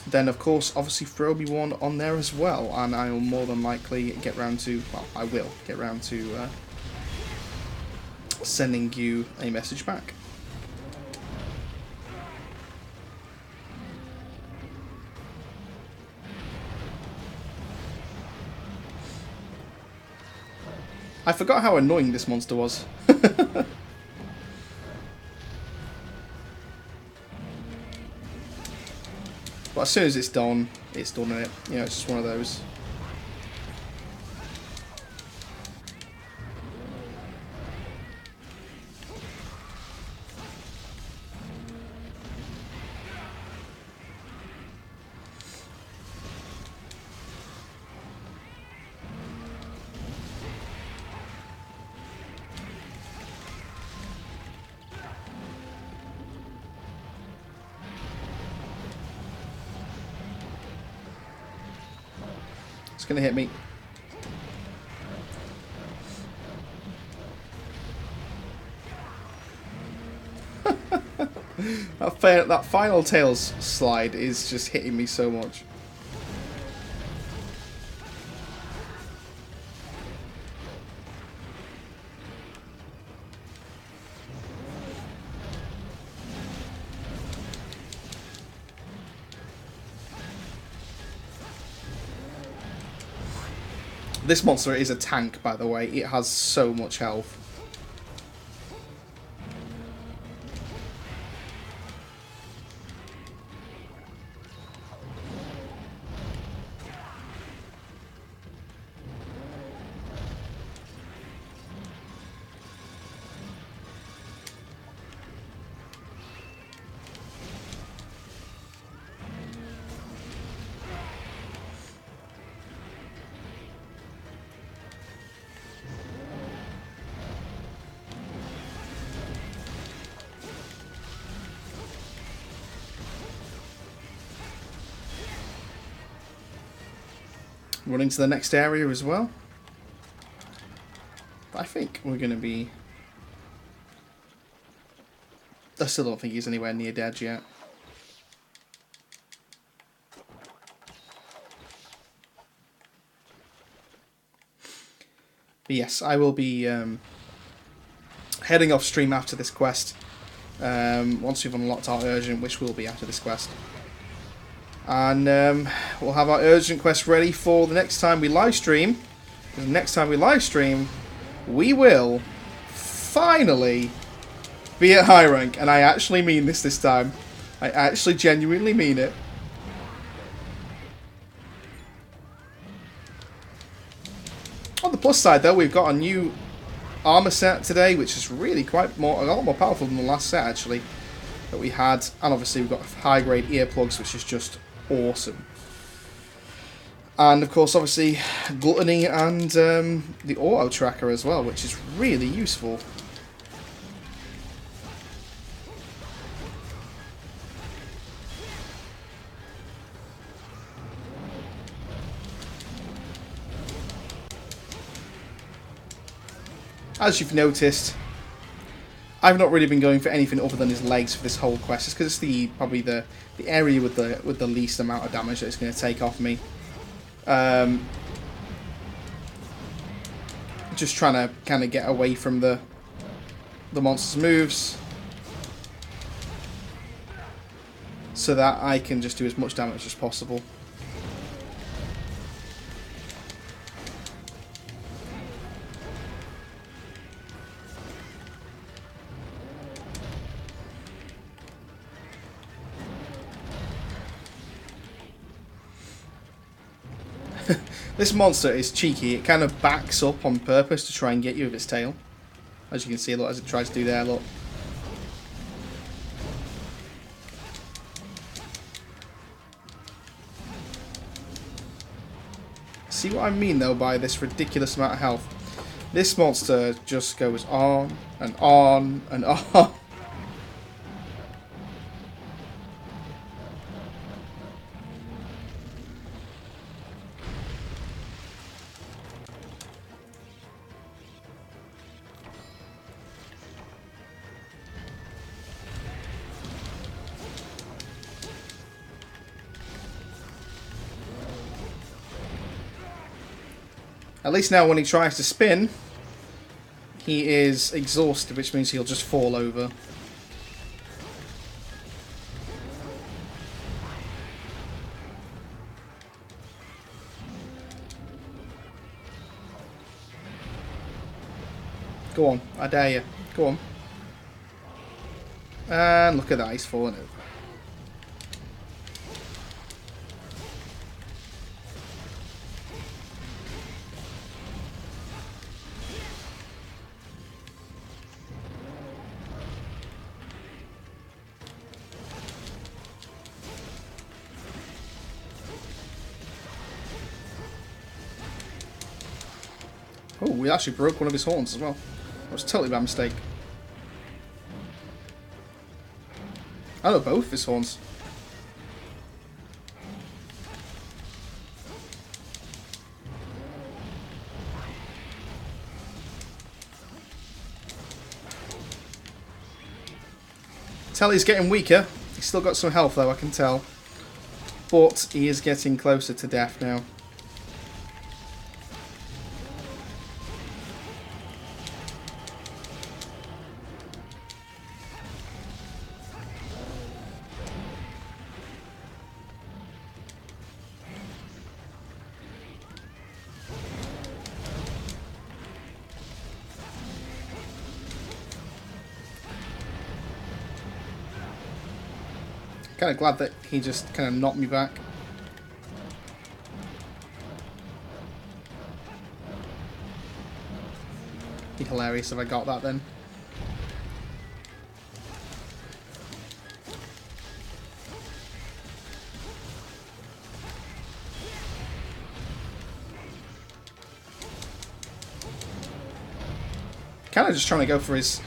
then of course obviously throw me one on there as well, and I will more than likely get round to, well, I will get round to sending you a message back. I forgot how annoying this monster was. But as soon as it's done, it's done, innit? You know, it's just one of those. It's going to hit me. That final Tails slide is just hitting me so much. This monster is a tank, by the way. It has so much health. Running to the next area as well. But I think we're going to be... I still don't think he's anywhere near dead yet. But yes, I will be heading off stream after this quest. Once we've unlocked our urgent, which will be after this quest. And we'll have our urgent quest ready for the next time we live stream. Because next time we live stream, we will finally be at high rank. And I actually mean this time. I actually genuinely mean it. On the plus side though, we've got a new armor set today, which is really a lot more powerful than the last set actually that we had. And obviously we've got high grade earplugs, which is just awesome. And of course obviously gluttony and the auto tracker as well, which is really useful. As you've noticed, I've not really been going for anything other than his legs for this whole quest, just because it's probably the area with the least amount of damage that it's going to take off me. Just trying to kind of get away from the monster's moves, so that I can just do as much damage as possible. This monster is cheeky. It kind of backs up on purpose to try and get you with its tail. As you can see, look, as it tries to do there, look. see what I mean though by this ridiculous amount of health? This monster just goes on and on and on. At least now when he tries to spin, he is exhausted, which means he'll just fall over. Go on, I dare you. Go on. And look at that, he's falling over. Oh, we actually broke one of his horns as well. That was totally by mistake. I know both his horns. Tell he's getting weaker. He's still got some health though, I can tell. But he is getting closer to death now. Kind of glad that he just kind of knocked me back. Be hilarious if I got that then. Kind of just trying to go for his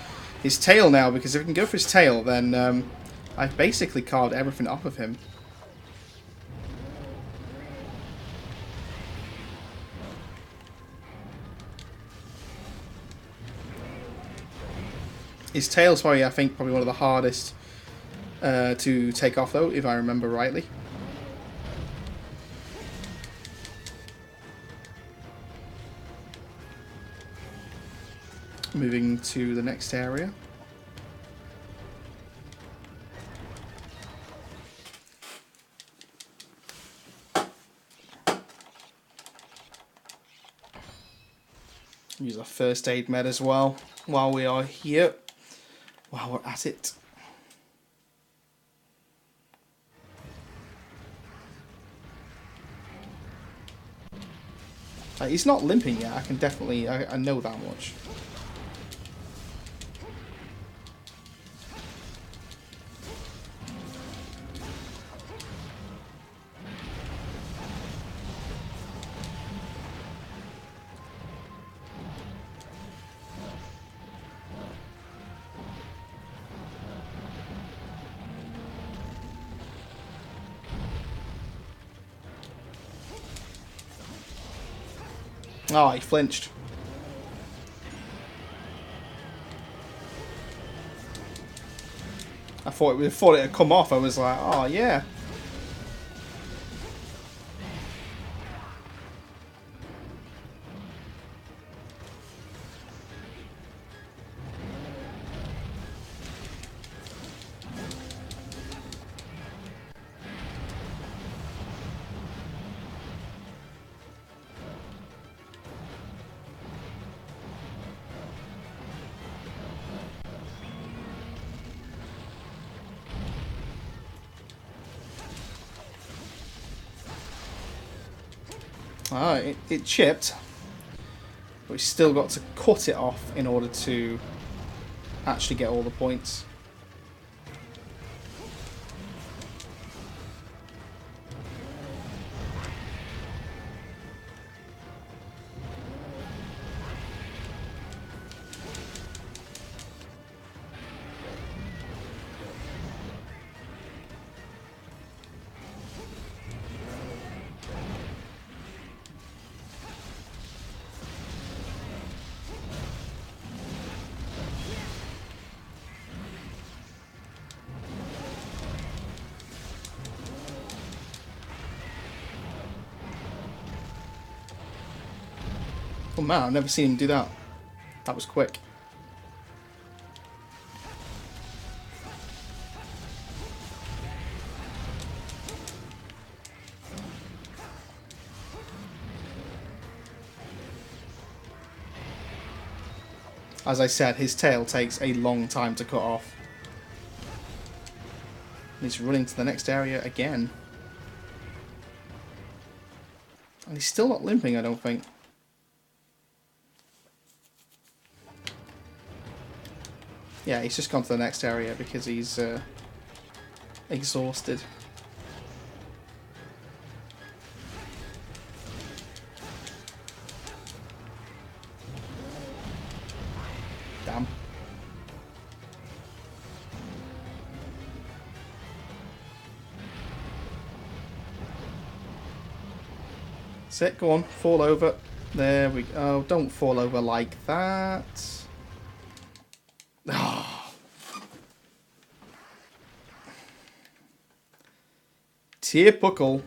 tail now, because if he can go for his tail, then I've basically carved everything off of him. His tail's probably, I think, probably one of the hardest to take off, though, if I remember rightly. Moving to the next area. Use our first aid med as well while we are here, while we're at it. He's not limping yet, I can definitely, I know that much. Oh, he flinched. I thought it had come off. I was like, oh yeah. Ah, it chipped, but we still got to cut it off in order to actually get all the points. Oh man, I've never seen him do that. That was quick. As I said, his tail takes a long time to cut off. He's running to the next area again. And he's still not limping, I don't think. Yeah, he's just gone to the next area because he's exhausted. Damn. Sit, go on, fall over. There we go. Oh, don't fall over like that. Oh. Typical.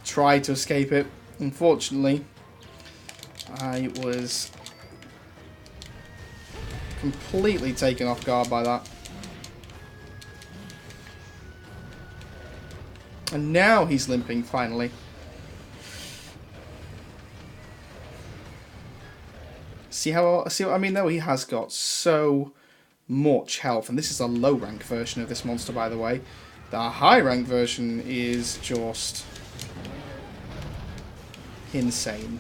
Tried to escape it. Unfortunately, I was completely taken off guard by that. And now he's limping, finally. See what I mean though? He has got so much health. And this is a low rank version of this monster, by the way. The high rank version is just insane.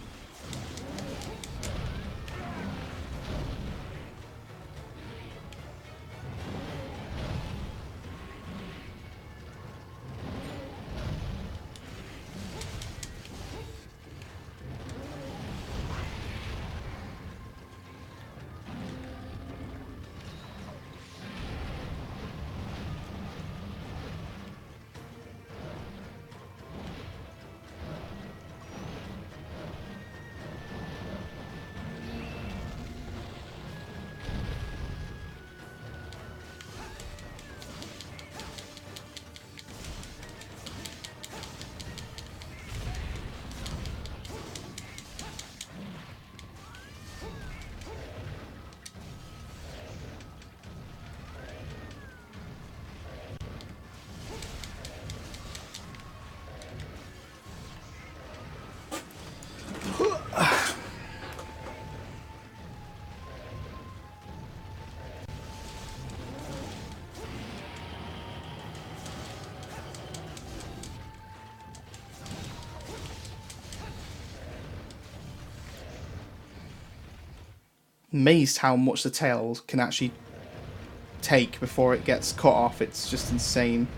Amazed how much the tail can actually take before it gets cut off. It's just insane.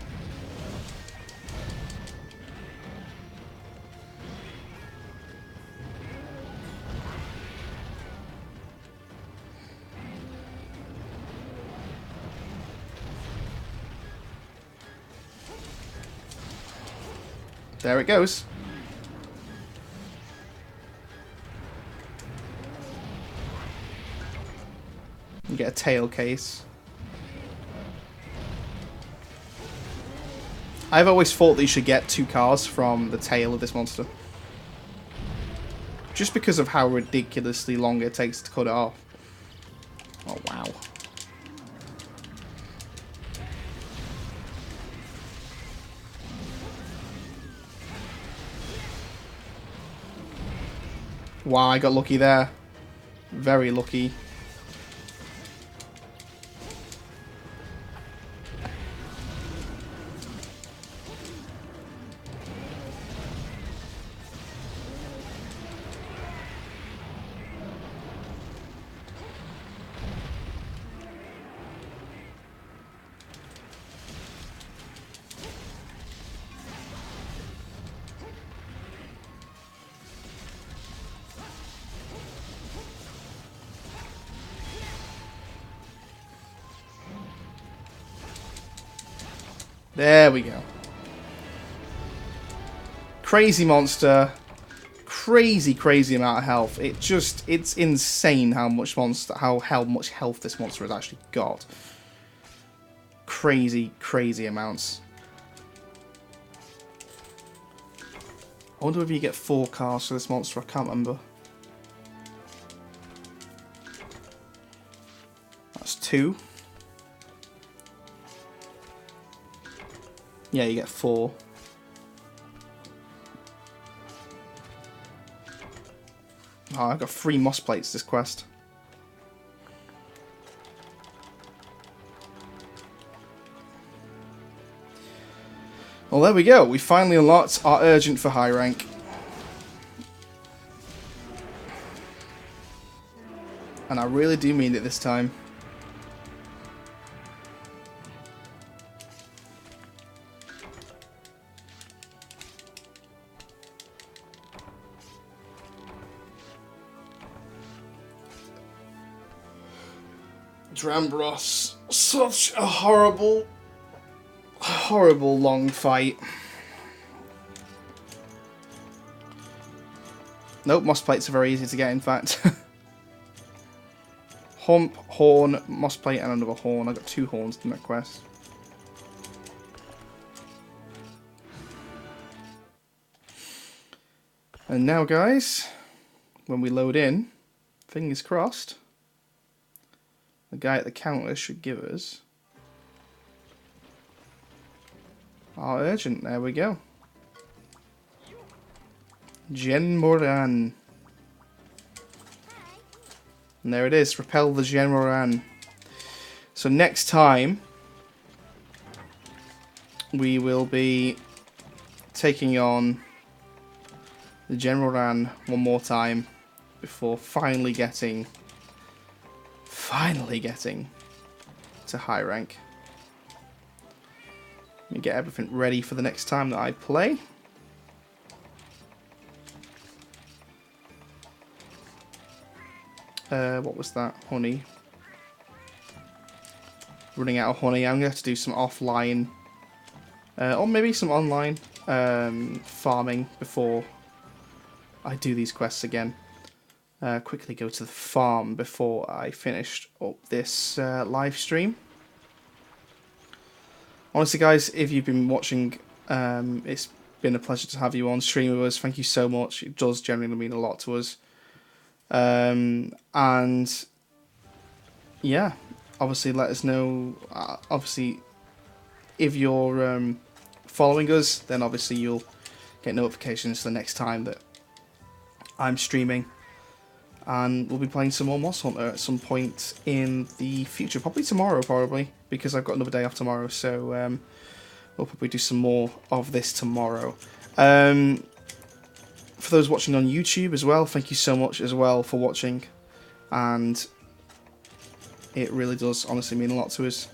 There it goes. You get a tail case. I've always thought that you should get 2 cars from the tail of this monster. Just because of how ridiculously long it takes to cut it off. Oh, wow. Wow, I got lucky there. Very lucky. There we go. Crazy monster. Crazy, crazy amount of health. It's insane how much much health this monster has actually got. Crazy, crazy amounts. I wonder if you get 4 cars for this monster. I can't remember. That's 2. Yeah, you get 4. Oh, I've got 3 moss plates this quest. Well, there we go. We finally unlocked our urgent for high rank. And I really do mean it this time. Drambros. Such a horrible, horrible long fight. Nope, moss plates are very easy to get, in fact. Hump, horn, moss plate, and another horn. I got 2 horns in that quest. And now, guys, when we load in, fingers crossed, the guy at the counter should give us our urgent. There we go. Gen Moran. And there it is. Repel the Gen Moran. So next time, we will be taking on the Gen Moran one more time before finally getting to high rank. Let me get everything ready for the next time that I play. What was that? Honey. Running out of honey. I'm going to have to do some offline, or maybe some online farming before I do these quests again. Quickly go to the farm before I finish up this live stream. Honestly, guys, if you've been watching, it's been a pleasure to have you on stream with us. Thank you so much. It does genuinely mean a lot to us. And yeah, obviously let us know. Obviously, if you're following us, then obviously you'll get notifications the next time that I'm streaming. And we'll be playing some more Moss Hunter at some point in the future. Probably tomorrow, because I've got another day off tomorrow. So we'll probably do some more of this tomorrow. For those watching on YouTube as well, thank you so much as well for watching. And it really does honestly mean a lot to us.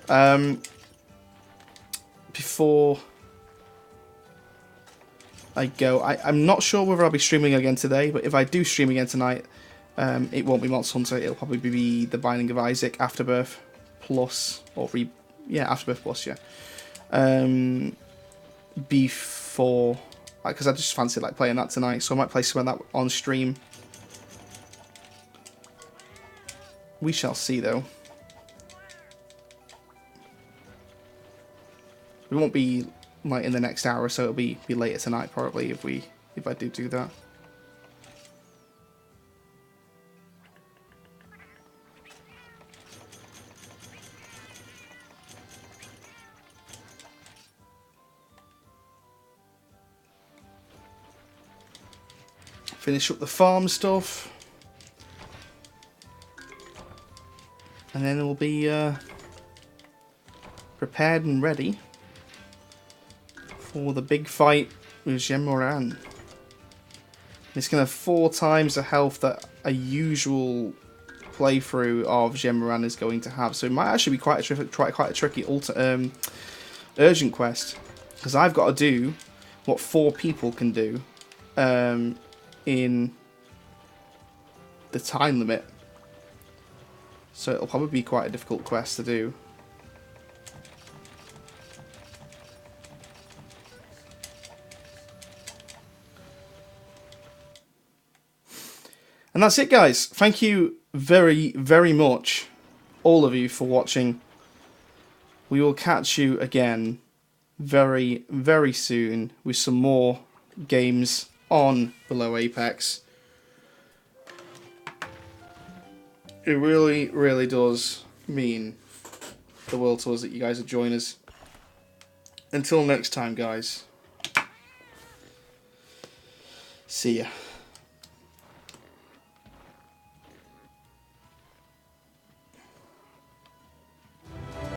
Before I go, I'm not sure whether I'll be streaming again today, but if I do stream again tonight, it won't be Monster Hunter. It'll probably be the Binding of Isaac Afterbirth Plus, or Afterbirth Plus, yeah. Before, because I just fancy like playing that tonight, so I might play some of that on stream. We shall see, though. It won't be like in the next hour or so. It'll be later tonight probably if I do that. Finish up the farm stuff, and then we'll be prepared and ready for the big fight with Gen Moran. It's going to have 4 times the health that a usual playthrough of Gen Moran is going to have, so it might actually be quite a tricky urgent quest, because I've got to do what 4 people can do in the time limit, so it'll probably be quite a difficult quest to do. And that's it, guys. Thank you very, very much, all of you, for watching. We will catch you again very, very soon with some more games on Below Apex. It really, really does mean the world to us that you guys would join us. Until next time, guys. See ya.